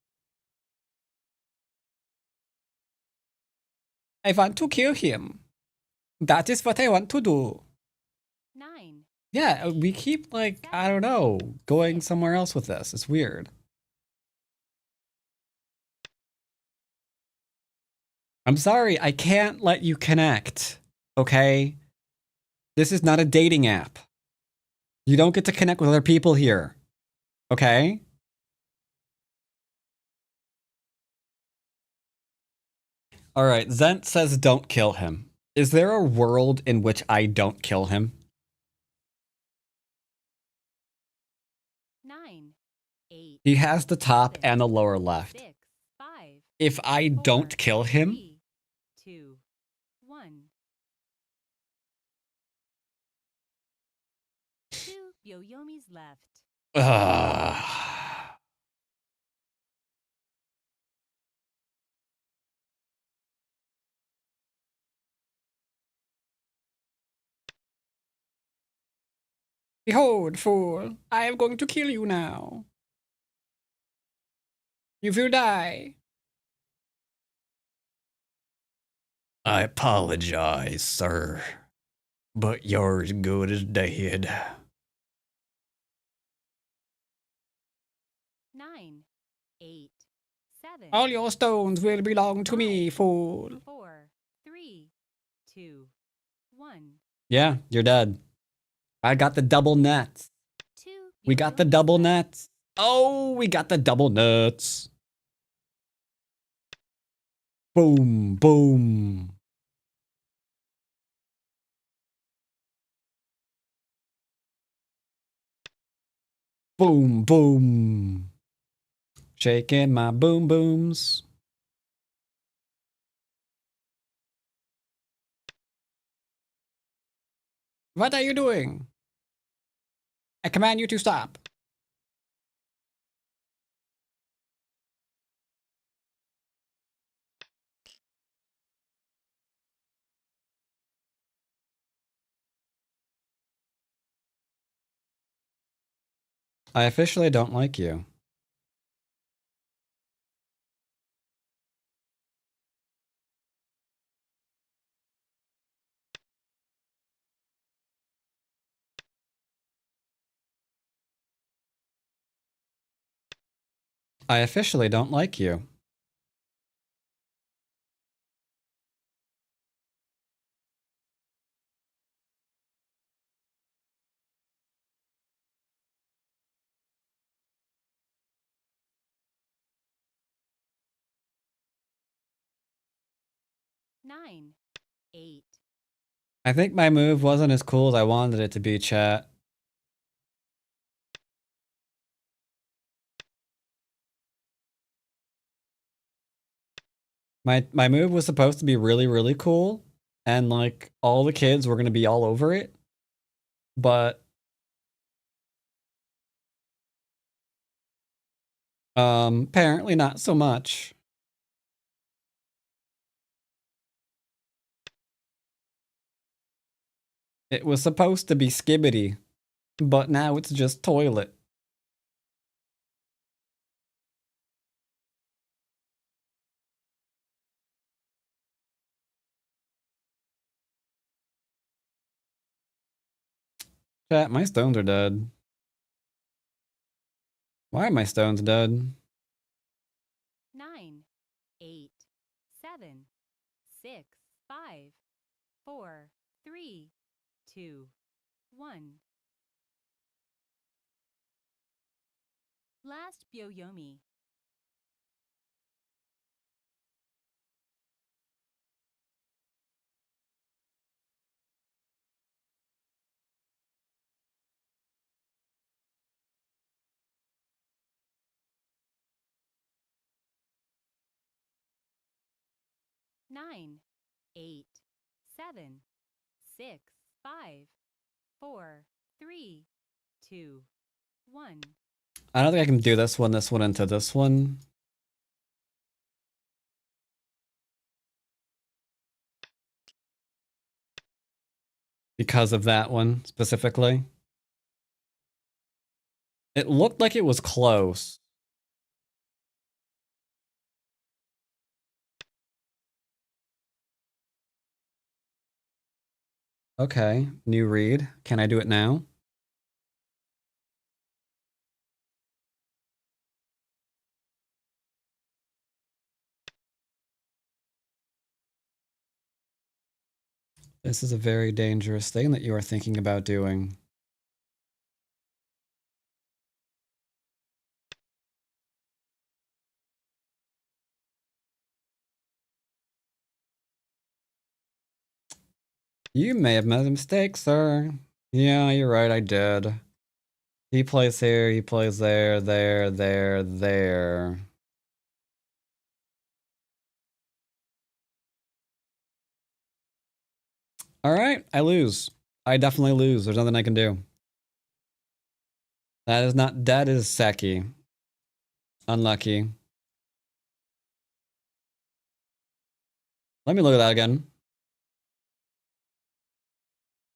I want to kill him. That is what I want to do. 9. Yeah, we keep, like, I don't know, going somewhere else with this. It's weird. I'm sorry, I can't let you connect, okay? This is not a dating app. You don't get to connect with other people here, okay? All right, Zent says don't kill him. Is there a world in which I don't kill him? 9, 8. He has the top 7, and the lower left. 6, 5, If I 4, don't kill him, 3, 2, 1. 2 Yoyomi's left. Behold, fool, I am going to kill you now. You will die. I apologize, sir, but you're as good as dead. 9, 8, 7. All your stones will belong to me, 5, fool. 4, 3, 2, 1. Yeah, you're dead. I got the double nuts. 2 We got the Yoyomi's double left. nuts. Oh, we got the double nuts. Boom, boom. Boom, boom. Shaking my boom booms. What are you doing? I command you to stop. I officially don't like you. I officially don't like you. Nine, 8. I think my move wasn't as cool as I wanted it to be, chat. My move was supposed to be really, really cool, and like all the kids were gonna be all over it, but apparently not so much. It was supposed to be skibbity, but now it's just toilet. Chat, my stones are dead. Why are my stones dead? 9, 8, 7, 6, 5, 4, 3, 2, 1. Last Byoyomi. Nine, 8, 7, 6, 5, 4, 3, 2, 1. I don't think I can do this one into this one. Because of that one, specifically. It looked like it was close. Okay, new read. Can I do it now? This is a very dangerous thing that you are thinking about doing. You may have made a mistake, sir. Yeah, you're right, I did. He plays here, he plays there, there. Alright, I lose. I definitely lose. There's nothing I can do. That is Seki. Unlucky. Let me look at that again.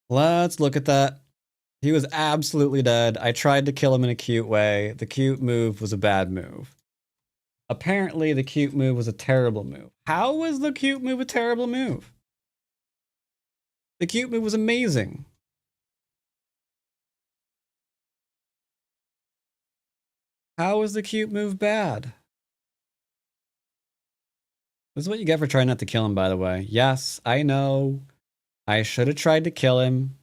Let's look at that. He was absolutely dead. I tried to kill him in a cute way. The cute move was a bad move. Apparently, the cute move was a terrible move. How was the cute move a terrible move? The cute move was amazing. How was the cute move bad? This is what you get for trying not to kill him, by the way. Yes, I know. I should have tried to kill him.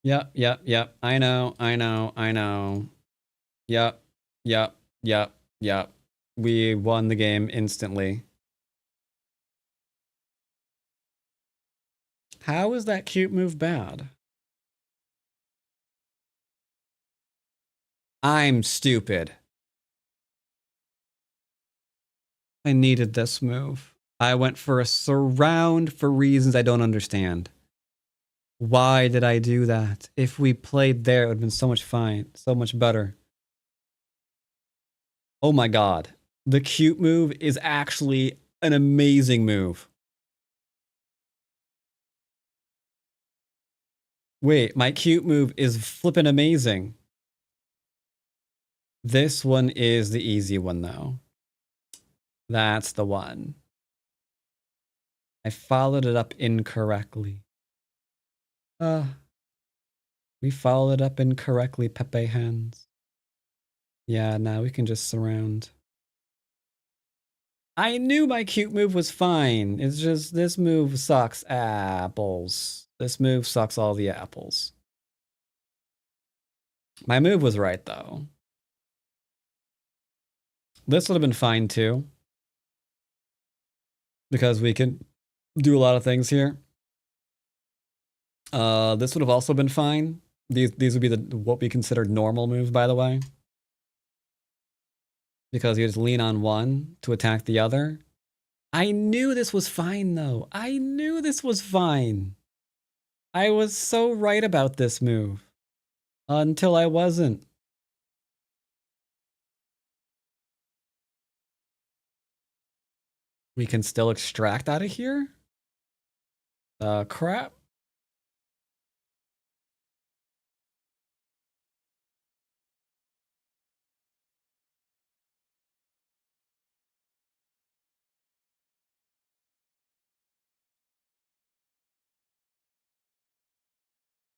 Yep. I know. Yep. We won the game instantly. How is that cute move bad? I'm stupid. I needed this move. I went for a surround for reasons I don't understand. Why did I do that? If we played there, it would have been so much fine, so much better. Oh my god. The cute move is actually an amazing move. Wait, my cute move is flippin' amazing. This one is the easy one, though. That's the one. I followed it up incorrectly. We followed it up incorrectly, Pepe hands. Yeah, now we can just surround. I knew my cute move was fine. It's just this move sucks apples. This move sucks all the apples. My move was right, though. This would have been fine, too. Because we can do a lot of things here. This would have also been fine. These would be what we consider normal moves, by the way. Because you just lean on one to attack the other. I knew this was fine, though. I knew this was fine. I was so right about this move. Until I wasn't. we can still extract out of here? Crap.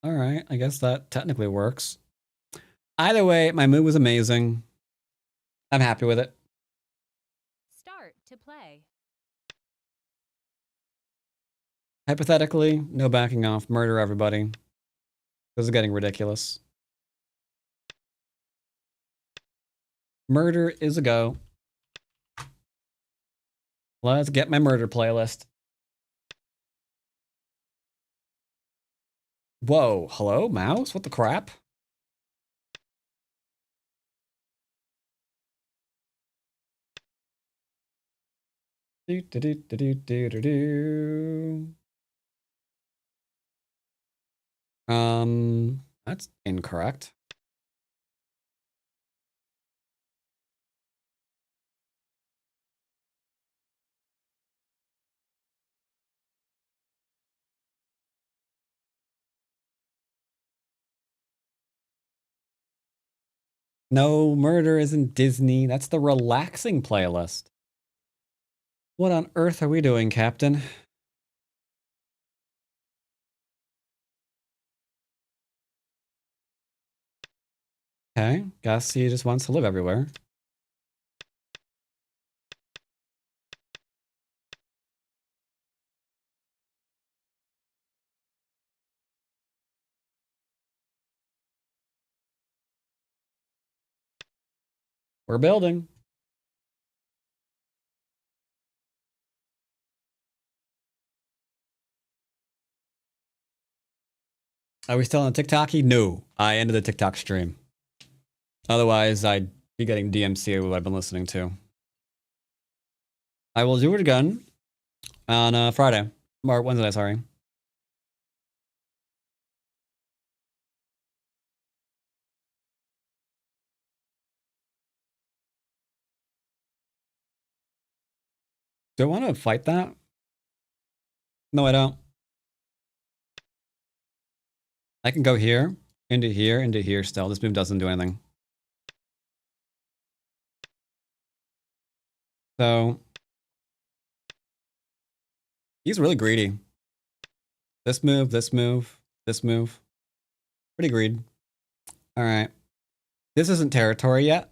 All right, I guess that technically works. Either way, my move was amazing. I'm happy with it. Start to play. Hypothetically, no backing off, murder everybody. This is getting ridiculous. Murder is a go. Let's get my murder playlist. Whoa, hello, mouse? What the crap? Do, do, do, do, do, do, do, do. That's incorrect. No, murder isn't Disney. That's the relaxing playlist. What on earth are we doing, Captain? Okay, guess he just wants to live everywhere. We're building. Are we still on TikToky? No, I ended the TikTok stream. Otherwise, I'd be getting DMCA with what I've been listening to. I will do it again on Friday. Or Wednesday, sorry. Do I want to fight that? No, I don't. I can go here, into here still. This move doesn't do anything. So, he's really greedy. This move, this move, this move. Pretty greedy. All right. This isn't territory yet.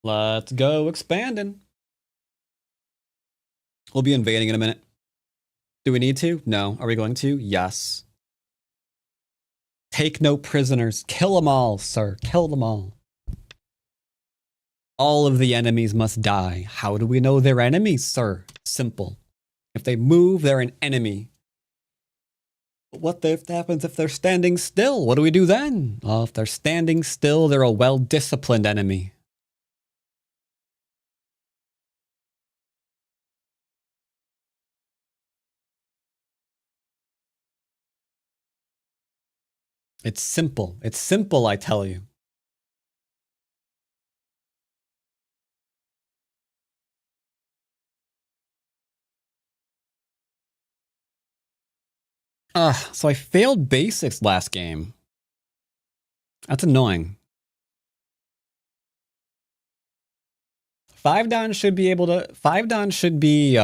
Let's go expanding. We'll be invading in a minute. Do we need to? No. Are we going to? Yes. Take no prisoners. Kill them all, sir. Kill them all. All of the enemies must die. How do we know they're enemies, sir? Simple. If they move, they're an enemy. But what happens if they're standing still? What do we do then? Well, if they're standing still, they're a well-disciplined enemy. It's simple. It's simple, I tell you. So I failed basics last game. That's annoying. 5-Dan should be able to... 5-Dan should be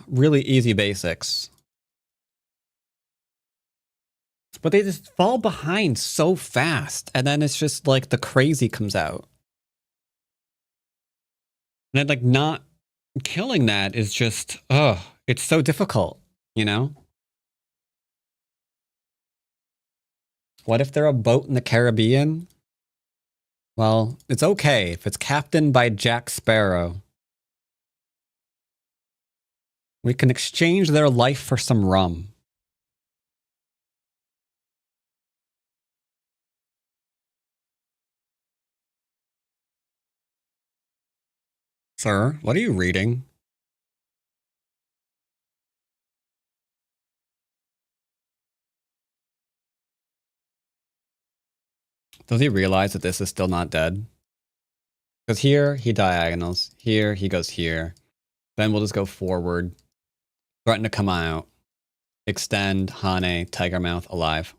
really easy basics. But they just fall behind so fast. And then it's just like the crazy comes out. And then like not killing that is just... it's so difficult, you know? What if they're a boat in the Caribbean? Well, it's okay if it's captained by Jack Sparrow. We can exchange their life for some rum. Sir, what are you reading? Does he realize that this is still not dead? Because here, he diagonals. Here, he goes here. Then we'll just go forward. Threaten to come out. Extend, Hane, Tiger Mouth, alive.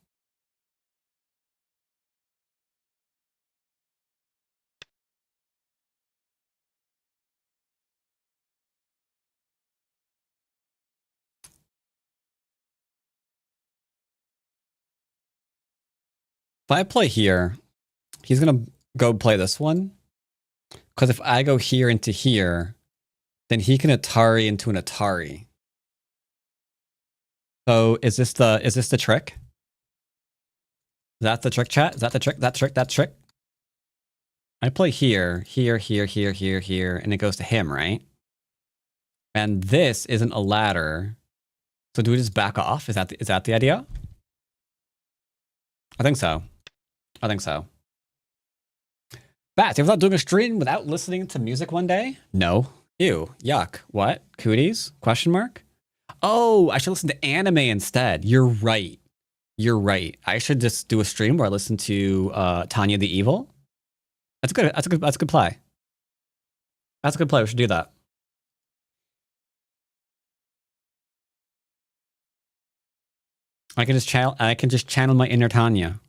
If I play here, he's going to go play this one. Because if I go here into here, then he can Atari into an Atari. So is this the trick? Is that the trick, chat? Is that the trick? That trick? I play here, here, and it goes to him, right? And this isn't a ladder. So do we just back off? Is that the idea? I think so. I think so. Bats, you ever thought doing a stream without listening to music one day? No. Ew. Yuck. What? Cooties? Question mark? Oh, I should listen to anime instead. You're right. You're right. I should just do a stream where I listen to Tanya the Evil. That's a good play. That's a good play. We should do that. I can just channel my inner Tanya.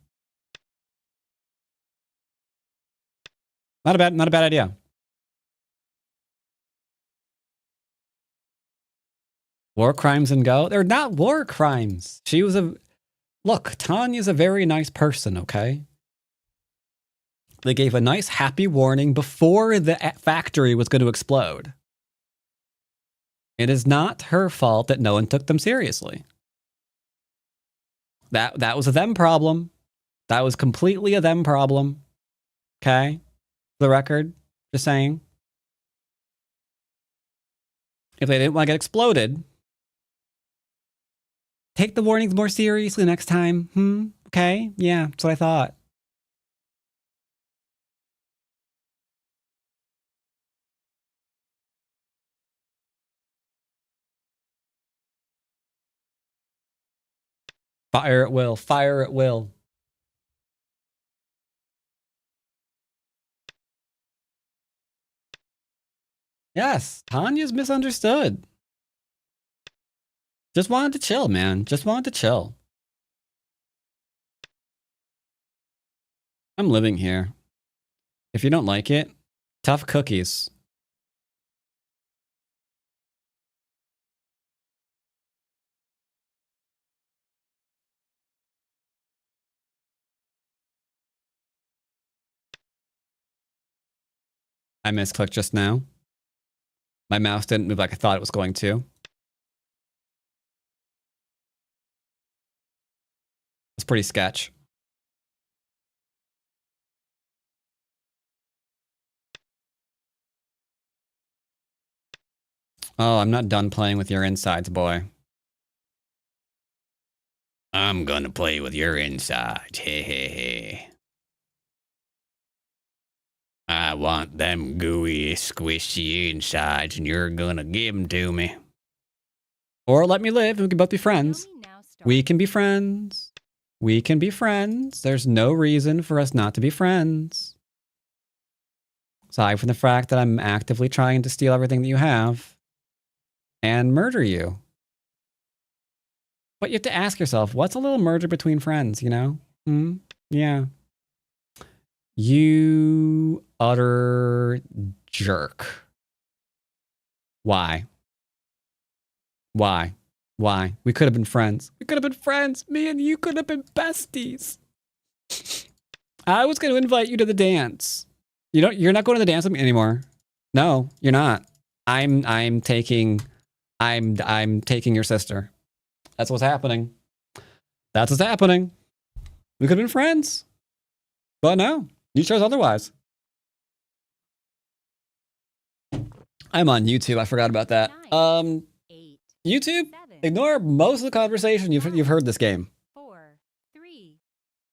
Not a bad idea. War crimes and Go? They're not war crimes. She was look, Tanya's a very nice person, okay? They gave a nice happy warning before the factory was going to explode. It is not her fault that no one took them seriously. That was a them problem. That was completely a them problem. Okay? For the record, just saying. If they didn't want to get exploded, take the warnings more seriously next time. Okay? Yeah, that's what I thought. Fire at will. Fire at will. Yes, Tanya's misunderstood. Just wanted to chill, man. Just wanted to chill. I'm living here. If you don't like it, tough cookies. I misclicked just now. My mouse didn't move like I thought it was going to. It's pretty sketch. Oh, I'm not done playing with your insides, boy. I'm gonna play with your insides. Hey, hey, hey. I want them gooey, squishy insides, and you're gonna give them to me. Or let me live, and we can both be friends. We can be friends. We can be friends. There's no reason for us not to be friends. Aside from the fact that I'm actively trying to steal everything that you have and murder you. But you have to ask yourself, what's a little murder between friends, you know? Yeah. You utter jerk. Why? Why? Why? We could have been friends. We could have been friends. Me and you could have been besties. I was going to invite you to the dance. You're not going to the dance with me anymore. No, you're not. I'm taking your sister. That's what's happening. That's what's happening. We could have been friends. But no, you chose otherwise. I'm on YouTube. I forgot about that. 9, 8, YouTube, 7, ignore most of the conversation you've heard this game. 4, 3.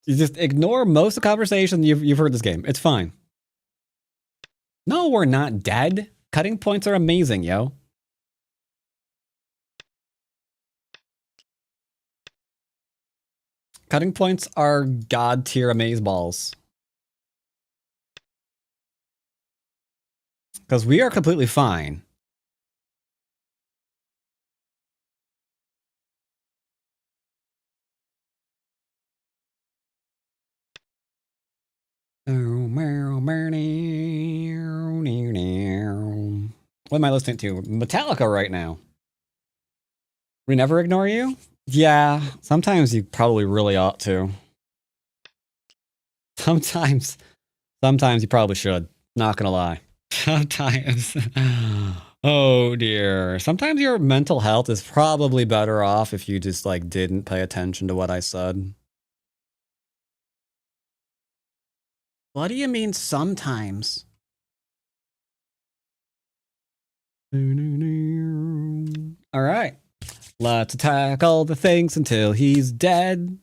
You just ignore most of the conversation you've heard this game. It's fine. No, we're not dead. Cutting points are amazing, yo. Cutting points are god tier amazeballs. Because we are completely fine. What am I listening to? Metallica right now. We never ignore you? Yeah, sometimes you probably really ought to. Sometimes you probably should. Not gonna lie. Sometimes. Oh dear. Sometimes your mental health is probably better off if you just like didn't pay attention to what I said. What do you mean sometimes? All right. Let's attack all the things until he's dead.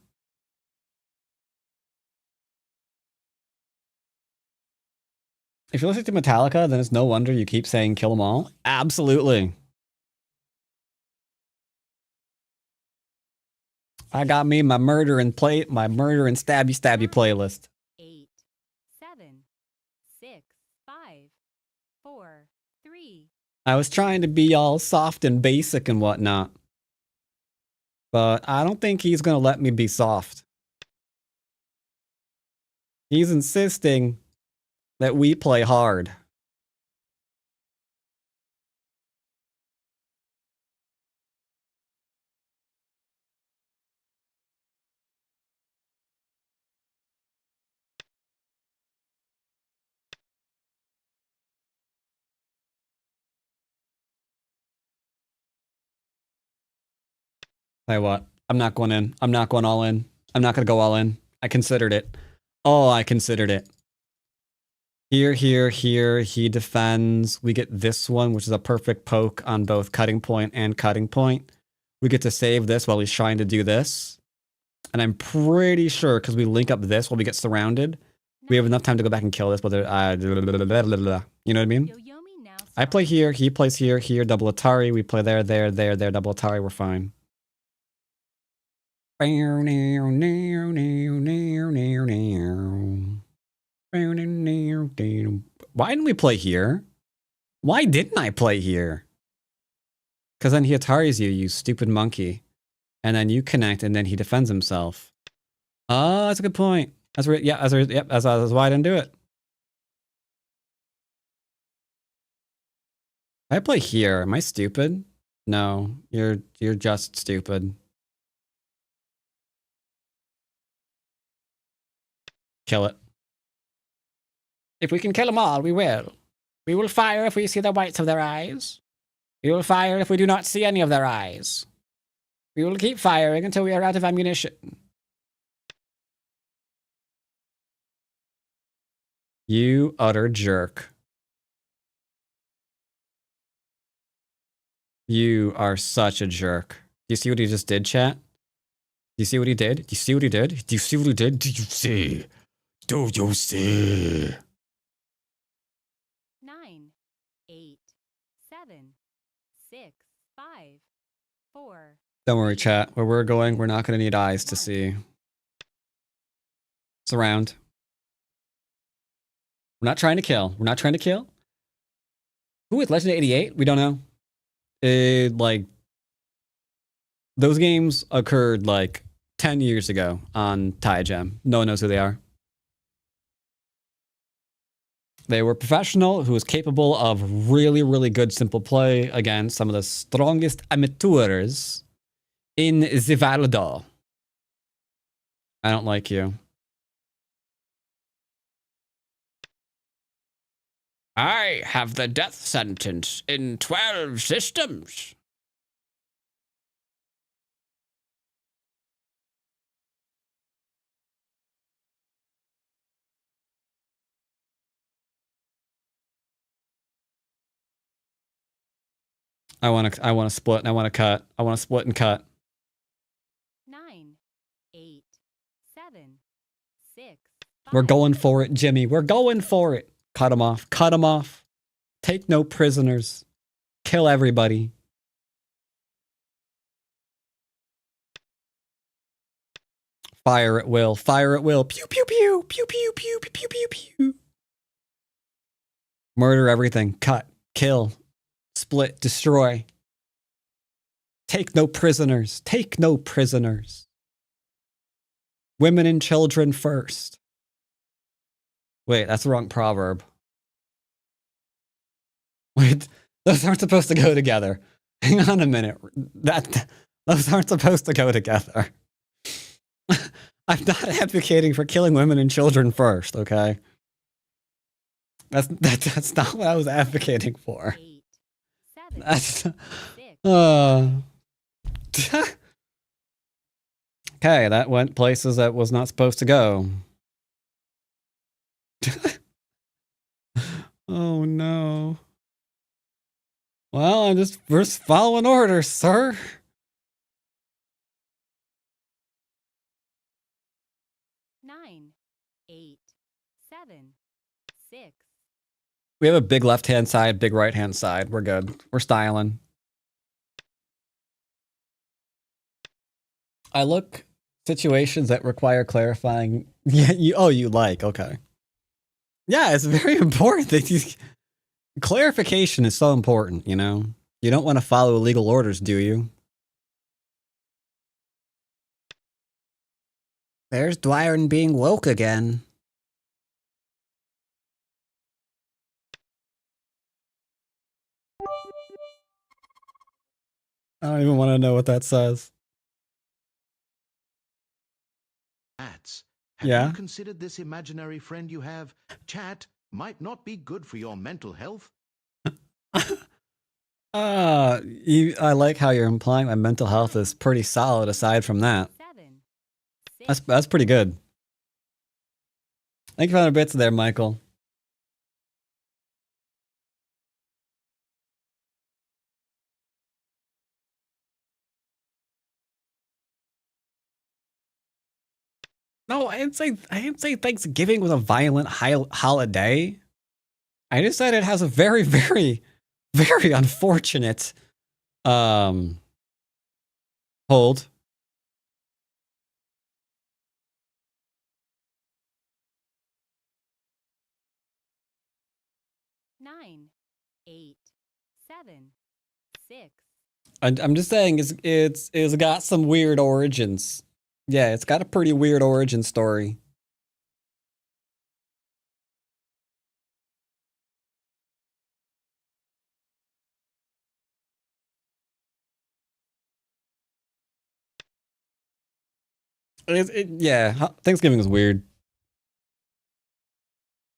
If you're listening to Metallica, then it's no wonder you keep saying kill them all. Absolutely. I got me my murder and stabby playlist. 8, 7, 6, 5, 4, 3. I was trying to be all soft and basic and whatnot. But I don't think he's gonna let me be soft. He's insisting that we play hard. Tell you what, I'm not going in. I'm not going all in. I'm not gonna go all in. I considered it. Oh, I considered it. Here, he defends. We get this one, which is a perfect poke on both cutting point and cutting point. We get to save this while he's trying to do this. And I'm pretty sure, because we link up this while we get surrounded, we have enough time to go back and kill this, but you know what I mean? I play here, he plays here, double Atari, we play there, double Atari, we're fine. Why didn't we play here? Why didn't I play here? Because then he Ataris you, you stupid monkey. And then you connect, and then he defends himself. Oh, that's a good point. That's why I didn't do it. I play here. Am I stupid? No, you're just stupid. Kill it. If we can kill them all, we will. We will fire if we see the whites of their eyes. We will fire if we do not see any of their eyes. We will keep firing until we are out of ammunition. You utter jerk. You are such a jerk. Do you see what he just did, chat? Do you see what he did? Do you see what he did? Do you see what he did? Do you see? Do you see? 9, 8, 7, 6, 5, 4. Don't worry, chat. Where we're going, we're not going to need eyes to see. Surround. We're not trying to kill. We're not trying to kill. Who is Legend 88? We don't know. Like, those games occurred like 10 years ago on TieGem. No one knows who they are. They were professional who was capable of really, really good simple play against some of the strongest amateurs in the Valdo. I don't like you. I have the death sentence in 12 systems. I want to split and I want to cut. I want to split and cut. 9, 8, 7, 6. We're going for it, Jimmy. We're going for it. Cut him off. Cut him off. Take no prisoners. Kill everybody. Fire at will. Fire at will. Pew, pew, pew. Pew, pew, pew, pew, pew, pew, pew. Murder everything. Cut. Kill. Split. Destroy. Take no prisoners. Take no prisoners. Women and children first. Wait, that's the wrong proverb. Wait, those aren't supposed to go together. Hang on a minute. Those aren't supposed to go together. I'm not advocating for killing women and children first, okay? That's not what I was advocating for. 8, 7, That's 6, okay, that went places that was not supposed to go. Oh no. Well, I'm just following orders, sir. 9, 8, 7, 6, We have a big left-hand side, big right-hand side. We're good. We're styling. I look situations that require clarifying. Yeah, you like, okay. Yeah, it's very important that you clarification is so important, you know? You don't want to follow illegal orders, do you? There's Dwyrin being woke again. I don't even want to know what that says. Chats. Have Yeah? you considered this imaginary friend you have? Chat might not be good for your mental health. I like how you're implying my mental health is pretty solid aside from that. 7, 6, That's pretty good. Thank you for the bits there, Michael. No, I didn't say Thanksgiving was a violent holiday. I just said it has a very, very, very unfortunate hold. nine, 8, 7, 6, I'm just saying it's got some weird origins. Yeah, it's got a pretty weird origin story. Yeah, Thanksgiving is weird.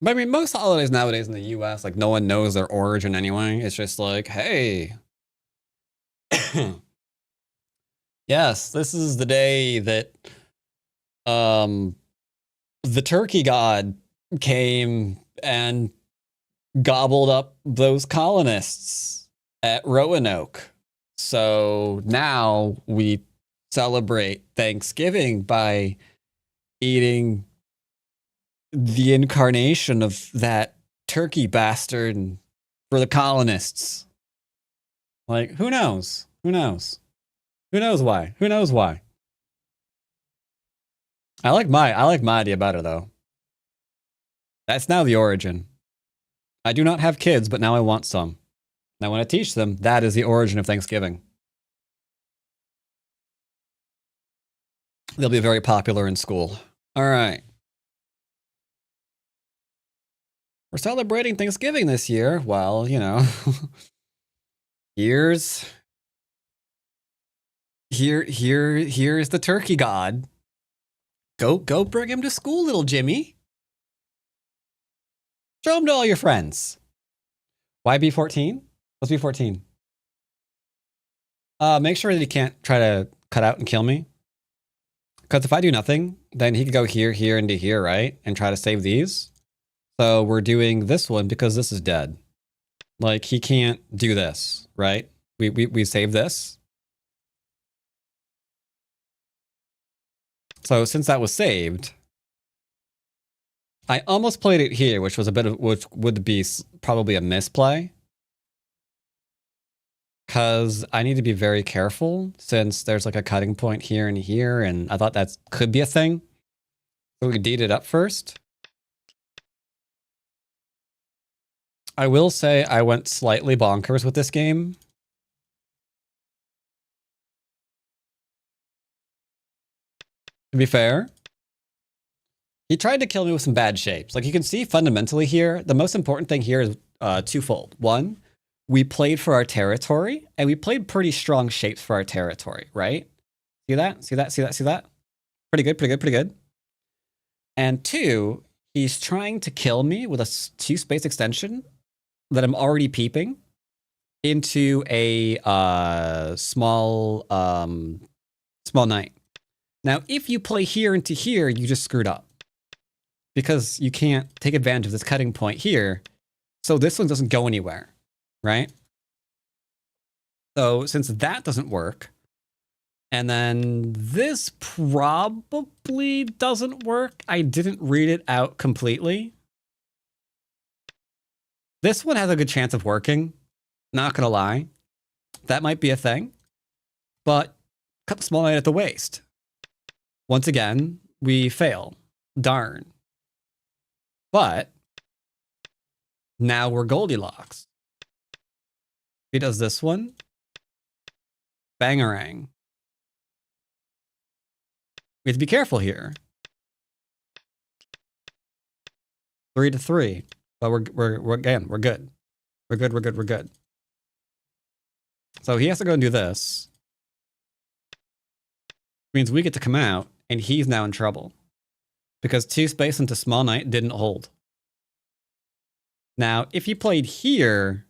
But I mean, most holidays nowadays in the U.S., like no one knows their origin anyway. It's just like, hey, yes, this is the day that the turkey god came and gobbled up those colonists at Roanoke. So now we celebrate Thanksgiving by eating the incarnation of that turkey bastard for the colonists. Like, who knows? Who knows? Who knows why? Who knows why? I like my idea better though. That's now the origin. I do not have kids, but now I want some. And I want to teach them that is the origin of Thanksgiving. They'll be very popular in school. All right. We're celebrating Thanksgiving this year. Well, you know, here's the turkey god. Go bring him to school, little Jimmy. Show him to all your friends. Why be 14? Let's be 14. Make sure that he can't try to cut out and kill me. Because if I do nothing, then he could go here, here, and to here, right? And try to save these. So we're doing this one because this is dead. Like, he can't do this, right? We save this. So since that was saved, I almost played it here, which would be probably a misplay. because I need to be very careful since there's like a cutting point here and here, and I thought that could be a thing. So we deed it up first. I will say I went slightly bonkers with this game. To be fair, he tried to kill me with some bad shapes. Like you can see fundamentally here, the most important thing here is twofold. One, we played for our territory, and we played pretty strong shapes for our territory, right? See that? See that? See that? See that? Pretty good, pretty good, pretty good. And two, he's trying to kill me with a 2-space extension that I'm already peeping into a small knight. Now, if you play here into here, you just screwed up. Because you can't take advantage of this cutting point here. So this one doesn't go anywhere, right? So since that doesn't work, and then this probably doesn't work. I didn't read it out completely. This one has a good chance of working. Not gonna lie. That might be a thing. But cut the small knight at the waist. Once again, we fail. Darn. But now we're Goldilocks. He does this one. Bangarang. We have to be careful here. 3-3. But we're good. We're good. We're good. So he has to go and do this. Means we get to come out, and he's now in trouble. Because 2 space into small knight didn't hold. Now, if he played here,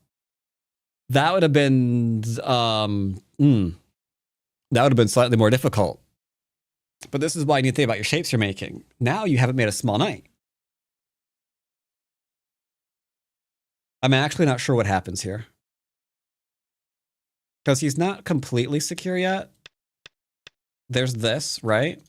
that would have been that would have been slightly more difficult. But this is why you need to think about your shapes you're making. Now you haven't made a small knight. I'm actually not sure what happens here. Because he's not completely secure yet. There's this, right?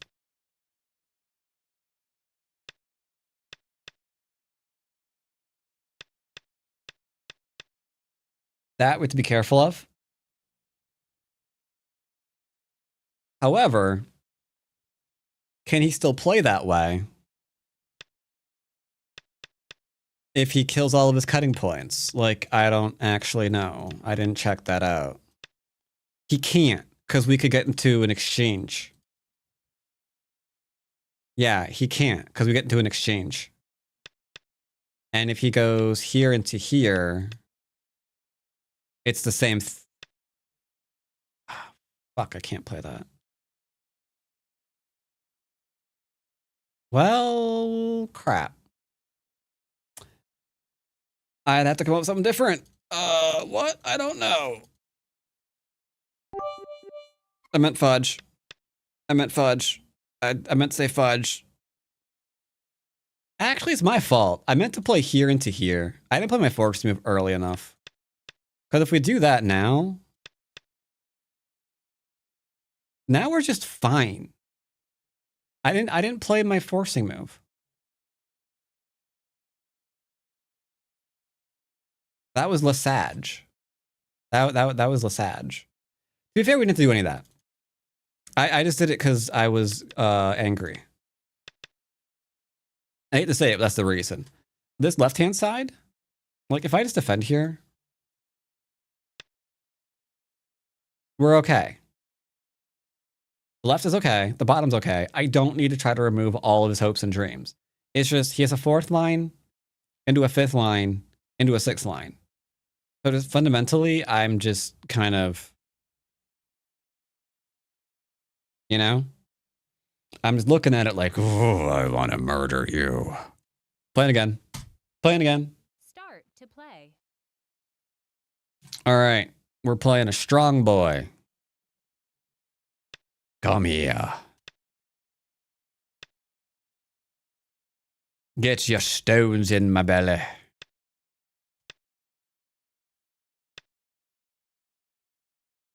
That we have to be careful of. However, can he still play that way if he kills all of his cutting points? Like, I don't actually know. I didn't check that out. He can't, because we could get into an exchange. Yeah, he can't, because we get into an exchange. And if he goes here into here, it's the same. Fuck, I can't play that. Well, crap. I'd have to come up with something different. What? I don't know. I meant fudge. I meant fudge. I meant to say fudge. Actually, it's my fault. I meant to play here into here. I didn't play my forks move early enough. Because if we do that now we're just fine. I didn't play my forcing move. That was Lesage. That was Lesage. To be fair, we didn't do any of that. I just did it because I was angry. I hate to say it, but that's the reason. This left-hand side, like if I just defend here, we're okay. The left is okay. The bottom's okay. I don't need to try to remove all of his hopes and dreams. It's just he has a 4th line, into a 5th line, into a 6th line. So just fundamentally, I'm just kind of, you know? I'm just looking at it like, oh, I want to murder you. Playing again. Playing again. Start to play. All right. We're playing a strong boy. Come here. Get your stones in my belly.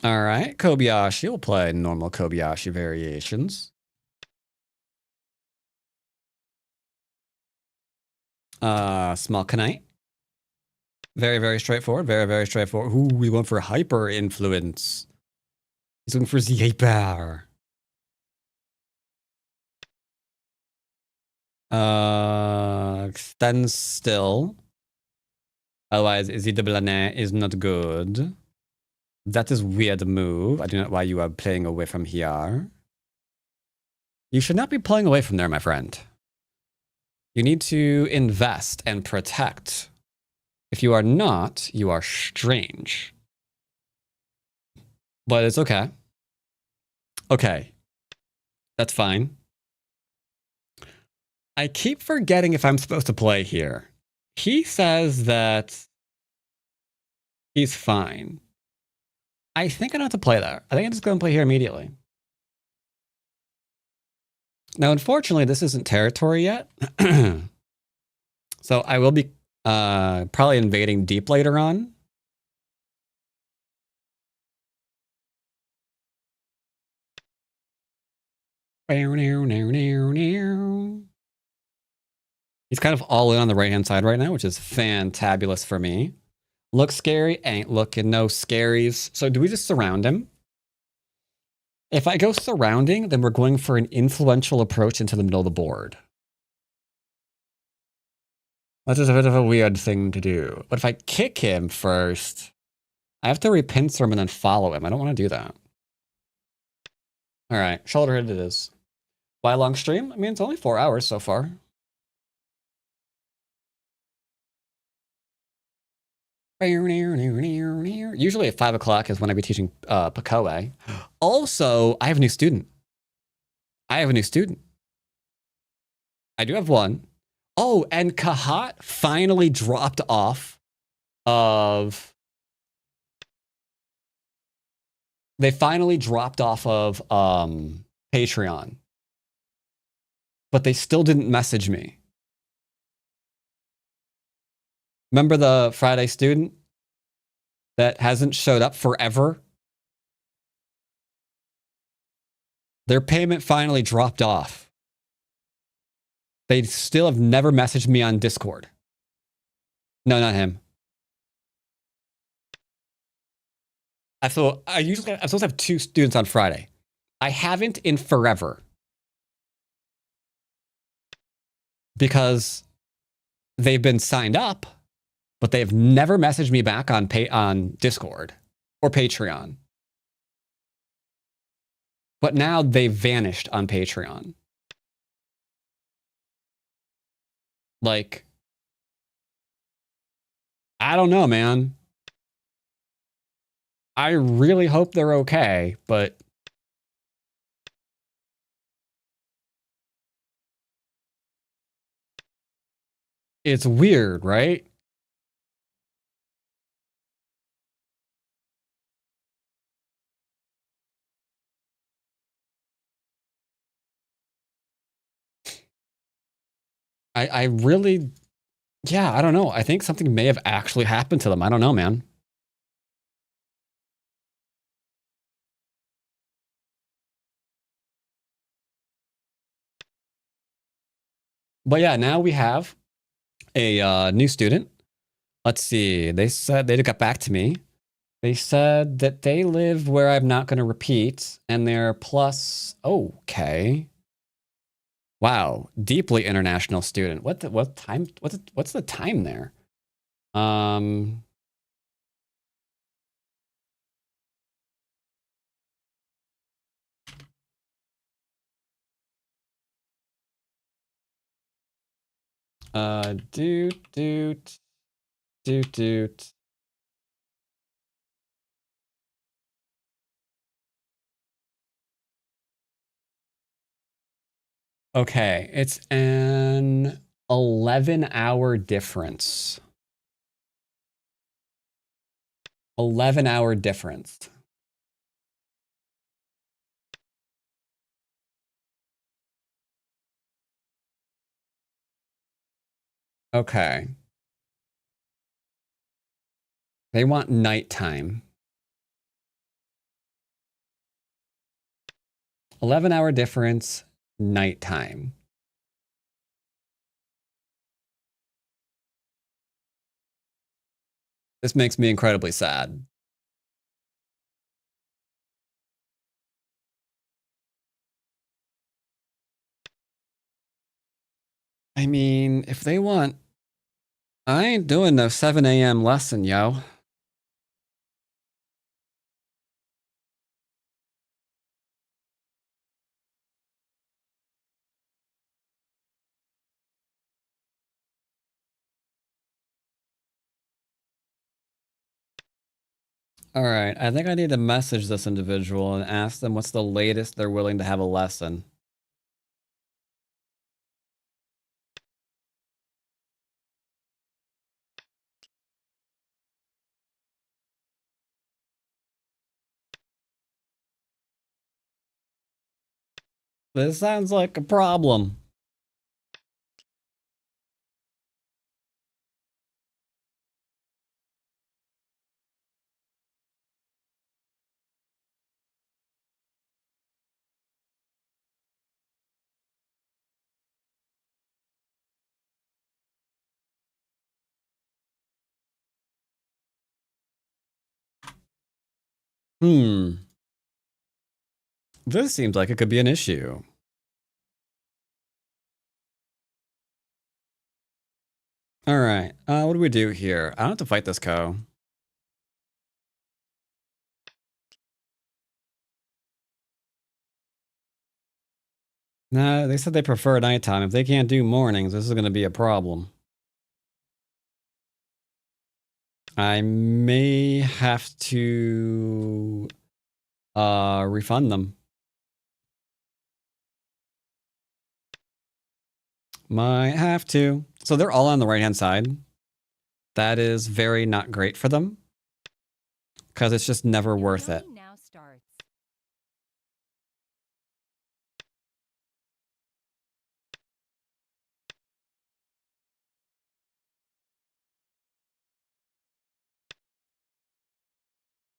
All right. Kobayashi will play normal Kobayashi variations. Small Knight. Very, very straightforward. Very, very straightforward. Ooh, we went for hyper influence. He's going for the hyper. Stand still. Otherwise, Zidablanet is not good. That is weird move. I do not know why you are playing away from here. You should not be playing away from there, my friend. You need to invest and protect. If you are not, you are strange. But it's okay. Okay. That's fine. I keep forgetting if I'm supposed to play here. He says that he's fine. I think I don't have to play there. I think I'm just going to play here immediately. Now, unfortunately, this isn't territory yet. So I will be probably invading deep later on. He's kind of all in on the right-hand side right now, which is fantabulous for me. Looks scary, ain't looking no scaries. So do we just surround him? If I go surrounding, then we're going for an influential approach into the middle of the board. That is a bit of a weird thing to do. But if I kick him first, I have to repincer him and then follow him. I don't want to do that. All right, shoulder hit it is. Why long stream? I mean, it's only 4 hours so far. Usually at 5 o'clock is when I be teaching Pakoe. Also, I have a new student. I do have one. Oh, and Kahat finally dropped off of... They finally dropped off of Patreon. But they still didn't message me. Remember the Friday student that hasn't showed up forever? Their payment finally dropped off. They still have never messaged me on Discord. No, not him. I'm supposed to have 2 students on Friday. I haven't in forever. Because they've been signed up, but they've never messaged me back on Discord or Patreon. But now they've vanished on Patreon. Like, I don't know, man. I really hope they're okay, but it's weird, right? I really, yeah, I don't know. I think something may have actually happened to them. I don't know, man. But yeah, now we have a new student. Let's see. They said they got back to me. They said that they live where I'm not going to repeat, and they're plus. Okay. Wow, deeply international student. What time? What's the time there? Doot. Okay, it's an 11-hour difference. 11-hour difference. Okay. They want nighttime. 11-hour difference, nighttime. This makes me incredibly sad. I mean, if they want, I ain't doing no 7 a.m. lesson, yo. All right, I think I need to message this individual and ask them what's the latest they're willing to have a lesson. This sounds like a problem. This seems like it could be an issue. All right, what do we do here? I don't have to fight this co. Nah, they said they prefer nighttime. If they can't do mornings, this is going to be a problem. I may have to refund them. Might have to. So they're all on the right-hand side. That is very not great for them. Because it's just never worth it. Now starts.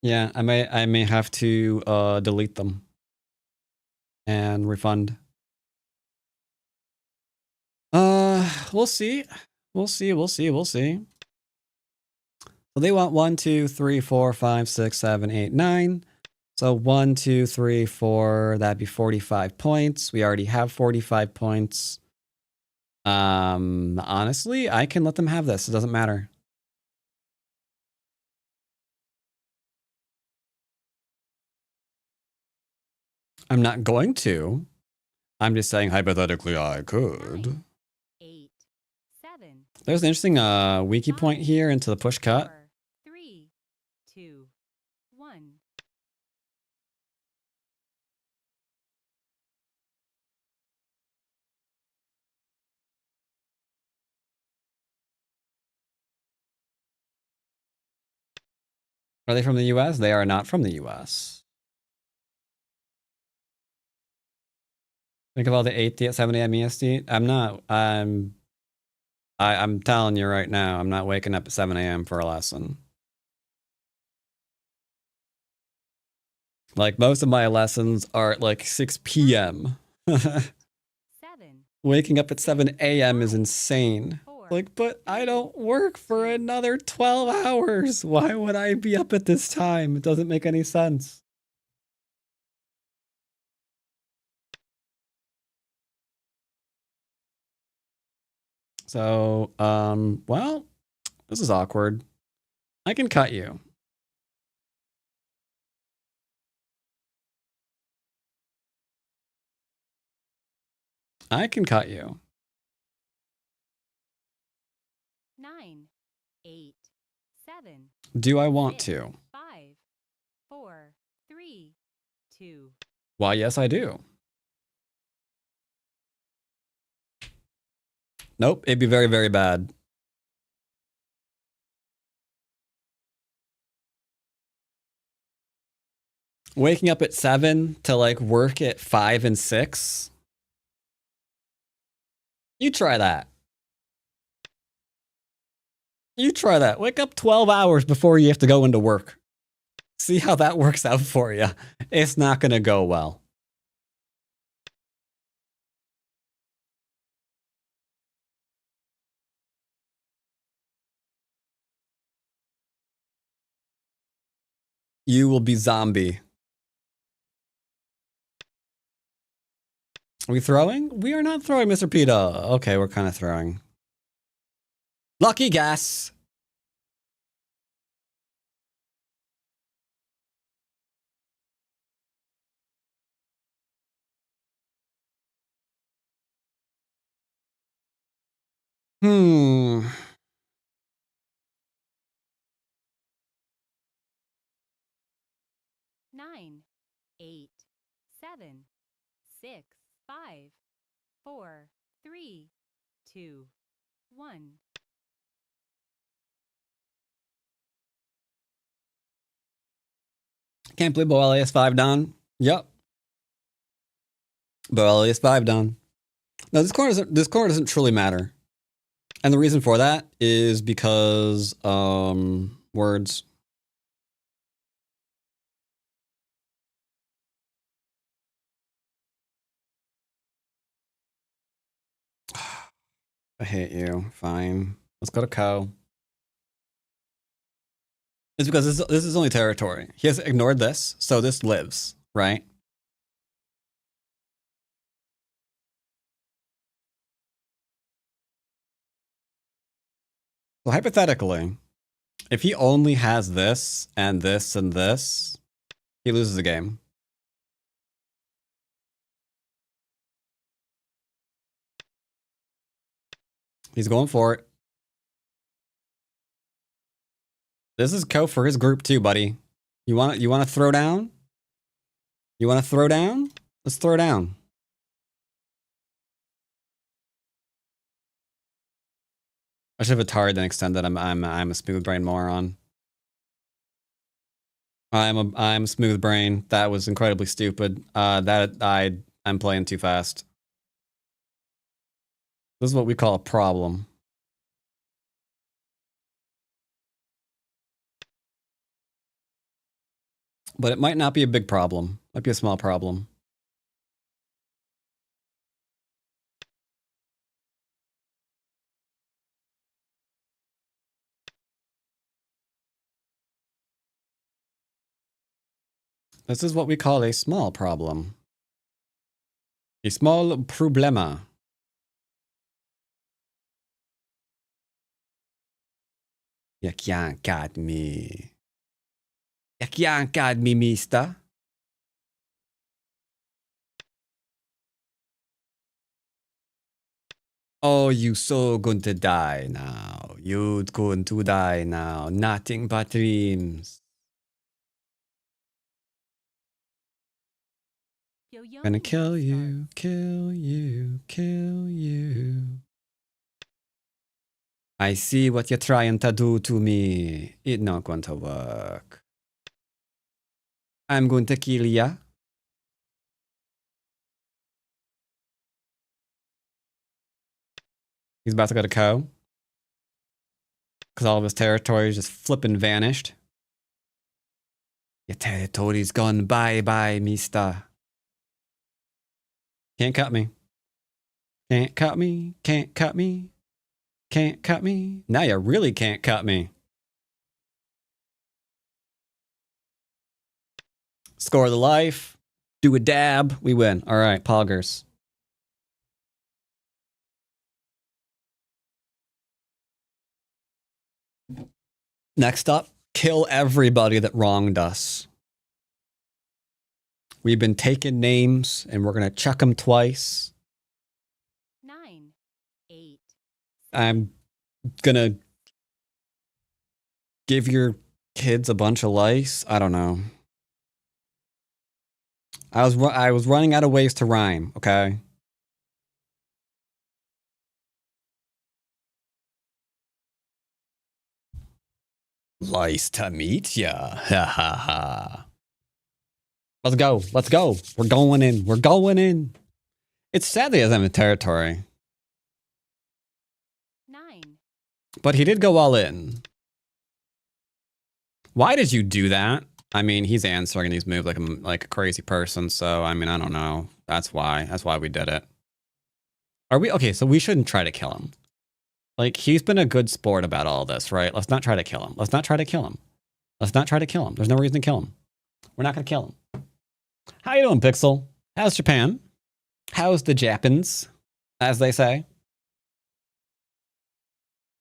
Yeah, I may have to delete them and refund. We'll see. We'll see. So they want 1, 2, 3, 4, 5, 6, 7, 8, 9. So 1, 2, 3, 4, that'd be 45 points. We already have 45 points. Honestly, I can let them have this. It doesn't matter. I'm not going to. I'm just saying hypothetically I could. 9, 8, 7. There's an interesting wiki point here into the push cut. 4, 3, 2, 1. Are they from the US? They are not from the US. Think of all the 8, 7 a.m. EST. I'm not. I'm telling you right now, I'm not waking up at 7 a.m. for a lesson. Like, most of my lessons are at like 6 p.m. 7. Waking up at 7 a.m. is insane. 4. Like, but I don't work for another 12 hours. Why would I be up at this time? It doesn't make any sense. So, well, this is awkward. I can cut you. I can cut you. 9, 8, 7. Do I want to? 5, 4, 3, 2. Why, yes, I do. Nope, it'd be very, very bad. Waking up at 7 to like work at 5 and 6. You try that. You try that. Wake up 12 hours before you have to go into work. See how that works out for you. It's not going to go well. You will be zombie. Are we throwing? We are not throwing, Mr. PETA. Okay, we're kind of throwing. Lucky guess. Hmm. Nine, 8, 7, 6, 5, 4, 3, 2, 1. Can't believe Boeli is 5 down. Yep. Boeli is 5 down. No, this corner doesn't truly matter. And the reason for that is because words. I hate you. Fine. Let's go to Co. It's because this is only territory. He has ignored this, so this lives, right? So hypothetically, if he only has this and this and this, he loses the game. He's going for it. This is Co for his group too, buddy. You want to throw down? You want to throw down? Let's throw down. I should have Atari then extended. I'm a smooth brain moron. I'm a smooth brain. That was incredibly stupid. I'm playing too fast. This is what we call a problem. But it might not be a big problem. Might be a small problem. This is what we call a small problem. A small problema. You can't got me. You can't got me, mister. Oh, you so going to die now. You going to die now. Nothing but dreams. Gonna kill you, kill you, kill you. I see what you're trying to do to me. It's not going to work. I'm going to kill ya. He's about to go to Co. Because all of his territory is just flipping vanished. Your territory's gone bye-bye, mister. Can't cut me. Can't cut me. Can't cut me. Can't cut me. Now you really can't cut me. Score the life. Do a dab. We win. All right, Poggers. Next up, kill everybody that wronged us. We've been taking names, and we're going to chuck them twice. 9, 8. I'm going to give your kids a bunch of lice. I don't know. I was running out of ways to rhyme, okay? Nice to meet ya. Ha ha ha. Let's go. Let's go. We're going in. We're going in. It's sad that he doesn't have a territory. 9. But he did go all in. Why did you do that? I mean, he's answering these moves like a crazy person, so I mean, I don't know. That's why. That's why we did it. Are we okay, so we shouldn't try to kill him. Like, he's been a good sport about all this, right? Let's not try to kill him. Let's not try to kill him. Let's not try to kill him. There's no reason to kill him. We're not going to kill him. How you doing, Pixel? How's Japan? How's the Japans, as they say?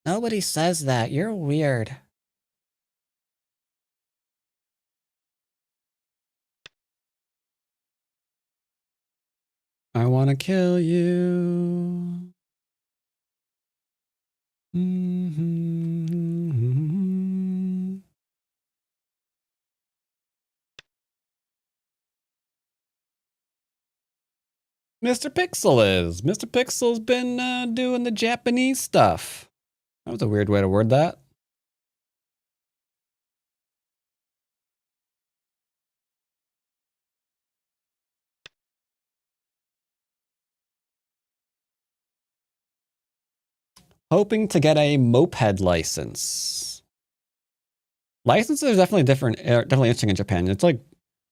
Nobody says that. You're weird. I want to kill you. Mr. Pixel is. Mr. Pixel's been doing the Japanese stuff. That was a weird way to word that. Hoping to get a moped license. Licenses are definitely different, definitely interesting in Japan. It's like,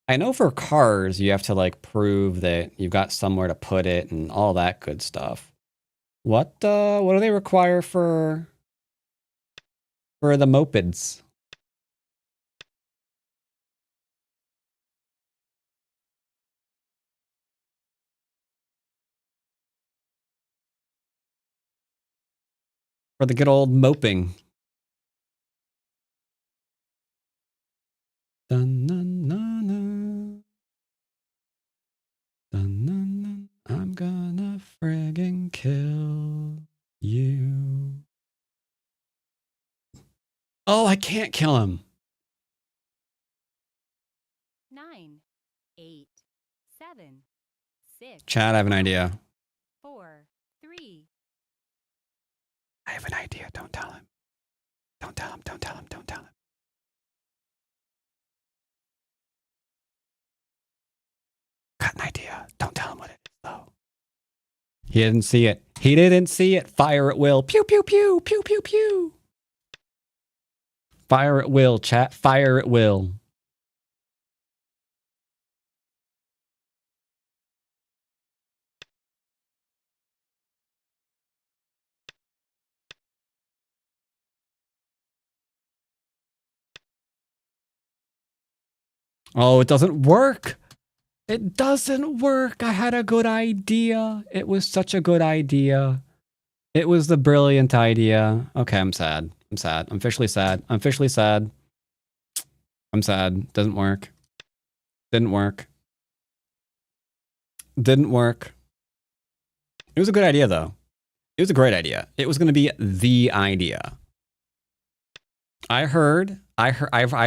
I know for cars, you have to like prove that you've got somewhere to put it and all that good stuff. What do they require for the mopeds? For the good old moping. Dun, dun, dun, dun. Dun, dun, dun. I'm gonna friggin' kill you. Oh, I can't kill him. 9, 8, 7, 6. Chad, I have an idea. 4, 3. I have an idea. Don't tell him. Don't tell him. Don't tell him. Don't tell him. Got an idea. Don't tell him what it is, though. He didn't see it. He didn't see it. Fire at will. Pew, pew, pew. Pew, pew, pew. Fire at will, chat. Fire at will. Oh, it doesn't work. It doesn't work. I had a good idea. It was such a good idea. It was the brilliant idea. Okay, I'm sad. I'm sad. I'm officially sad. I'm officially sad. I'm sad. Doesn't work. Didn't work. Didn't work. It was a good idea, though. It was a great idea. It was going to be the idea. I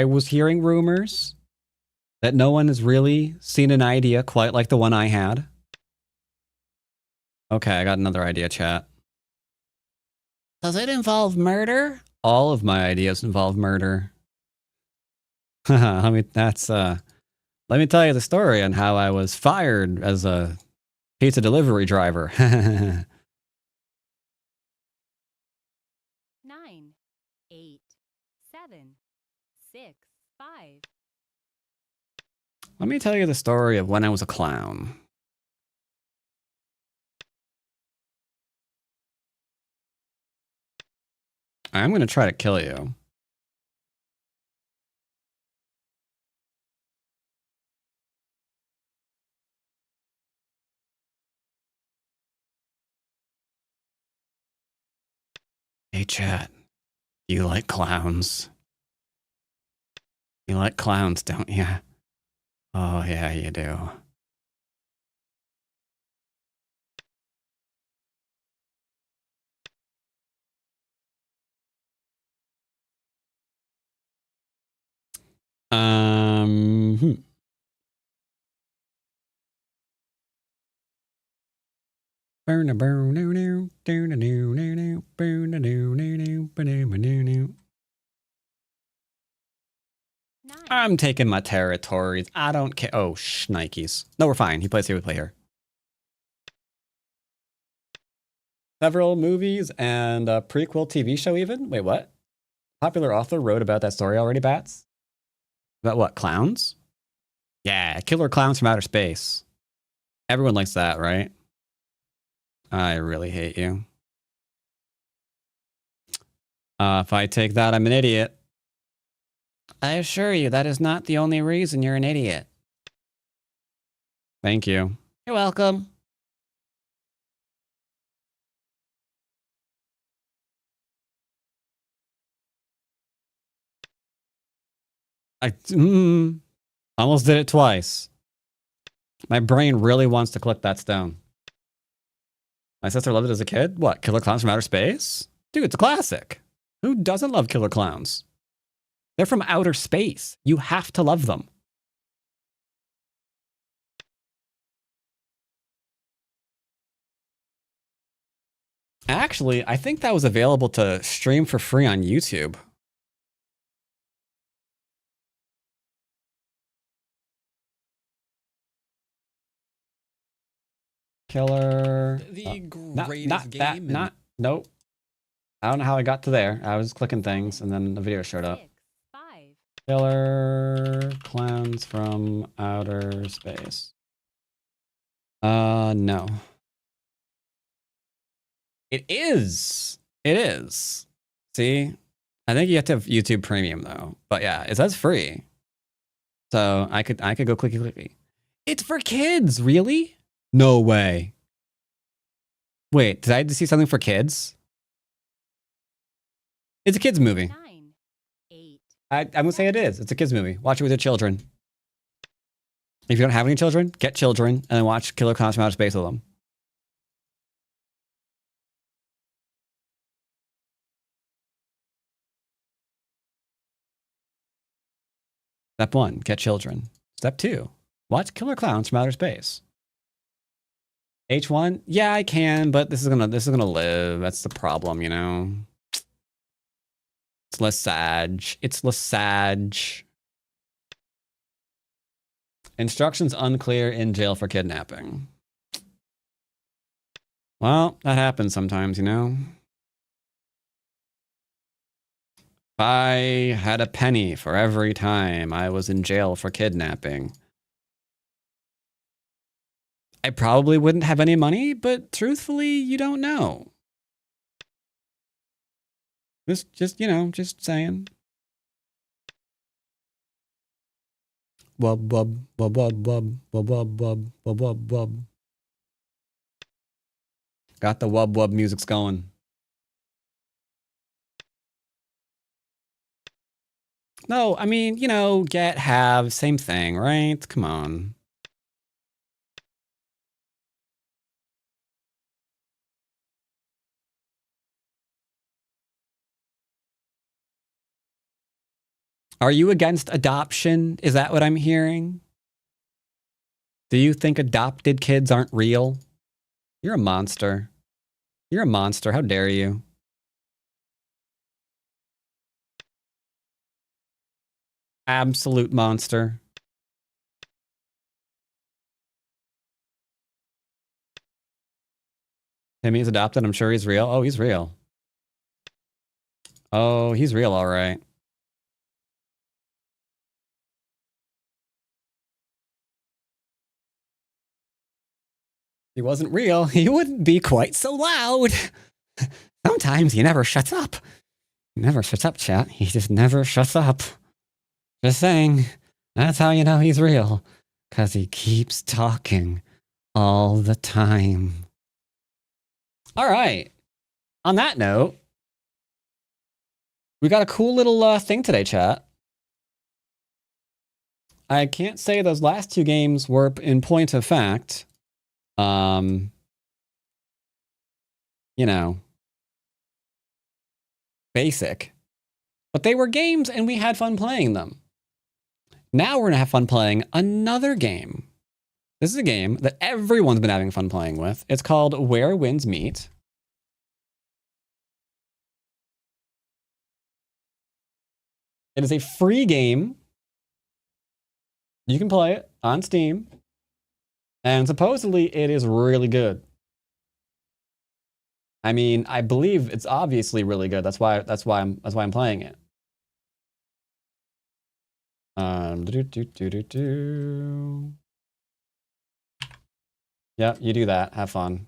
was hearing rumors that no one has really seen an idea quite like the one I had. Okay, I got another idea, chat. Does it involve murder? All of my ideas involve murder. Let me tell you the story on how I was fired as a pizza delivery driver. 9, 8, 7, 6, 5. Let me tell you the story of when I was a clown. I'm going to try to kill you. Hey, chat. You like clowns? You like clowns, don't you? Oh, yeah, you do. Hmm. I'm taking my territories. I don't care. Oh, shnikes. No, we're fine. He plays here, we play here. Several movies and a prequel TV show even? Wait, what? Popular author wrote about that story already, Bats? About what, clowns? Yeah, killer clowns from outer space. Everyone likes that, right? I really hate you. If I take that, I'm an idiot. I assure you, that is not the only reason you're an idiot. Thank you. You're welcome. I almost did it twice. My brain really wants to click that stone. My sister loved it as a kid. What? Killer Clowns from Outer Space? Dude, it's a classic. Who doesn't love Killer Clowns? They're from outer space. You have to love them. Actually, I think that was available to stream for free on YouTube. Killer. The greatest game. Nope. I don't know how I got to there. I was clicking things and then the video showed up. 6, 5, Killer Clowns from Outer Space. No. It is. It is. See? I think you have to have YouTube Premium though. But yeah, it says free. So I could go clicky. It's for kids, really? No way. Wait, did I see something for kids? It's a kids movie. 9, 8, I'm gonna say it is. It's a kids movie. Watch it with your children. If you don't have any children, get children and then watch Killer Clowns from Outer Space with them. Step 1, get children. Step 2, watch Killer Clowns from Outer Space. H1, yeah, I can, but this is gonna live. That's the problem, you know. It's Lesage. It's Lesage. Instructions unclear, in jail for kidnapping. Well, that happens sometimes, you know. If I had a penny for every time I was in jail for kidnapping, I probably wouldn't have any money, but truthfully, you don't know. Just you know, just saying. Wub wub wub wub wub wub wub wub wub wub wub. Got the wub wub music's going. No, I mean, you know, get, have, same thing, right? Come on. Are you against adoption? Is that what I'm hearing? Do you think adopted kids aren't real? You're a monster. You're a monster. How dare you? Absolute monster. Timmy's adopted. I'm sure he's real. Oh, he's real. Oh, he's real, all right. He wasn't real, he wouldn't be quite so loud. Sometimes he never shuts up. He never shuts up, chat. He just never shuts up. Just saying. That's how you know he's real. 'Cause he keeps talking all the time. All right. On that note, we got a cool little thing today, chat. I can't say those last two games were, in point of fact, you know, basic. But they were games and we had fun playing them. Now we're going to have fun playing another game. This is a game that everyone's been having fun playing with. It's called Where Winds Meet. It is a free game. You can play it on Steam. And supposedly it is really good. I mean, I believe it's obviously really good. That's why I'm playing it. Yeah, you do that. Have fun.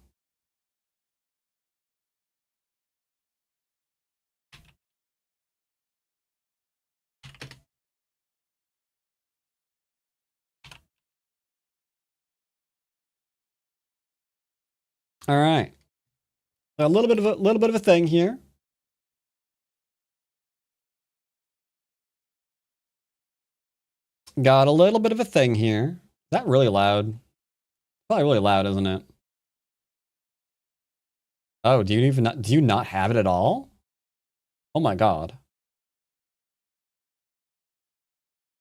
All right. A little bit of a thing here. Got a little bit of a thing here. Is that really loud? Probably really loud, isn't it? Oh, do you not have it at all? Oh my god.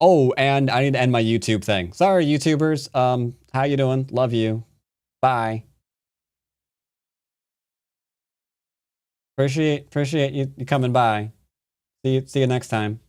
Oh, and I need to end my YouTube thing. Sorry, YouTubers. How you doing? Love you. Bye. Appreciate you coming by. See you next time.